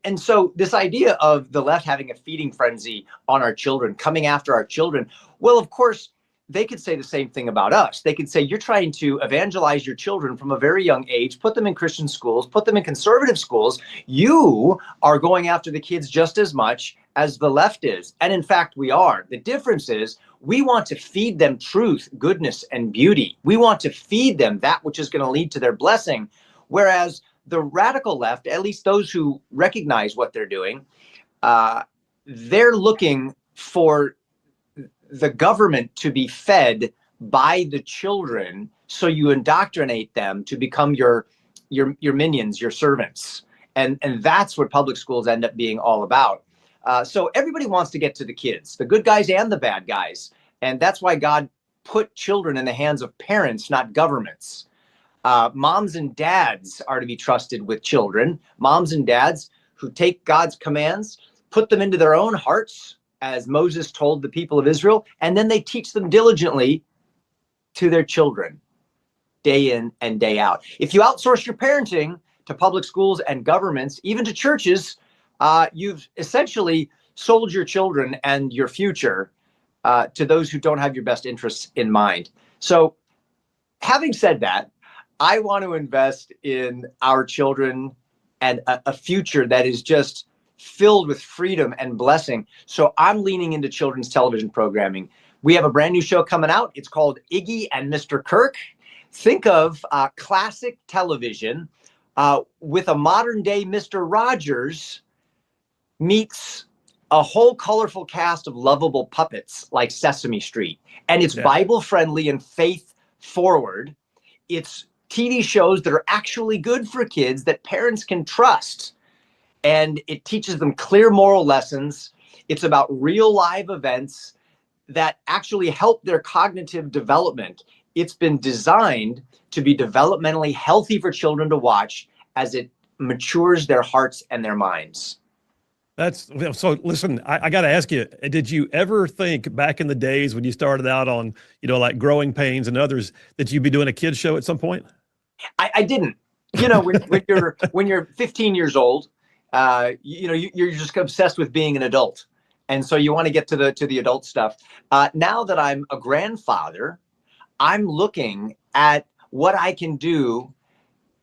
And so this idea of the left having a feeding frenzy on our children, coming after our children, well, of course, they could say the same thing about us. They could say, you're trying to evangelize your children from a very young age, put them in Christian schools, put them in conservative schools. You are going after the kids just as much as the left is. And in fact, we are. The difference is we want to feed them truth, goodness, and beauty. We want to feed them that which is going to lead to their blessing. Whereas the radical left, at least those who recognize what they're doing, they're looking for the government to be fed by the children, so you indoctrinate them to become your minions, your servants, and that's what public schools end up being all about. So everybody wants to get to the kids, the good guys and the bad guys, and that's why God put children in the hands of parents, not governments. Moms and dads are to be trusted with children. Moms and dads who take God's commands, put them into their own hearts, as Moses told the people of Israel, and then they teach them diligently to their children day in and day out. If you outsource your parenting to public schools and governments, even to churches, you've essentially sold your children and your future to those who don't have your best interests in mind. So having said that, I want to invest in our children and a future that is just filled with freedom and blessing. So I'm leaning into children's television programming. We have a brand new show coming out. It's called Iggy and Mr. Kirk. Think of classic television with a modern day Mr. Rogers meets a whole colorful cast of lovable puppets like Sesame Street. And it's Bible friendly and faith forward. It's TV shows that are actually good for kids that parents can trust. And it teaches them clear moral lessons. It's about real live events that actually help their cognitive development. It's been designed to be developmentally healthy for children to watch as it matures their hearts and their minds. That's so. Listen, I got to ask you: did you ever think back in the days when you started out on, like Growing Pains and others, that you'd be doing a kids show at some point? I didn't. When you're 15 years old, you're just obsessed with being an adult, and so you want to get to the adult stuff. Now that I'm a grandfather, I'm looking at what I can do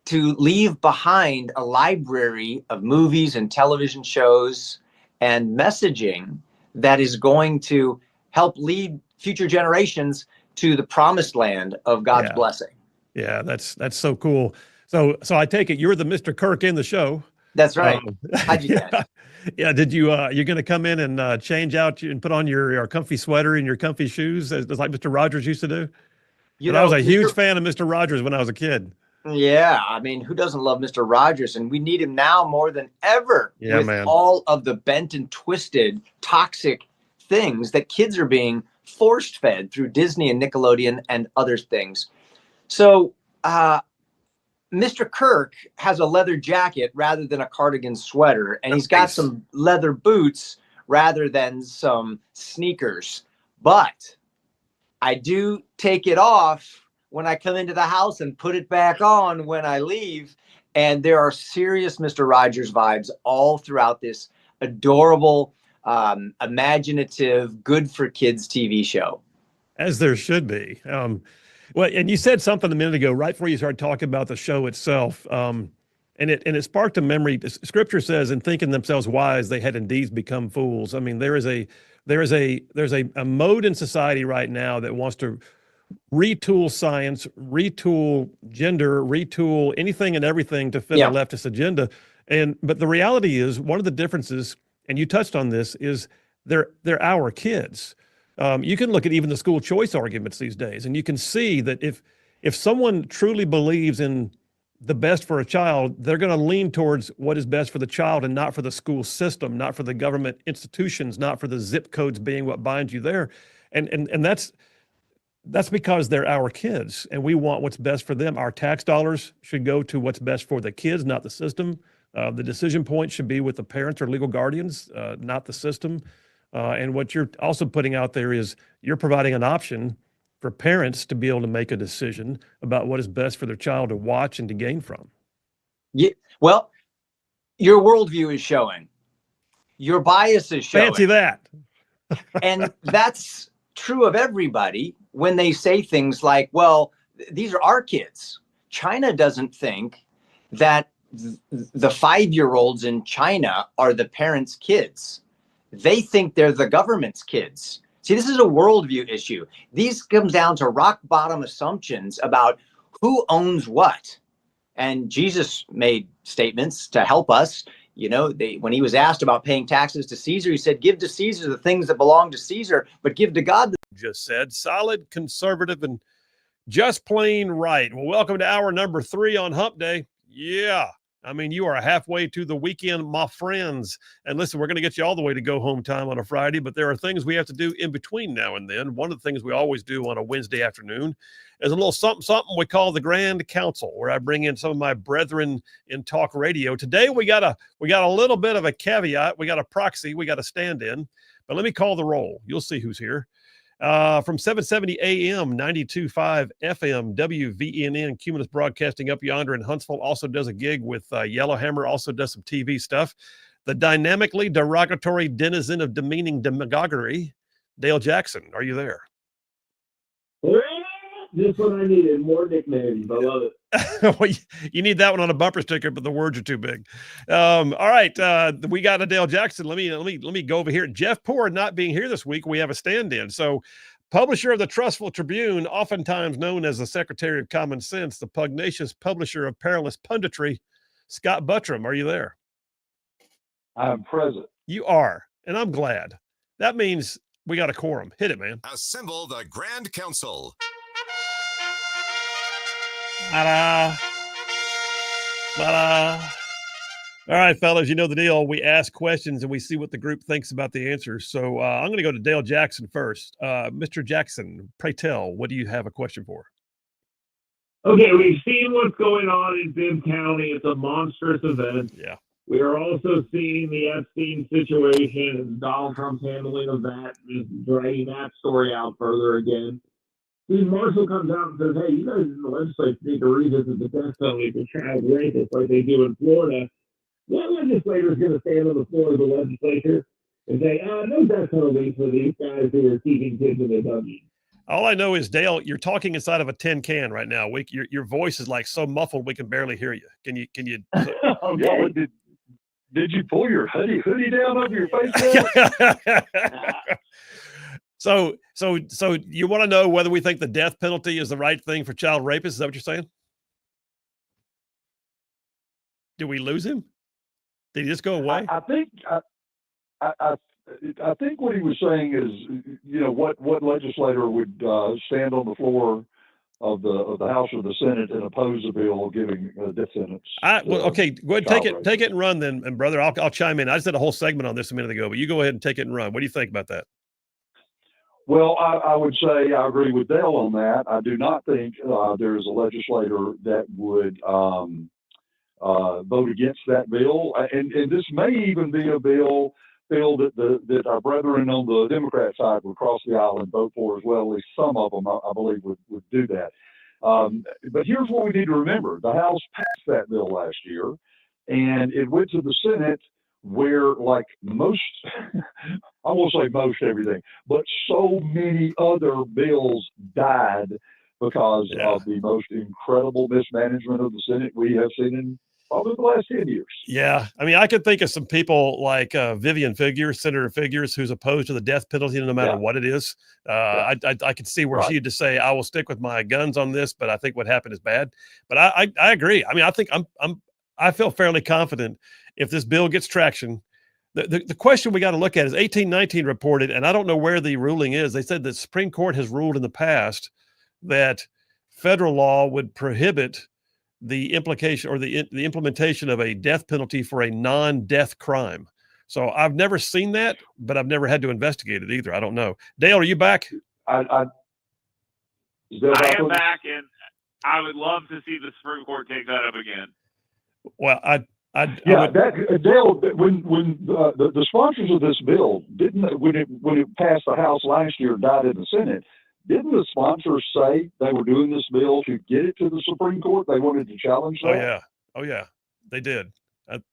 to leave behind a library of movies and television shows and messaging that is going to help lead future generations to the promised land of God's blessing. Yeah, that's so cool. So I take it you're the Mr. Kirk in the show. That's right. How'd you guess? Yeah. Did you you're going to come in and change out and put on your comfy sweater and your comfy shoes as like Mr. Rogers used to do? I was a huge fan of Mr. Rogers when I was a kid. Yeah, I mean, who doesn't love Mr. Rogers? And we need him now more than ever with all of the bent and twisted, toxic things that kids are being forced fed through Disney and Nickelodeon and other things. So Mr. Kirk has a leather jacket rather than a cardigan sweater, and he's got some leather boots rather than some sneakers. But I do take it off when I come into the house and put it back on when I leave. And there are serious Mr. Rogers vibes all throughout this adorable, imaginative, good for kids TV show. As there should be. Well, and you said something a minute ago, right before you started talking about the show itself. And it sparked a memory. Scripture says, in thinking themselves wise, they had indeed become fools. I mean, there's a mode in society right now that wants to retool science, retool gender, retool anything and everything to fit a leftist agenda. But the reality is, one of the differences, and you touched on this, is they're our kids. You can look at even the school choice arguments these days, and you can see that if someone truly believes in the best for a child, they're going to lean towards what is best for the child and not for the school system, not for the government institutions, not for the zip codes being what binds you there. And That's because they're our kids and we want what's best for them. Our tax dollars should go to what's best for the kids, not the system. The decision point should be with the parents or legal guardians, not the system. And what you're also putting out there is you're providing an option for parents to be able to make a decision about what is best for their child to watch and to gain from. Yeah, well, your worldview is showing. Your bias is showing. Fancy that. And that's true of everybody when they say things like, well, these are our kids. China doesn't think that the 5-year-olds in China are the parents' kids. They think they're the government's kids. See, this is a worldview issue. These comes down to rock bottom assumptions about who owns what. And Jesus made statements to help us. You know, when he was asked about paying taxes to Caesar, he said, give to Caesar the things that belong to Caesar, but give to God. Just said solid, conservative, and just plain right. Well, welcome to hour number 3 on Hump Day. Yeah. I mean, you are halfway to the weekend, my friends. And listen, we're going to get you all the way to go home time on a Friday, but there are things we have to do in between now and then. One of the things we always do on a Wednesday afternoon is a little something we call the Grand Council, where I bring in some of my brethren in talk radio. Today, we got a little bit of a caveat. We got a proxy. We got a stand-in. But let me call the roll. You'll see who's here. From 770 AM, 92.5 FM, WVNN, Cumulus Broadcasting up yonder in Huntsville, also does a gig with Yellowhammer, also does some TV stuff. The dynamically derogatory denizen of demeaning demagoguery, Dale Jackson. Are you there? Just what I needed, more nicknames. I love it. Well, you need that one on a bumper sticker, but the words are too big. All right, we got a Dale Jackson. Let me go over here. Jeff Poor not being here this week, we have a stand-in. So, publisher of the Trustful Tribune, oftentimes known as the Secretary of Common Sense, the pugnacious publisher of perilous punditry, Scott Buttram. Are you there? I'm present. You are, and I'm glad. That means we got a quorum. Hit it, man. Assemble the Grand Council. Ta-da. Ta-da. All right, fellas, you know the deal. We ask questions and we see what the group thinks about the answers. So I'm going to go to Dale Jackson first. Mr. Jackson, pray tell, what do you have a question for? Okay, we've seen what's going on in Bibb County. It's a monstrous event. Yeah. We are also seeing the Epstein situation and Donald Trump's handling of that, just dragging that story out further again. Steve Marshall comes out and says, hey, you guys in the legislature need to revisit the death penalty for child rapists like they do in Florida. What legislator is going to stand on the floor of the legislature and say, no death penalty for these guys who are keeping kids in their dungeons? All I know is, Dale, you're talking inside of a tin can right now. Your voice is like so muffled we can barely hear you. Can you? Okay. Did you pull your hoodie down over your face? So you want to know whether we think the death penalty is the right thing for child rapists? Is that what you're saying? Did we lose him? Did he just go away? I think what he was saying is, what legislator would stand on the floor of the House or the Senate and oppose a bill giving a death sentence? Okay, go ahead, take it and run then, and brother, I'll chime in. I just did a whole segment on this a minute ago, but you go ahead and take it and run. What do you think about that? Well, I would say I agree with Dale on that. I do not think there is a legislator that would vote against that bill, and this may even be a bill that our brethren on the Democrat side would cross the aisle and vote for as well. At least some of them, I believe, would do that. But here's what we need to remember: the House passed that bill last year, and it went to the Senate, where, like most, I won't say most everything, but so many other bills died because of the most incredible mismanagement of the Senate we have seen in probably the last 10 years. Yeah. I mean, I could think of some people like Vivian Figures, Senator Figures, who's opposed to the death penalty no matter what it is. I could see where she'd just say, I will stick with my guns on this, but I think what happened is bad. But I agree. I mean, I think I feel fairly confident if this bill gets traction. The question we got to look at is 1819 reported, and I don't know where the ruling is. They said the Supreme Court has ruled in the past that federal law would prohibit the implication or the implementation of a death penalty for a non-death crime. So I've never seen that, but I've never had to investigate it either. I don't know. Dale, are you back? I am back, and I would love to see the Supreme Court take that up again. Well, Dale, when the sponsors of this bill when it passed the House last year and died in the Senate, didn't the sponsors say they were doing this bill to get it to the Supreme Court? They wanted to challenge that. Oh yeah, they did.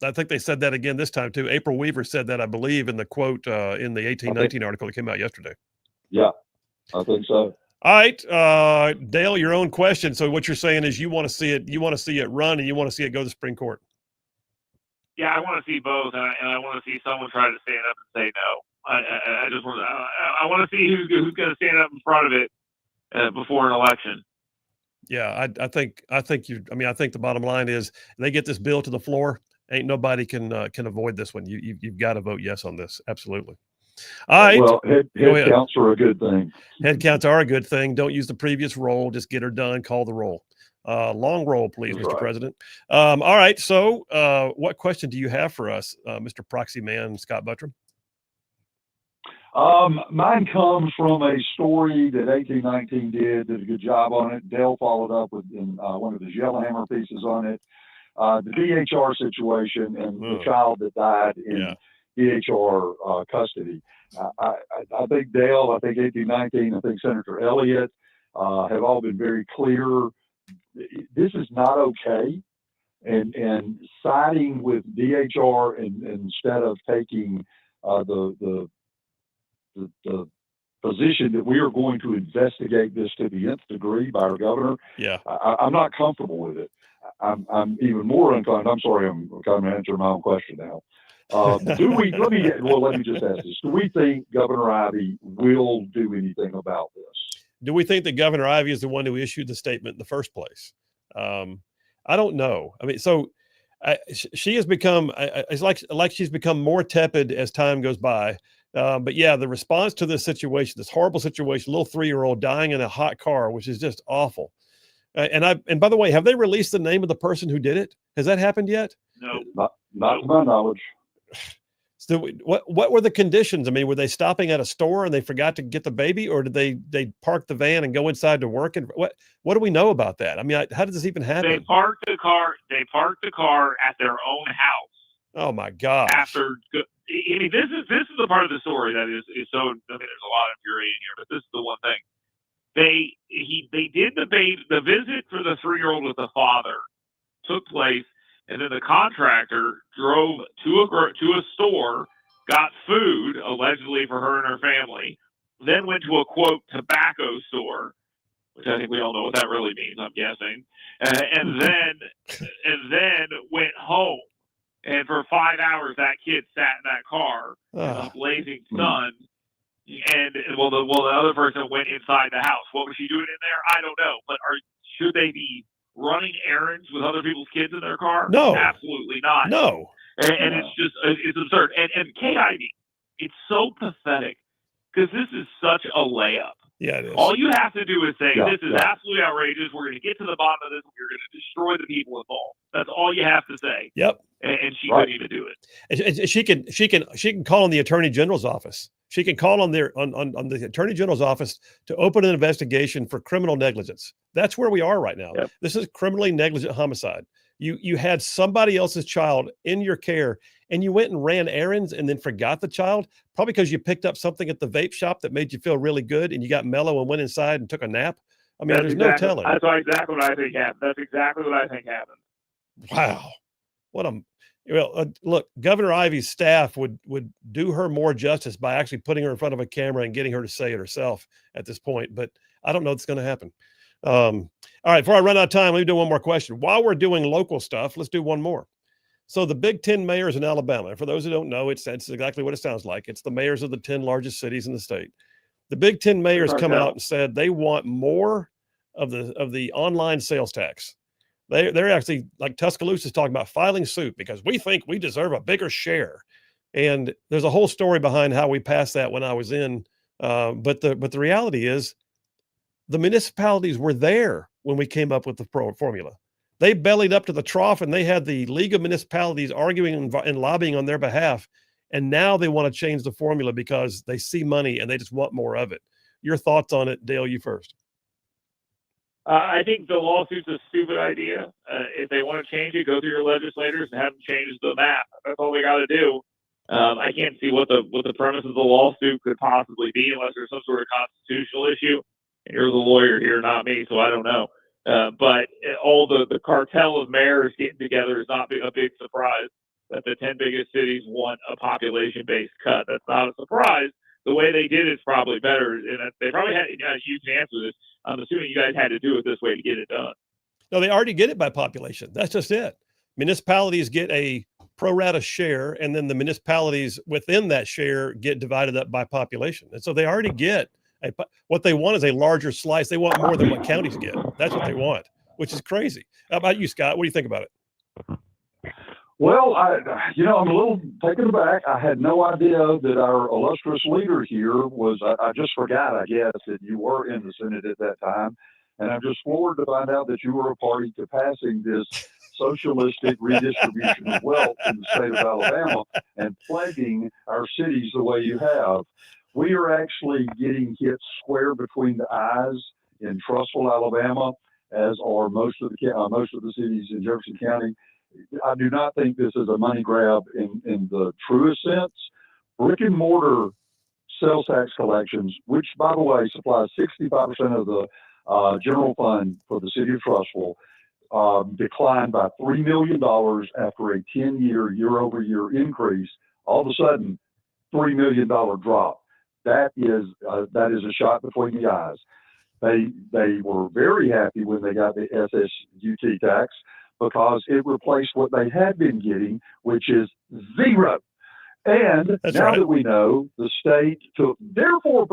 I think they said that again this time too. April Weaver said that, I believe, in the quote in the 1819 article that came out yesterday. Yeah, I think so. All right, Dale, your own question. So what you're saying is you want to see it run, and you want to see it go to the Supreme Court. Yeah, I want to see both, and I want to see someone try to stand up and say no. I just want to. I want to see who's going to stand up in front of it before an election. Yeah, I think the bottom line is they get this bill to the floor. Ain't nobody can avoid this one. You've got to vote yes on this. Absolutely. All right. Well, head counts are a good thing. Head counts are a good thing. Don't use the previous roll. Just get her done. Call the roll. Long roll, please, That's Mr. right. President. All right. So what question do you have for us, Mr. Proxy Man Scott Buttram? Mine comes from a story that 1819 did a good job on it. Dale followed up with one of his Yellowhammer pieces on it. The DHR situation and the child that died in DHR custody. I think Dale, I think 1819, I think Senator Elliott have all been very clear. This is not okay. And siding with DHR and instead of taking the position that we are going to investigate this to the nth degree by our governor. Yeah, I'm not comfortable with it. I'm even more uncomfortable. I'm sorry, I'm kind of answering my own question now. Let me just ask this. Do we think Governor Ivey will do anything about this? Do we think that Governor Ivey is the one who issued the statement in the first place? I don't know. I mean, so she has become, it's like she's become more tepid as time goes by. But yeah, the response to this situation, this horrible situation, little 3-year-old dying in a hot car, which is just awful. And by the way, have they released the name of the person who did it? Has that happened yet? No, not to my knowledge. So what were the conditions? I mean, were they stopping at a store and they forgot to get the baby, or did they park the van and go inside to work? And what do we know about that? I mean, how did this even happen? They parked the car at their own house. Oh my gosh! I mean, this is the part of the story that is so. I mean, there's a lot of infuriating here, but this is the one thing. They did the visit for the 3-year-old with the father took place, and then the contractor drove to a store, got food allegedly for her and her family, then went to a quote tobacco store, which I think we all know what that really means, I'm guessing, and then went home. And for 5 hours, that kid sat in that car in the blazing sun. And the other person went inside the house. What was she doing in there? I don't know. But should they be running errands with other people's kids in their car? No, absolutely not. No, and it's absurd. And Kay Ivey, it's so pathetic because this is such a layup. Yeah, it is. All you have to do is say, this is absolutely outrageous. We're going to get to the bottom of this. We're going to destroy the people involved. That's all you have to say. Yep. And she couldn't even do it. And she can call on the Attorney General's office. She can call on the Attorney General's office to open an investigation for criminal negligence. That's where we are right now. Yep. This is criminally negligent homicide. You had somebody else's child in your care, and you went and ran errands and then forgot the child, probably because you picked up something at the vape shop that made you feel really good, and you got mellow and went inside and took a nap. I mean, there's no telling. That's exactly what I think happened. That's exactly what I think happened. Wow. Look, Governor Ivey's staff would do her more justice by actually putting her in front of a camera and getting her to say it herself at this point. But I don't know if it's going to happen. All right, before I run out of time, let me do one more question. While we're doing local stuff, let's do one more. So the Big 10 mayors in Alabama, and for those who don't know, it's exactly what it sounds like. It's the mayors of the 10 largest cities in the state. The Big 10 mayors come out and said they want more of the online sales tax. They're actually, like Tuscaloosa is talking about, filing suit because we think we deserve a bigger share. And there's a whole story behind how we passed that when I was in. But the reality is the municipalities were there when we came up with the formula. They bellied up to the trough, and they had the League of Municipalities arguing and lobbying on their behalf. And now they want to change the formula because they see money and they just want more of it. Your thoughts on it, Dale, you first. I think the lawsuit's a stupid idea. If they want to change it, go through your legislators and have them change the map. That's all they got to do. I can't see what the premise of the lawsuit could possibly be unless there's some sort of constitutional issue. And you're the lawyer here, not me, so I don't know. But all the cartel of mayors getting together is not a big surprise. That the 10 biggest cities want a population-based cut. That's not a surprise. The way they did it's probably better, and they probably had. You can answer this. I'm assuming you guys had to do it this way to get it done. No, they already get it by population. That's just it. Municipalities get a pro rata share, and then the municipalities within that share get divided up by population. And so they already get what they want is a larger slice. They want more than what counties get. That's what they want, which is crazy. How about you, Scott? What do you think about it? Well, I'm a little taken aback. I had no idea that our illustrious leader here was, I just forgot, I guess, that you were in the Senate at that time. And I'm just floored to find out that you were a party to passing this socialistic redistribution of wealth in the state of Alabama and plaguing our cities the way you have. We are actually getting hit square between the eyes in Trussville, Alabama, as are most of the cities in Jefferson County. I do not think this is a money grab in the truest sense. Brick and mortar sales tax collections, which, by the way, supplies 65% of the general fund for the city of Trussville, declined by $3 million after a 10-year, year-over-year increase. All of a sudden, $3 million drop. That is a shot between the eyes. They were very happy when they got the SSUT tax, because it replaced what they had been getting, which is zero. And That's now right. that we know the state took their 4%,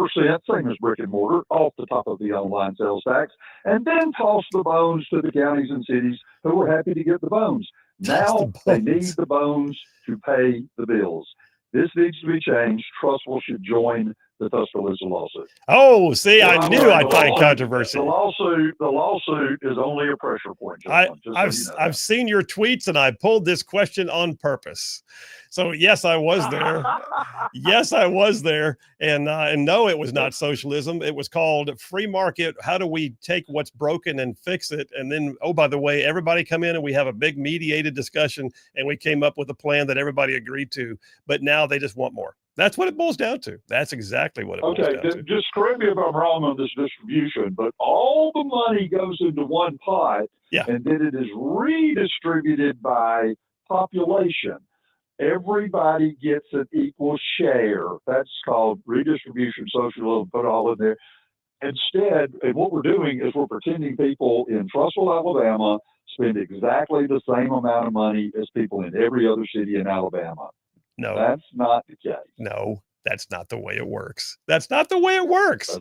same as brick and mortar, off the top of the online sales tax, and then tossed the bones to the counties and cities who were happy to get the bones. Now they need the bones to pay the bills. This needs to be changed. Trussville should join the Tuscaloosa lawsuit. Oh, see, I knew I'd find controversy. The lawsuit is only a pressure point. I've seen your tweets, and I pulled this question on purpose. So yes, I was there. Yes, I was there. And no, it was not socialism. It was called free market. How do we take what's broken and fix it? And then, oh, by the way, everybody come in and we have a big mediated discussion, and we came up with a plan that everybody agreed to. But now they just want more. That's what it boils down to. That's exactly what it boils down to. Just correct me if I'm wrong on this distribution, but all the money goes into one pot, and then it is redistributed by population. Everybody gets an equal share. That's called redistribution, socialism, put all in there. Instead, and what we're doing is we're pretending people in Trussville, Alabama, spend exactly the same amount of money as people in every other city in Alabama. No, that's not the case. No, that's not the way it works. That's not the way it works.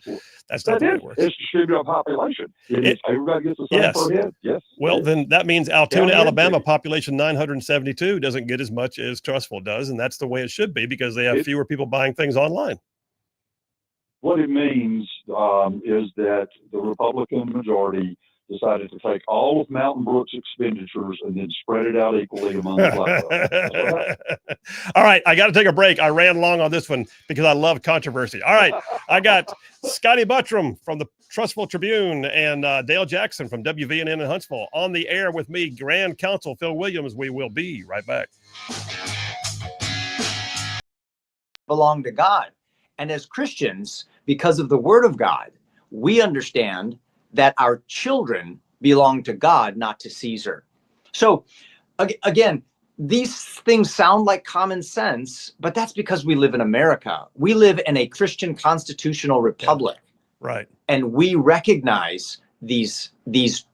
That's not the way it works. It's distributed on population. Everybody gets the same per head. Yes. Well, then that means Altoona, Alabama, population 972, doesn't get as much as Trussville does, and that's the way it should be because they have fewer people buying things online. What it means is that the Republican majority decided to take all of Mountain Brook's expenditures and then spread it out equally among the black. All right, I got to take a break. I ran long on this one because I love controversy. All right, I got Scotty Buttram from the Trussville Tribune and Dale Jackson from WVNN in Huntsville on the air with me, Grand Counsel Phil Williams. We will be right back. Belong to God. And as Christians, because of the Word of God, we understand that our children belong to God, not to Caesar. So again, these things sound like common sense, but that's because we live in America. We live in a Christian constitutional republic. Right. And we recognize these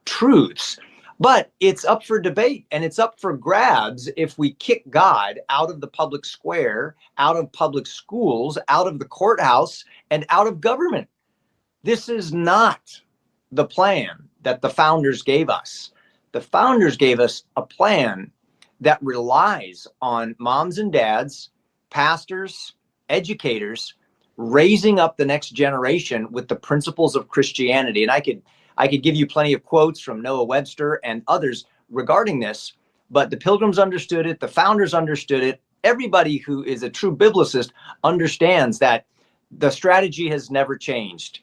truths, but it's up for debate and it's up for grabs if we kick God out of the public square, out of public schools, out of the courthouse, and out of government. This is not the plan that the founders gave us. The founders gave us a plan that relies on moms and dads, pastors, educators, raising up the next generation with the principles of Christianity. And I could give you plenty of quotes from Noah Webster and others regarding this, but the Pilgrims understood it, the founders understood it. Everybody who is a true biblicist understands that the strategy has never changed.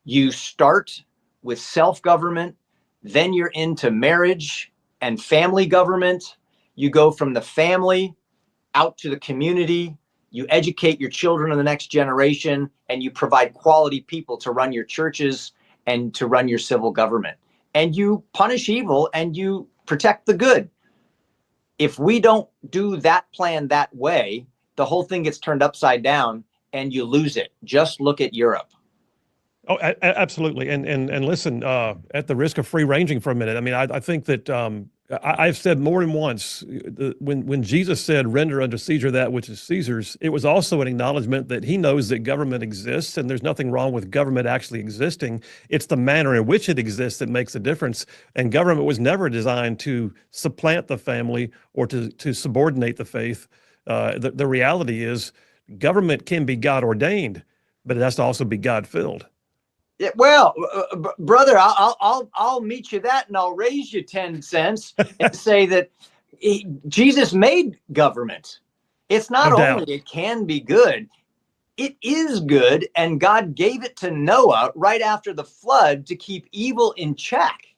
You start with self-government, Then you're into marriage and family government. You go from the family out to the community. You educate your children in the next generation, and you provide quality people to run your churches and to run your civil government. And you punish evil and you protect the good. If we don't do that plan that way, the whole thing gets turned upside down and you lose it. Just look at Europe. Oh, absolutely. And listen, at the risk of free ranging for a minute, I mean, I think that I've said more than once, when Jesus said, render unto Caesar that which is Caesar's, it was also an acknowledgement that he knows that government exists and there's nothing wrong with government actually existing. It's the manner in which it exists that makes a difference. And government was never designed to supplant the family or to subordinate the faith. The reality is government can be God ordained, but it has to also be God filled. Yeah, well, brother, I'll meet you that, and I'll raise you 10 cents and say that Jesus made government. It's not only it can be good, it is good, and God gave it to Noah right after the flood to keep evil in check.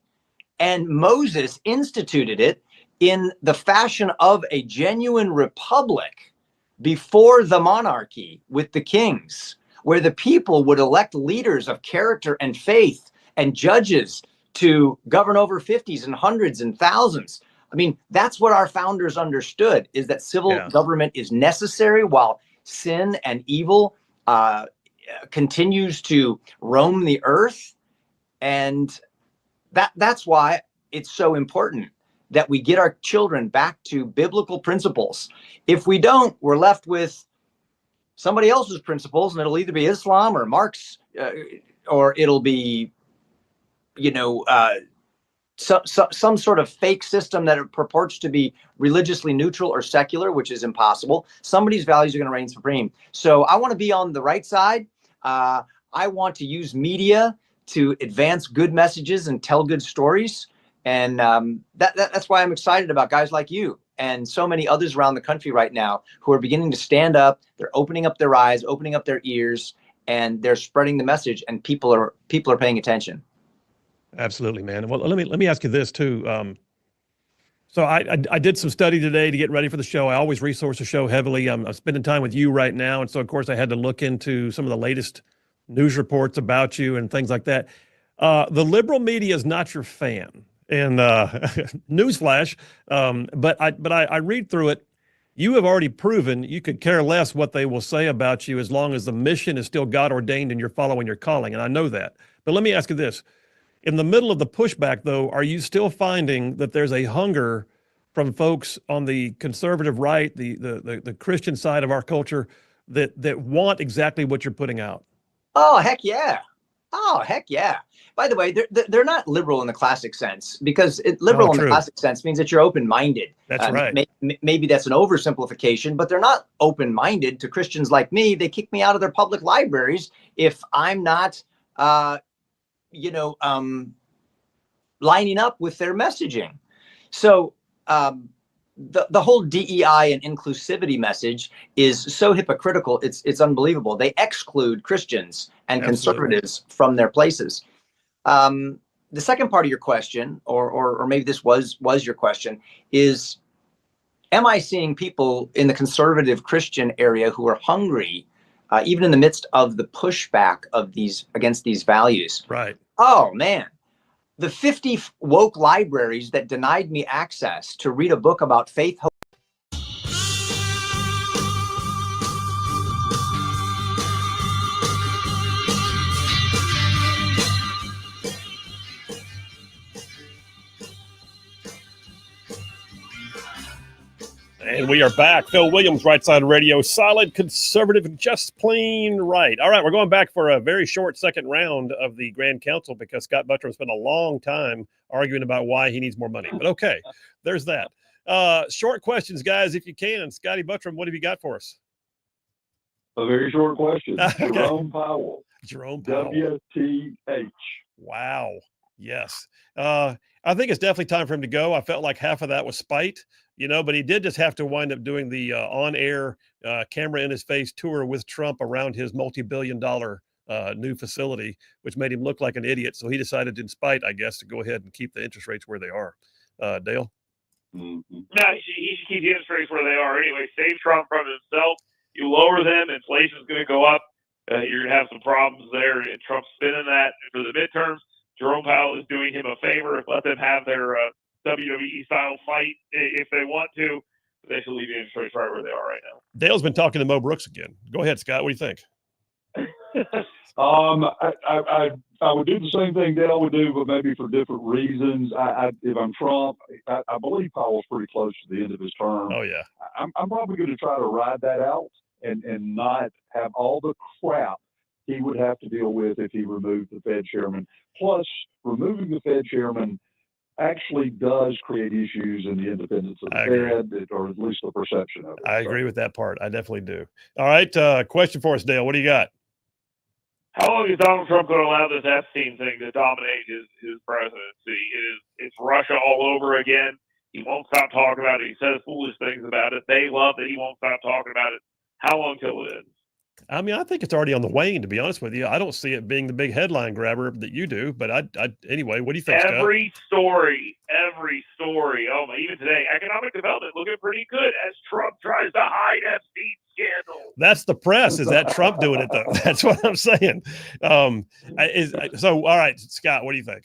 And Moses instituted it in the fashion of a genuine republic before the monarchy with the kings, where the people would elect leaders of character and faith and judges to govern over 50s and hundreds and thousands. I mean, that's what our founders understood, is that civil government is necessary while sin and evil continues to roam the earth. And that's why it's so important that we get our children back to biblical principles. If we don't, we're left with somebody else's principles, and it'll either be Islam or Marx, or it'll be, some sort of fake system that purports to be religiously neutral or secular, which is impossible. Somebody's values are going to reign supreme. So I want to be on the right side. I want to use media to advance good messages and tell good stories. And that's why I'm excited about guys like you and so many others around the country right now who are beginning to stand up. They're opening up their eyes, opening up their ears, and they're spreading the message, and people are paying attention. Absolutely, man. Well, let me ask you this too. So I did some study today to get ready for the show. I always resource the show heavily. I'm spending time with you right now, and so of course I had to look into some of the latest news reports about you and things like that. The liberal media is not your fan. And newsflash, but I read through it. You have already proven you could care less what they will say about you as long as the mission is still God ordained and you're following your calling. And I know that. But let me ask you this. In the middle of the pushback, though, are you still finding that there's a hunger from folks on the conservative right, the Christian side of our culture that want exactly what you're putting out? Oh, heck yeah. By the way, they're not liberal in the classic sense, because liberal in the classic sense means that you're open-minded. That's right. Maybe that's an oversimplification, but they're not open-minded to Christians like me. They kick me out of their public libraries if I'm not, lining up with their messaging. So the whole DEI and inclusivity message is so hypocritical. It's unbelievable. They exclude Christians and conservatives from their places. The second part of your question, or maybe this was your question, is, am I seeing people in the conservative Christian area who are hungry, even in the midst of the pushback of against these values? Right. Oh man, the 50 woke libraries that denied me access to read a book about faith, hope, And we are back. Phil Williams, Rightside Radio, solid conservative, just plain right. All right, we're going back for a very short second round of the Grand Council because Scott Buttram spent a long time arguing about why he needs more money. But okay, there's that. Short questions, guys, if you can. Scotty Buttram, what have you got for us? A very short question. Okay. Jerome Powell. WTH. Wow. Yes. I think it's definitely time for him to go. I felt like half of that was spite. But he did just have to wind up doing the on-air camera in his face tour with Trump around his multi-billion-dollar new facility, which made him look like an idiot. So he decided, in spite, I guess, to go ahead and keep the interest rates where they are. Dale? No, he should keep the interest rates where they are anyway. Save Trump from himself. You lower them, inflation's going to go up. You're going to have some problems there. And Trump's spinning that for the midterms. Jerome Powell is doing him a favor. Let them have their WWE style fight if they want to. They should leave the interest rates right where they are right now. Dale's been talking to Mo Brooks again. Go ahead, Scott. What do you think? I would do the same thing Dale would do, but maybe for different reasons. If I'm Trump, I believe Powell's pretty close to the end of his term. Oh yeah. I'm probably going to try to ride that out and not have all the crap he would have to deal with if he removed the Fed chairman. Plus, removing the Fed chairman actually does create issues in the independence of the Fed, or at least the perception of it. I agree with that part. I definitely do. All right. Question for us, Dale. What do you got? How long is Donald Trump going to allow this Epstein thing to dominate his presidency? It's Russia all over again. He won't stop talking about it. He says foolish things about it. They love that he won't stop talking about it. How long till it ends? I mean, I think it's already on the wane, to be honest with you. I don't see it being the big headline grabber that you do, but anyway, what do you think, every story. Oh, even today, economic development looking pretty good as Trump tries to hide Epstein scandal. That's the press. Is that Trump doing it, though? That's what I'm saying. So, all right, Scott, what do you think?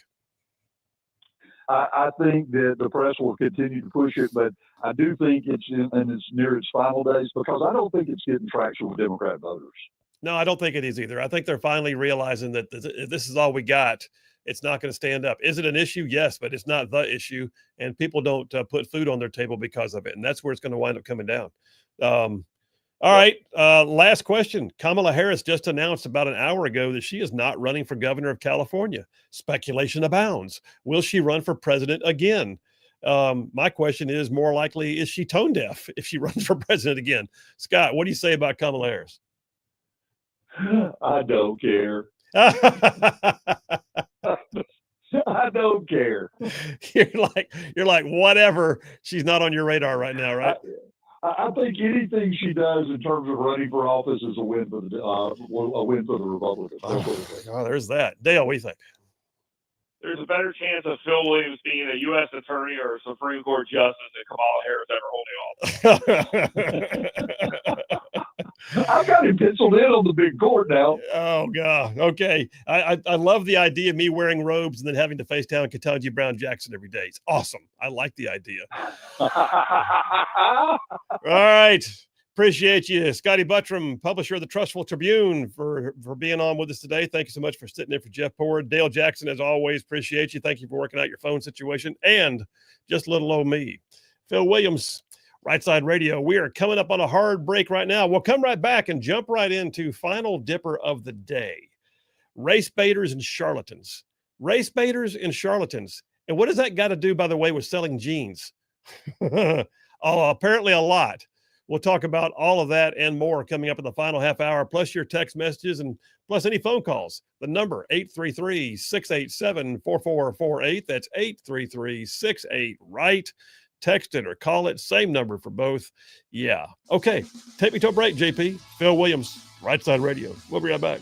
I think that the press will continue to push it, but I do think it's near its final days, because I don't think it's getting traction with Democrat voters. No, I don't think it is either. I think they're finally realizing that this is all we got. It's not going to stand up. Is it an issue? Yes, but it's not the issue, and people don't put food on their table because of it, and that's where it's going to wind up coming down. All right, last question. Kamala Harris just announced about an hour ago that she is not running for governor of California. Speculation abounds. Will she run for president again? My question is, more likely, is she tone deaf if she runs for president again? Scott, what do you say about Kamala Harris? I don't care. I don't care. You're like, whatever. She's not on your radar right now, right? I think anything she does in terms of running for office is a win for the Republicans. Oh, there's that. Dale, what do you think? There's a better chance of Phil Williams being a U.S. attorney or a Supreme Court justice than Kamala Harris ever holding office. I've got him penciled in on the big court now. Oh, God. Okay. I love the idea of me wearing robes and then having to face down Ketanji Brown Jackson every day. It's awesome. I like the idea. All right. Appreciate you, Scotty Buttram, publisher of the Trustful Tribune, for being on with us today. Thank you so much for sitting in for Jeff Poor. Dale Jackson, as always, appreciate you. Thank you for working out your phone situation. And just little old me, Phil Williams, Rightside Radio. We are coming up on a hard break right now. We'll come right back and jump right into Final Dipper of the day. Race baiters and charlatans. Race baiters and charlatans. And what does that got to do, by the way, with selling jeans? Apparently a lot. We'll talk about all of that and more coming up in the final half hour, plus your text messages and plus any phone calls. The number, 833-687-4448. That's 833-68-RIGHT. Text it or call it. Same number for both. Yeah. Okay. Take me to a break, JP. Phil Williams, Rightside Radio. We'll be right back.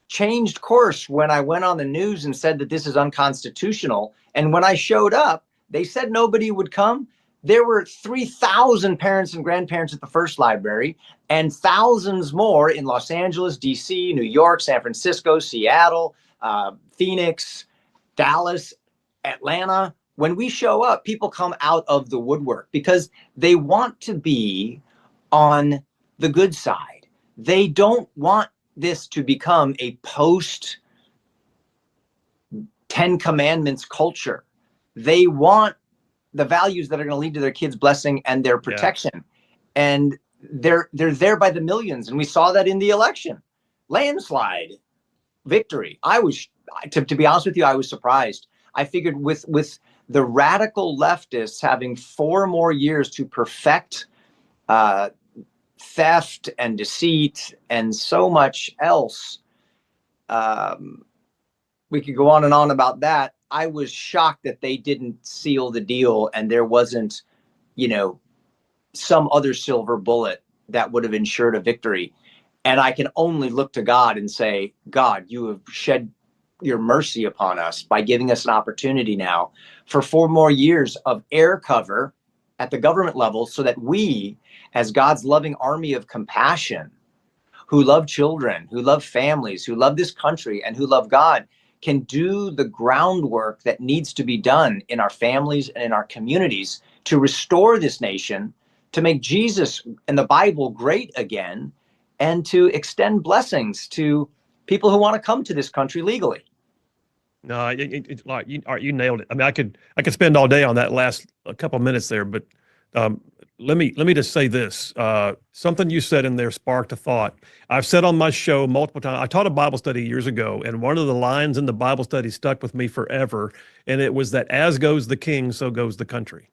Changed course when I went on the news and said that this is unconstitutional. And when I showed up, they said nobody would come. There were 3,000 parents and grandparents at the first library and thousands more in Los Angeles, DC, New York, San Francisco, Seattle, Phoenix, Dallas, Atlanta. When we show up, people come out of the woodwork because they want to be on the good side. They don't want this to become a post Ten Commandments culture. They want the values that are going to lead to their kids' blessing and their protection. Yeah. And they're there by the millions. And we saw that in the election. Landslide victory. I was, to be honest with you, I was surprised. I figured with the radical leftists having 4 more years to perfect theft and deceit and so much else, we could go on and on about that. I was shocked that they didn't seal the deal and there wasn't, some other silver bullet that would have ensured a victory. And I can only look to God and say, God, you have shed your mercy upon us by giving us an opportunity now for 4 more years of air cover at the government level, so that we, as God's loving army of compassion, who love children, who love families, who love this country, and who love God, can do the groundwork that needs to be done in our families and in our communities to restore this nation, to make Jesus and the Bible great again, and to extend blessings to people who want to come to this country legally. No, it's like you nailed it. I mean, I could spend all day on that last couple of minutes there, but let me just say this. Something you said in there sparked a thought. I've said on my show multiple times. I taught a Bible study years ago, and one of the lines in the Bible study stuck with me forever, and it was that as goes the king, so goes the country,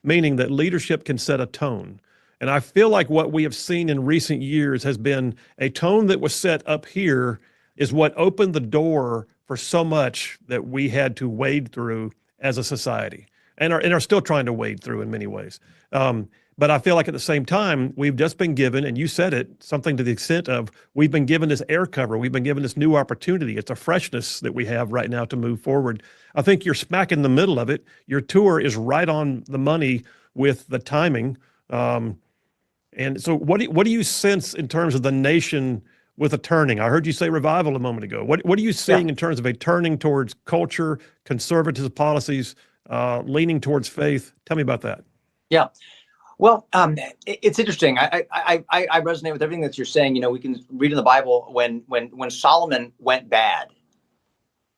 meaning that leadership can set a tone. And I feel like what we have seen in recent years has been a tone that was set up here is what opened the door for so much that we had to wade through as a society, and are still trying to wade through in many ways. But I feel like at the same time, we've just been given, and you said it, something to the extent of we've been given this air cover. We've been given this new opportunity. It's a freshness that we have right now to move forward. I think you're smack in the middle of it. Your tour is right on the money with the timing. And so what do you sense in terms of the nation with a turning? I heard you say revival a moment ago. What are you seeing in terms of a turning towards culture, conservative policies, leaning towards faith? Tell me about that. Yeah. Well, it's interesting. I resonate with everything that you're saying. You know, we can read in the Bible when Solomon went bad,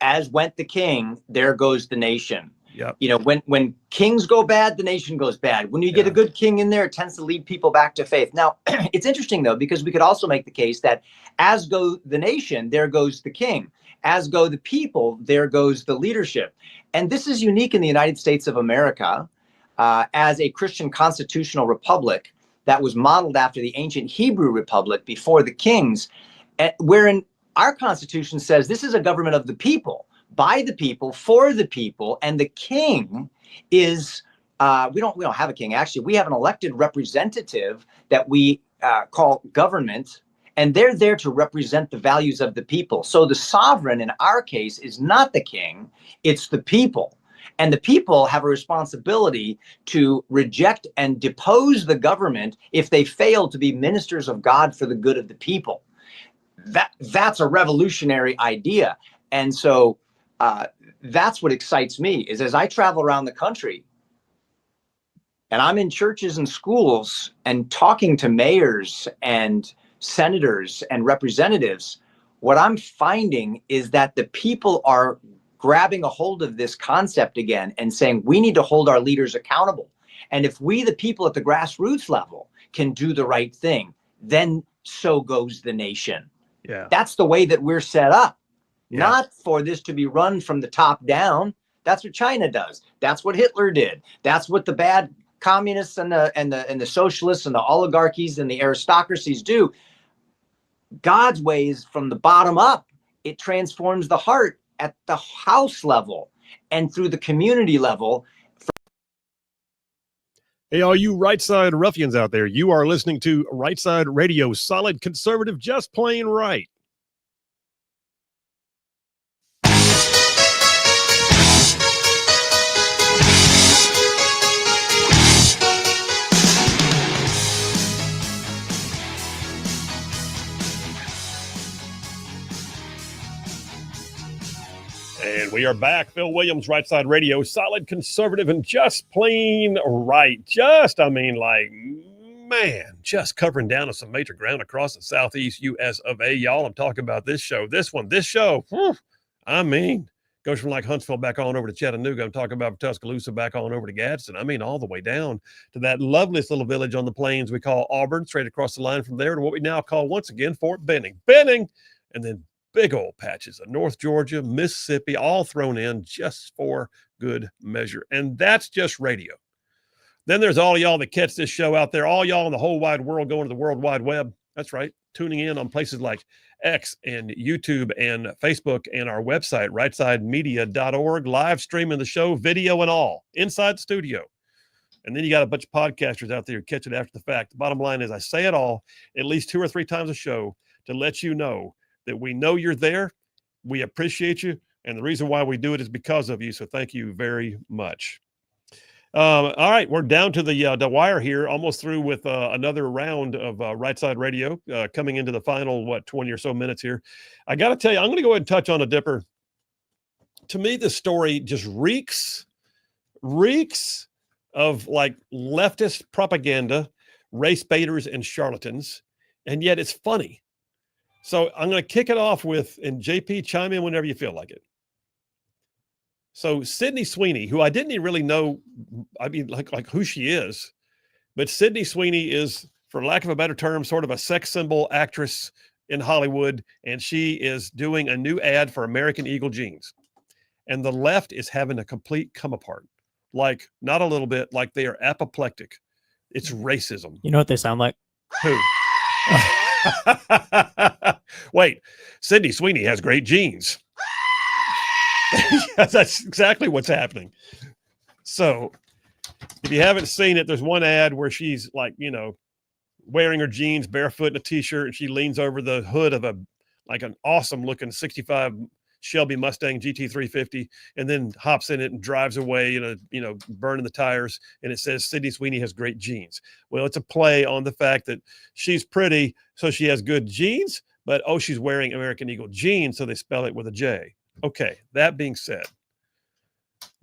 as went the king, there goes the nation. Yep. You know, when kings go bad, the nation goes bad. When you get a good king in there, it tends to lead people back to faith. Now, it's interesting, though, because we could also make the case that as go the nation, there goes the king. As go the people, there goes the leadership. And this is unique in the United States of America, as a Christian constitutional republic that was modeled after the ancient Hebrew republic before the kings, wherein our Constitution says this is a government of the people, by the people, for the people, and the king is we don't have a king. Actually, we have an elected representative that we call government, and they're there to represent the values of the people. So the sovereign in our case is not the king, it's the people. And the people have a responsibility to reject and depose the government if they fail to be ministers of God for the good of the people. That's a revolutionary idea. And so that's what excites me, is as I travel around the country and I'm in churches and schools and talking to mayors and senators and representatives, what I'm finding is that the people are grabbing a hold of this concept again and saying, we need to hold our leaders accountable. And if we, the people at the grassroots level, can do the right thing, then so goes the nation. Yeah. That's the way that we're set up. Not for this to be run from the top down. That's what China does. That's what Hitler did. That's what the bad communists and the socialists and the oligarchies and the aristocracies do. God's way is from the bottom up. It transforms the heart at the house level and through the community level. Hey, all you Rightside ruffians out there, you are listening to Rightside Radio, solid conservative, just plain right. And we are back. Phil Williams, Rightside Radio, solid conservative and just plain right. Just covering down on some major ground across the southeast U.S. of A. Y'all, I'm talking about this show. This show, goes from like Huntsville back on over to Chattanooga. I'm talking about Tuscaloosa back on over to Gadsden. All the way down to that loveliest little village on the plains we call Auburn, straight across the line from there to what we now call, once again, Fort Benning. And then big old patches of North Georgia, Mississippi, all thrown in just for good measure. And that's just radio. Then there's all y'all that catch this show out there, all y'all in the whole wide world going to the World Wide Web. That's right. Tuning in on places like X and YouTube and Facebook and our website, rightsidemedia.org, live streaming the show, video and all, inside the studio. And then you got a bunch of podcasters out there who catch it after the fact. The bottom line is I say it all at least 2 or 3 times a show to let you know that we know you're there. We appreciate you. And the reason why we do it is because of you. So thank you very much. All right, we're down to the wire here, almost through with another round of Rightside Radio, coming into the final, 20 or so minutes here. I got to tell you, I'm going to go ahead and touch on a dipper. To me, this story just reeks of like leftist propaganda, race baiters, and charlatans, and yet it's funny. So I'm going to kick it off with, and JP, chime in whenever you feel like it. So Sydney Sweeney, who I didn't even really know, I mean, like who she is, but Sydney Sweeney is, for lack of a better term, sort of a sex symbol actress in Hollywood, and she is doing a new ad for American Eagle jeans. And the left is having a complete come apart, like not a little bit, like they are apoplectic. It's racism. You know what they sound like? Who? Wait, Sydney Sweeney has great jeans. Yes, that's exactly what's happening. So if you haven't seen it, there's one ad where she's like, wearing her jeans barefoot in a t-shirt, and she leans over the hood of an awesome looking 65 Shelby Mustang GT350, and then hops in it and drives away, burning the tires. And it says Sydney Sweeney has great jeans. Well, it's a play on the fact that she's pretty, so she has good jeans, but she's wearing American Eagle jeans, so they spell it with a J. Okay, that being said,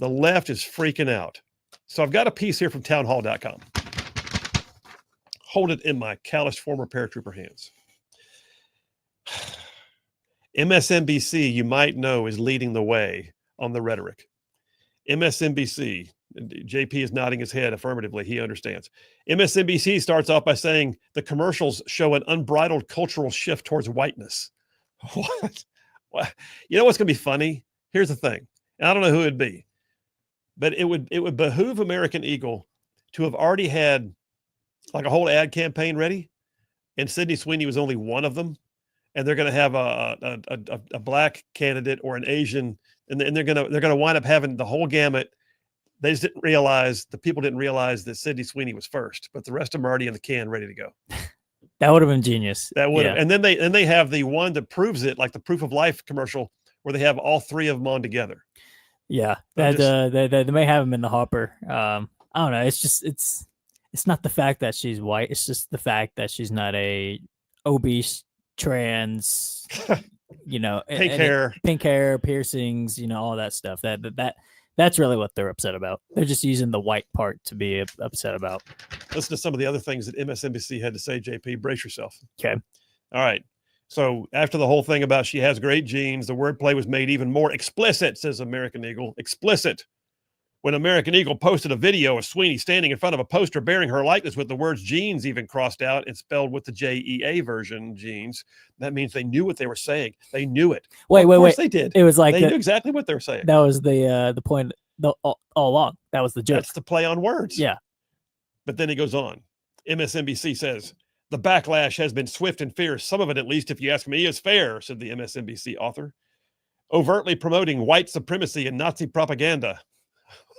the left is freaking out. So I've got a piece here from townhall.com. Hold it in my calloused former paratrooper hands. MSNBC, you might know, is leading the way on the rhetoric. MSNBC, JP is nodding his head affirmatively. He understands. MSNBC starts off by saying the commercials show an unbridled cultural shift towards whiteness. What? You know what's going to be funny? Here's the thing. And I don't know who it'd be, but it would behoove American Eagle to have already had like a whole ad campaign ready, and Sydney Sweeney was only one of them, and they're going to have a black candidate or an Asian, and they're going to wind up having the whole gamut. They just didn't realize, the people didn't realize that Sydney Sweeney was first, but the rest of them are already in the can, ready to go. That would have been genius. That would have. And then they have the one that proves it, like the Proof of Life commercial, where they have all 3 of them on together. Yeah, they may have them in the hopper. I don't know. It's just it's not the fact that she's white. It's just the fact that she's not a obese, trans, pink hair, piercings, all that stuff. That's really what they're upset about. They're just using the white part to be upset about. Listen to some of the other things that MSNBC had to say, JP. Brace yourself. Okay. All right. So after the whole thing about she has great genes, the wordplay was made even more explicit, says American Eagle. Explicit. When American Eagle posted a video of Sweeney standing in front of a poster bearing her likeness with the words jeans even crossed out and spelled with the JEA version, jeans, that means they knew what they were saying. They knew it. Wait. They did. It was like they knew exactly what they were saying. That was the point all along. That was the joke. That's the play on words. Yeah. But then he goes on. MSNBC says, the backlash has been swift and fierce. Some of it, at least, if you ask me, is fair, said the MSNBC author. Overtly promoting white supremacy and Nazi propaganda.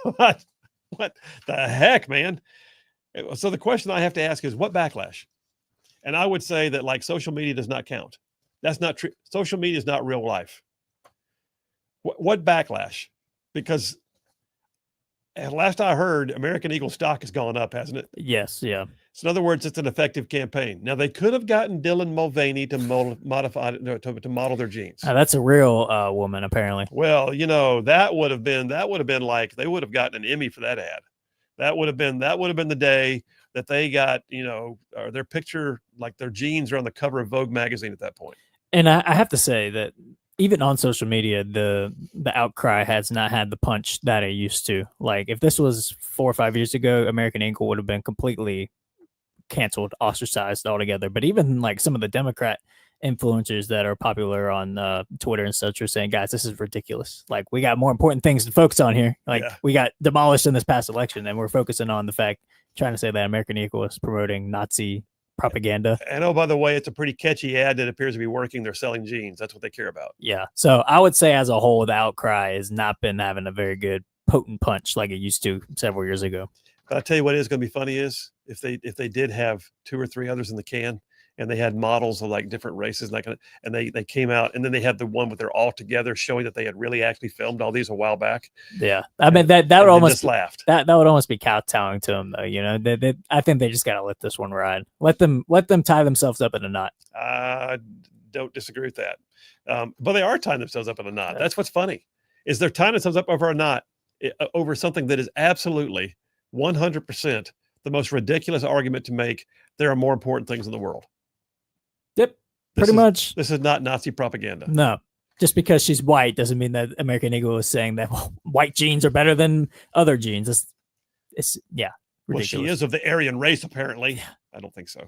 What the heck, man? So the question I have to ask is, what backlash? And I would say that, like, social media does not count. That's not true. Social media is not real life. What backlash? Because last I heard, American Eagle stock has gone up, hasn't it? Yes, yeah. So in other words, it's an effective campaign. Now they could have gotten Dylan Mulvaney to modify to model their jeans. That's a real woman, apparently. Well, that would have been like they would have gotten an Emmy for that ad. That would have been the day that they got their picture, like their jeans are on the cover of Vogue magazine at that point. And I have to say that even on social media, the outcry has not had the punch that it used to. Like if this was 4 or 5 years ago, American Eagle would have been completely canceled, ostracized altogether. But even like some of the Democrat influencers that are popular on Twitter and such are saying, guys, this is ridiculous. Like we got more important things to focus on here. Like we got demolished in this past election and we're focusing on the fact, trying to say that American Eagle is promoting Nazi propaganda. And by the way, it's a pretty catchy ad that appears to be working. They're selling jeans. That's what they care about. Yeah. So I would say as a whole, the outcry has not been having a very good potent punch like it used to several years ago. But I tell you what is going to be funny is if they did have 2 or 3 others in the can, and they had models of like different races, and they came out, and then they had the one where they're all together, showing that they had really actually filmed all these a while back. Yeah, I mean that would almost just laughed. That would almost be kowtowing to them, though. You know, I think they just gotta let this one ride. Let them tie themselves up in a knot. I don't disagree with that, but they are tying themselves up in a knot. That's what's funny, is they're tying themselves up over a knot over something that is absolutely 100% the most ridiculous argument to make. There are more important things in the world. Yep, pretty much. This is not Nazi propaganda. No, just because she's white doesn't mean that American Eagle is saying that white genes are better than other genes. It's ridiculous. Well, she is of the Aryan race, apparently. Yeah. I don't think so.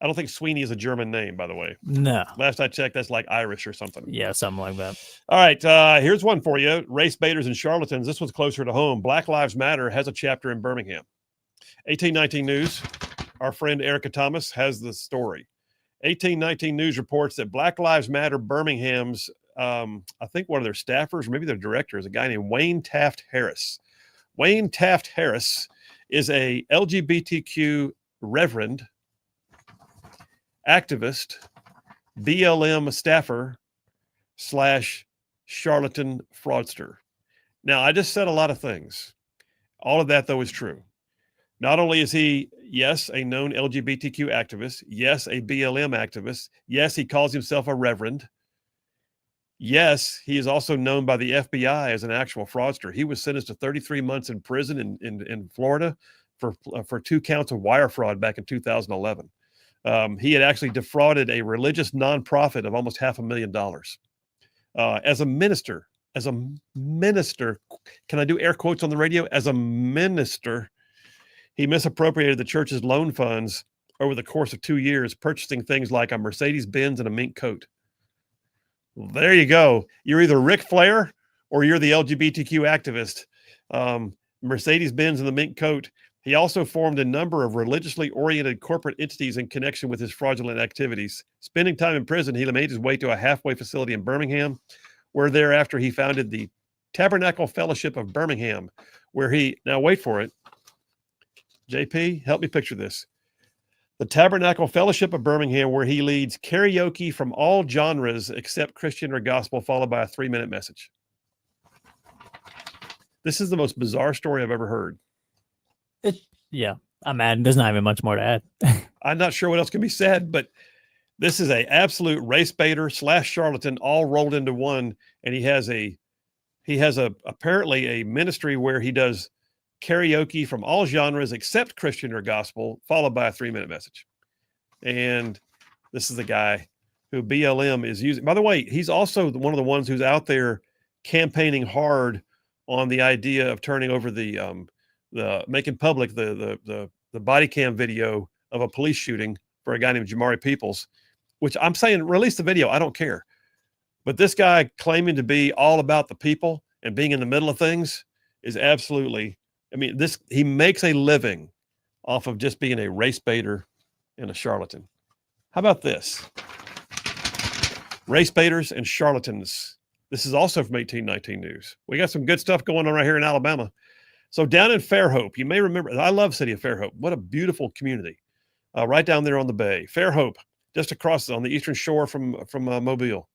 I don't think Sweeney is a German name, by the way. No. Last I checked, that's like Irish or something. Yeah, something like that. All right, here's one for you. Race baiters and charlatans. This one's closer to home. Black Lives Matter has a chapter in Birmingham. 1819 News. Our friend Erica Thomas has the story. 1819 News reports that Black Lives Matter Birmingham's, I think one of their staffers, or maybe their director, is a guy named Wayne Taft Harris. Wayne Taft Harris is a LGBTQ reverend, activist, BLM staffer / charlatan fraudster. Now, I just said a lot of things. All of that, though, is true. Not only is he, yes, a known LGBTQ activist, yes, a BLM activist, yes, he calls himself a reverend. Yes, he is also known by the FBI as an actual fraudster. He was sentenced to 33 months in prison in Florida for 2 counts of wire fraud back in 2011. He had actually defrauded a religious nonprofit of almost $500,000. As a minister, can I do air quotes on the radio? As a minister, he misappropriated the church's loan funds over the course of 2 years, purchasing things like a Mercedes-Benz and a mink coat. Well, there you go. You're either Ric Flair or you're the LGBTQ activist. Mercedes-Benz and the mink coat. He also formed a number of religiously oriented corporate entities in connection with his fraudulent activities. Spending time in prison, he made his way to a halfway facility in Birmingham, where thereafter he founded the Tabernacle Fellowship of Birmingham, where he, now wait for it, JP, help me picture this. The Tabernacle Fellowship of Birmingham, where he leads karaoke from all genres except Christian or gospel, followed by a 3-minute message. This is the most bizarre story I've ever heard. Yeah, I'm mad. There's not even much more to add. I'm not sure what else can be said, but this is a absolute race baiter / charlatan all rolled into one. And he has apparently a ministry where he does karaoke from all genres except Christian or gospel, followed by a 3-minute message. And this is the guy who BLM is using. By the way, he's also one of the ones who's out there campaigning hard on the idea of turning over the making public the body cam video of a police shooting for a guy named Jamari Peoples, which I'm saying release the video. I don't care. But this guy claiming to be all about the people and being in the middle of things is absolutely, I mean, he makes a living off of just being a race baiter and a charlatan. How about this? Race baiters and charlatans. This is also from 1819 News. We got some good stuff going on right here in Alabama. So down in Fairhope, you may remember, I love the city of Fairhope. What a beautiful community. Right down there on the bay. Fairhope, just across on the eastern shore from Mobile.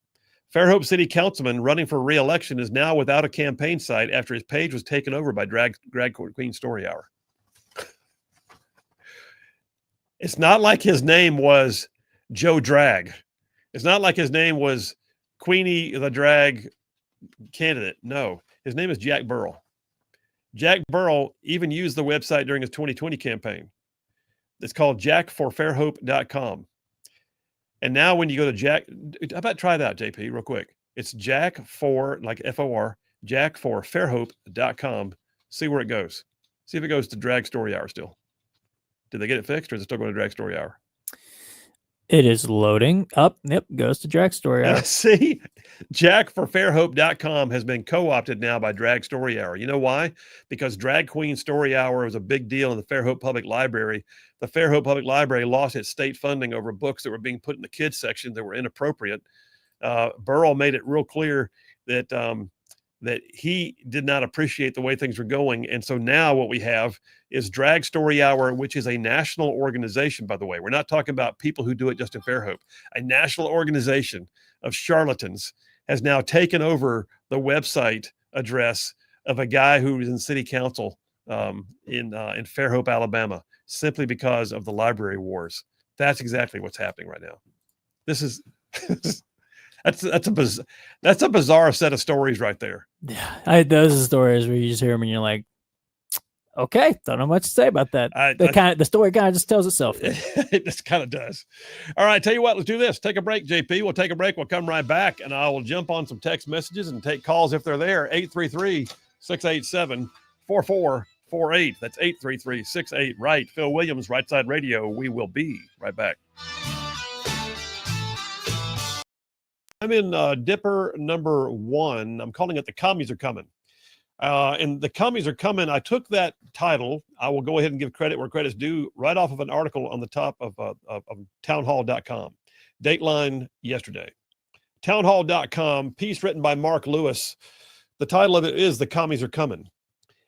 Fairhope City Councilman running for re-election is now without a campaign site after his page was taken over by Drag Queen Story Hour. It's not like his name was Joe Drag. It's not like his name was Queenie the Drag candidate. No, his name is Jack Burrell. Jack Burrell even used the website during his 2020 campaign. It's called jackforfairhope.com. And now when you go to Jack, how about try that, JP, real quick. It's Jack for, like F-O-R, jackforfairhope.com. See where it goes. See if it goes to Drag Story Hour still. Did they get it fixed or is it still going to Drag Story Hour? It is loading up. Yep, goes to Drag Story Hour. See, jackforfairhope.com has been co-opted now by Drag Story Hour. You know why? Because Drag Queen Story Hour was a big deal in the Fairhope Public Library. The Fairhope Public Library lost its state funding over books that were being put in the kids section that were inappropriate. Burrell made it real clear that that he did not appreciate the way things were going. And so now what we have is Drag Story Hour, which is a national organization, by the way. We're not talking about people who do it just in Fairhope. A national organization of charlatans has now taken over the website address of a guy who was in city council in Fairhope, Alabama, simply because of the library wars. That's exactly what's happening right now. This is that's a bizarre set of stories right there. Yeah, those are stories where you just hear them and you're like, okay, don't know much to say about that. The story kind of just tells itself. It just kind of does. All right, tell you what, let's do this. Take a break, JP. We'll take a break. We'll come right back, and I will jump on some text messages and take calls if they're there. 833-687-4448. That's 833-68-RIGHT. Phil Williams, Rightside Radio. We will be right back. I'm in Dipper number 1. I'm calling it The Commies Are Coming. And The Commies Are Coming, I took that title. I will go ahead and give credit where credit's due, right off of an article on the top of townhall.com. Dateline yesterday. Townhall.com, piece written by Mark Lewis. The title of it is The Commies Are Coming.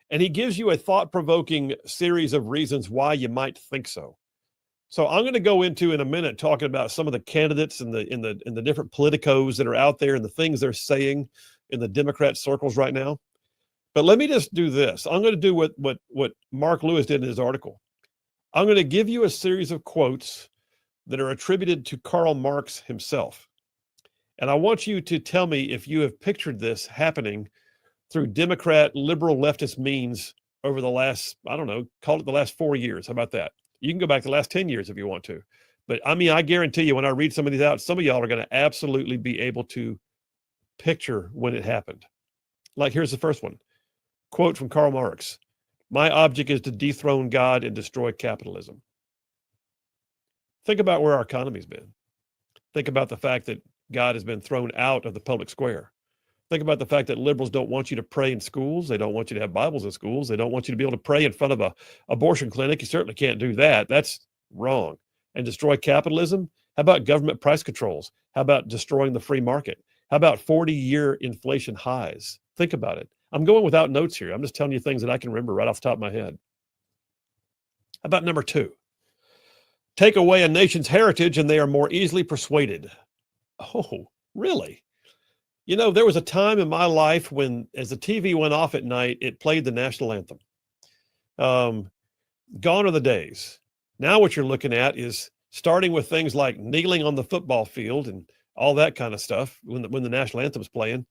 And he gives you a thought-provoking series of reasons why you might think so. So I'm going to go into in a minute talking about some of the candidates and the different politicos that are out there and the things they're saying in the Democrat circles right now. But let me just do this. I'm going to do what Mark Lewis did in his article. I'm going to give you a series of quotes that are attributed to Karl Marx himself. And I want you to tell me if you have pictured this happening through Democrat liberal leftist means over the last, I don't know, call it the last 4 years. How about that? You can go back the last 10 years if you want to. But I mean, I guarantee you when I read some of these out, some of y'all are going to absolutely be able to picture when it happened. Like here's the first one. Quote from Karl Marx. My object is to dethrone God and destroy capitalism. Think about where our economy's been. Think about the fact that God has been thrown out of the public square. Think about the fact that liberals don't want you to pray in schools. They don't want you to have Bibles in schools. They don't want you to be able to pray in front of a abortion clinic. You certainly can't do that. That's wrong. And destroy capitalism? How about government price controls? How about destroying the free market? How about 40-year inflation highs? Think about it. I'm going without notes here. I'm just telling you things that I can remember right off the top of my head. How about number 2? Take away a nation's heritage and they are more easily persuaded. Oh, really? You know, there was a time in my life when, as the TV went off at night, it played the national anthem. Gone are the days. Now what you're looking at is starting with things like kneeling on the football field and all that kind of stuff when the national anthem is playing.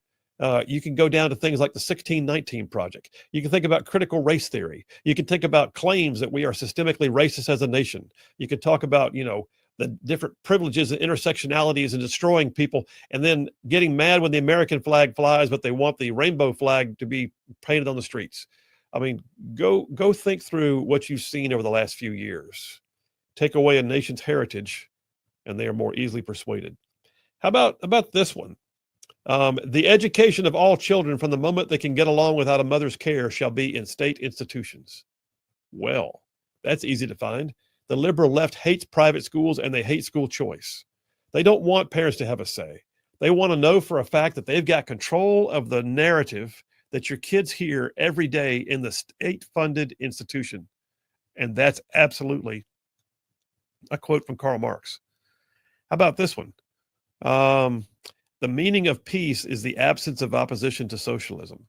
You can go down to things like the 1619 Project. You can think about critical race theory. You can think about claims that we are systemically racist as a nation. You can talk about, you know, the different privileges and intersectionalities and destroying people, and then getting mad when the American flag flies, but they want the rainbow flag to be painted on the streets. I mean, go think through what you've seen over the last few years. Take away a nation's heritage, and they are more easily persuaded. How about this one? The education of all children from the moment they can get along without a mother's care shall be in state institutions. Well, that's easy to find. The liberal left hates private schools and they hate school choice. They don't want parents to have a say. They want to know for a fact that they've got control of the narrative that your kids hear every day in the state-funded institution. And that's absolutely a quote from Karl Marx. How about this one? The meaning of peace is the absence of opposition to socialism.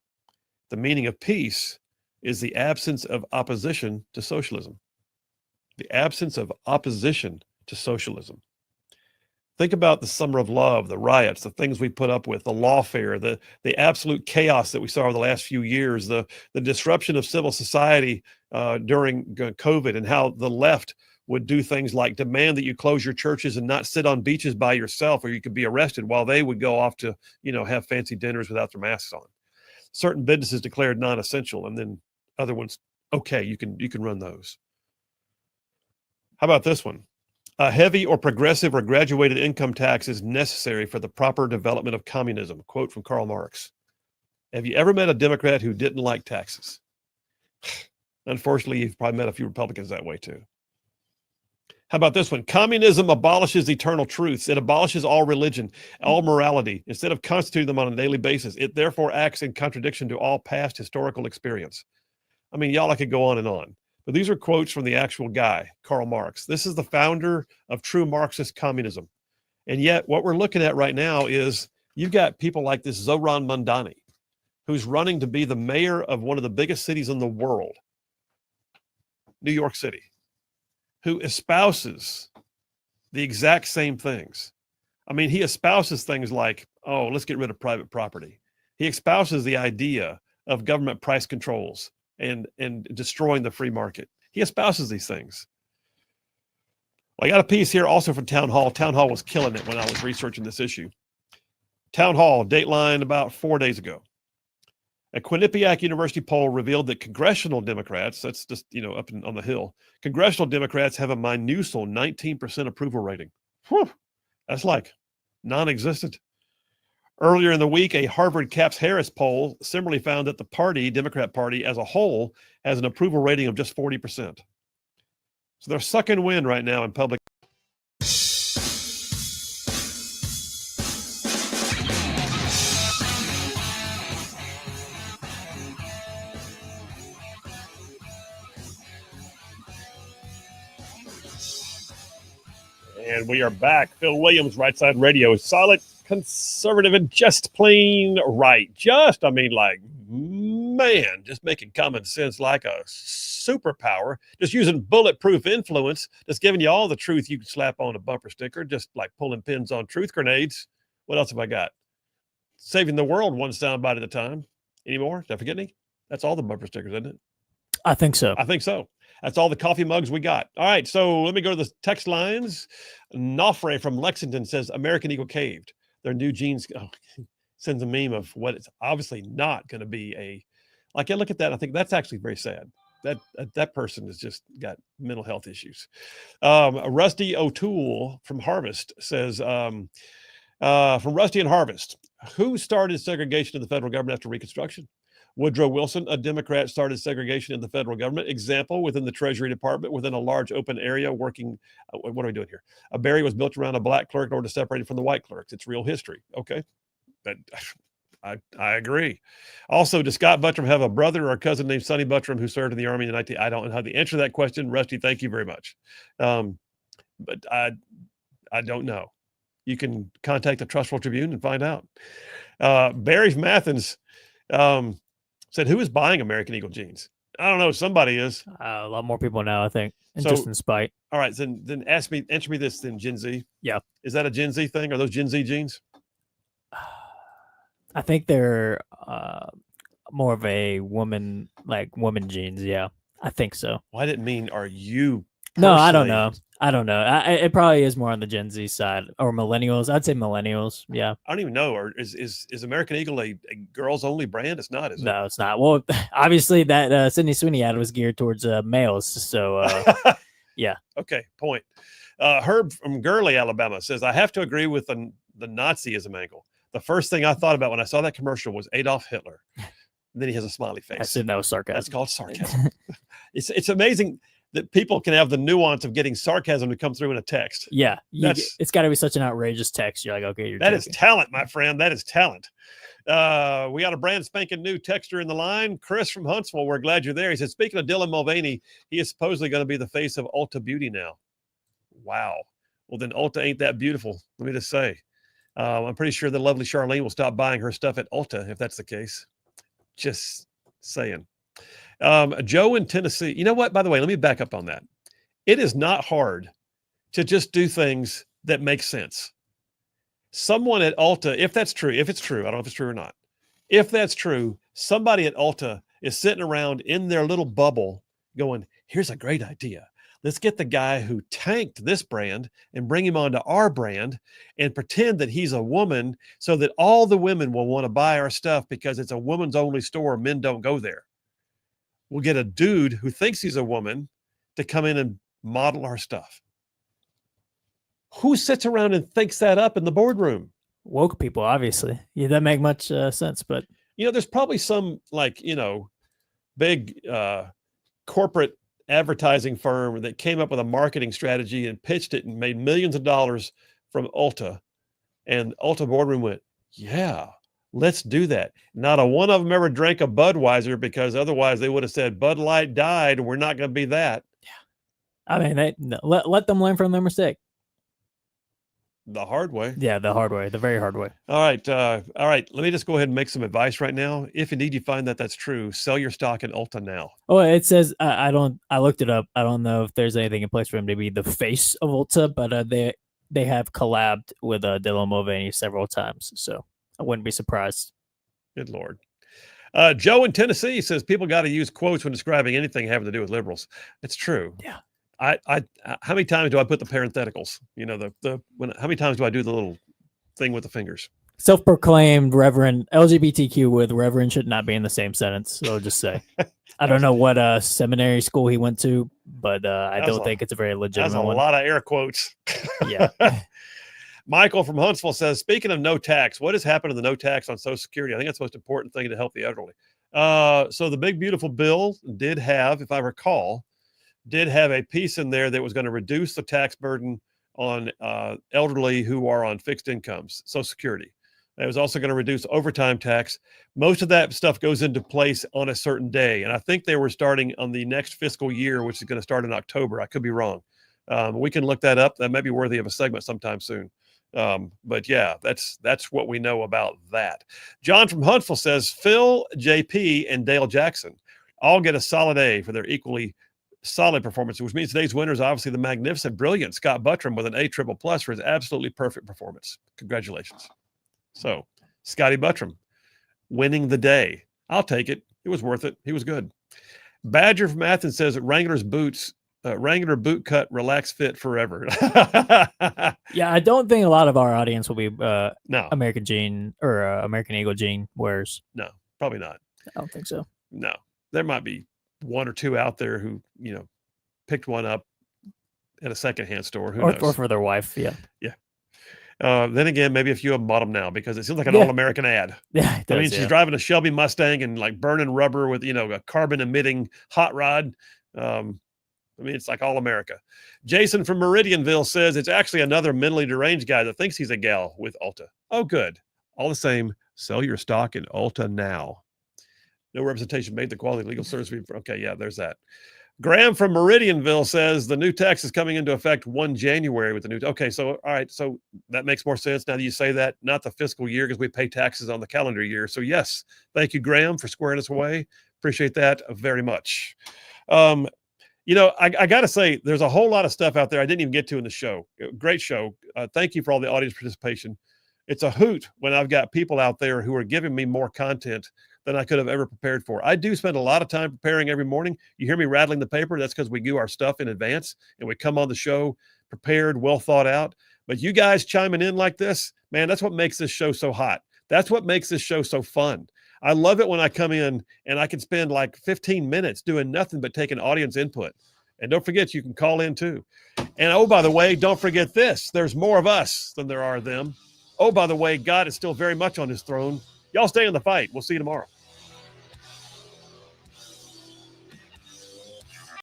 The meaning of peace is the absence of opposition to socialism. The absence of opposition to socialism. Think about the summer of love, the riots, the things we put up with, the lawfare, the absolute chaos that we saw over the last few years, the disruption of civil society during COVID, and how the left would do things like demand that you close your churches and not sit on beaches by yourself, or you could be arrested, while they would go off to, you know, have fancy dinners without their masks on. Certain businesses declared non-essential, and then other ones, okay, you can run those. How about this one? A heavy or progressive or graduated income tax is necessary for the proper development of communism. Quote from Karl Marx. Have you ever met a Democrat who didn't like taxes? Unfortunately, you've probably met a few Republicans that way too. How about this one? Communism abolishes eternal truths. It abolishes all religion, all morality. Instead of constituting them on a daily basis, it therefore acts in contradiction to all past historical experience. I mean, y'all, I could go on. But these are quotes from the actual guy, Karl Marx. This is the founder of true Marxist communism. And yet what we're looking at right now is you've got people like this Zoran Mandani, who's running to be the mayor of one of the biggest cities in the world, New York City, who espouses the exact same things. I mean, he espouses things like, oh, let's get rid of private property. He espouses the idea of government price controls and destroying the free market. He espouses these things. Well, I got a piece here also from Town Hall. Town Hall was killing it when I was researching this issue. Town Hall, Dateline about 4 days ago. A Quinnipiac University poll revealed that congressional Democrats, that's just, up on the Hill, congressional Democrats have a minuscule 19% approval rating. Whew, that's like non-existent. Earlier in the week, a Harvard Caps Harris poll similarly found that the party, Democrat Party as a whole, has an approval rating of just 40%. So they're sucking wind right now in public. And we are back. Phil Williams, Rightside Radio, solid, conservative, and just plain right. Just making common sense like a superpower, just using bulletproof influence, just giving you all the truth you can slap on a bumper sticker, just like pulling pins on truth grenades. What else have I got? Saving the world one soundbite at a time. Any more? Did I forget any? That's all the bumper stickers, isn't it? I think so. That's all the coffee mugs we got. All right, so let me go to the text lines. Nofre from Lexington says, American Eagle caved. Their new jeans sends a meme of what it's obviously not going to be I look at that, I think that's actually very sad. That person has just got mental health issues. Rusty O'Toole from Harvest says, from Rusty and Harvest, who started segregation in the federal government after Reconstruction? Woodrow Wilson, a Democrat, started segregation in the federal government. Example, within the Treasury Department, within a large open area working. What are we doing here? A barrier was built around a black clerk in order to separate it from the white clerks. It's real history. Okay. But I agree. Also, does Scott Buttram have a brother or a cousin named Sonny Buttram who served in the Army in the 19? I don't know how to answer that question. Rusty, thank you very much. But I don't know. You can contact the Trustful Tribune and find out. Barry Mathens said, who is buying American Eagle jeans? I don't know. Somebody is. A lot more people now, I think. And So- just in spite. All right. Then answer me this then, Gen Z. Yeah. Is that a Gen Z thing? Are those Gen Z jeans? I think they're more of a woman jeans. Yeah, I think so. Well, I didn't mean, are you? No, I don't personally- know. I don't know. It probably is more on the Gen Z side or millennials. I'd say millennials. Yeah. I don't even know. Or is American Eagle a girls only brand? It's not, is it? No, it's not. Well, obviously that Sydney Sweeney ad was geared towards males. So yeah. Okay. Point. Herb from Gurley, Alabama says, I have to agree with the Nazism angle. The first thing I thought about when I saw that commercial was Adolf Hitler. And then he has a smiley face. I said that was sarcasm. That's called sarcasm. It's amazing that people can have the nuance of getting sarcasm to come through in a text. Yeah. That's- It's got to be such an outrageous text. You're like, okay, That is talent, my friend. That is talent. We got a brand spanking new texter in the line. Chris from Huntsville, we're glad you're there. He said, speaking of Dylan Mulvaney, he is supposedly going to be the face of Ulta Beauty now. Wow. Well, then Ulta ain't that beautiful. Let me just say. I'm pretty sure the lovely Charlene will stop buying her stuff at Ulta if that's the case. Just saying. Joe in Tennessee. You know what? By the way, let me back up on that. It is not hard to just do things that make sense. Someone at Ulta, if it's true, I don't know if it's true or not. If that's true, somebody at Ulta is sitting around in their little bubble going, here's a great idea. Let's get the guy who tanked this brand and bring him onto our brand and pretend that he's a woman so that all the women will want to buy our stuff because it's a woman's only store. Men don't go there. We'll get a dude who thinks he's a woman to come in and model our stuff. Who sits around and thinks that up in the boardroom? Woke people, obviously. Yeah, that make much sense. But there's probably some big corporate advertising firm that came up with a marketing strategy and pitched it and made millions of dollars from Ulta. And Ulta boardroom went, yeah, let's do that. Not a one of them ever drank a Budweiser, because otherwise they would have said Bud Light died. We're not going to be that. Yeah. I mean, let them learn from their mistake. The hard way. Yeah, the hard way, the very hard way. All right. Let me just go ahead and make some advice right now. If indeed you find that that's true, sell your stock in Ulta now. Oh, it says, I looked it up. I don't know if there's anything in place for him to be the face of Ulta, but they have collabed with Dylan Mulvaney several times. So I wouldn't be surprised. Good Lord. Joe in Tennessee says people got to use quotes when describing anything having to do with liberals. It's true. Yeah. How many times do I put the parentheticals? You know, how many times do I do the little thing with the fingers? Self-proclaimed Reverend, LGBTQ with Reverend should not be in the same sentence. So I'll just say, I don't know what seminary school he went to, but I don't think it's a very legitimate one. That's a lot of air quotes. Yeah. Michael from Huntsville says, speaking of no tax, what has happened to the no tax on Social Security? I think that's the most important thing to help the elderly. So the big, beautiful bill did have, if I recall, a piece in there that was going to reduce the tax burden on elderly who are on fixed incomes, Social Security. It was also going to reduce overtime tax. Most of that stuff goes into place on a certain day. And I think they were starting on the next fiscal year, which is going to start in October. I could be wrong. We can look that up. That may be worthy of a segment sometime soon. But yeah, that's what we know about that. John from Huntsville says, Phil, JP, and Dale Jackson all get a solid A for their equally solid performance, which means today's winner is obviously the magnificent, brilliant Scott Buttram with an A++ for his absolutely perfect performance. Congratulations. So, Scotty Buttram winning the day. I'll take it. It was worth it. He was good. Badger from Athens says that Wrangler's boots, Wrangler boot cut, relax fit forever. Yeah, I don't think a lot of our audience will be no American Jean or American Eagle Jean wearers. No, probably not. I don't think so. No, there might be one or two out there who, picked one up at a secondhand store. Who knows? Or for their wife. Yeah. Yeah. Then again, maybe a few of them bought them now because it seems like an all-American ad. Yeah, it does, she's driving a Shelby Mustang and like burning rubber with, a carbon-emitting hot rod. It's like all America. Jason from Meridianville says it's actually another mentally deranged guy that thinks he's a gal with Ulta. Oh, good. All the same, sell your stock in Ulta now. No representation made the quality legal service. Okay, yeah, there's that. Graham from Meridianville says the new tax is coming into effect 1 January with the new. Okay, so all right, so that makes more sense now that you say that. Not the fiscal year because we pay taxes on the calendar year. So yes, thank you, Graham, for squaring us away. Appreciate that very much. I got to say, there's a whole lot of stuff out there I didn't even get to in the show. Great show. Thank you for all the audience participation. It's a hoot when I've got people out there who are giving me more content than I could have ever prepared for. I do spend a lot of time preparing every morning. You hear me rattling the paper. That's because we do our stuff in advance and we come on the show prepared, well thought out. But you guys chiming in like this, man, that's what makes this show so hot. That's what makes this show so fun. I love it when I come in and I can spend like 15 minutes doing nothing but taking audience input. And don't forget, you can call in too. And oh, by the way, don't forget this. There's more of us than there are them. Oh, by the way, God is still very much on his throne. Y'all stay in the fight. We'll see you tomorrow.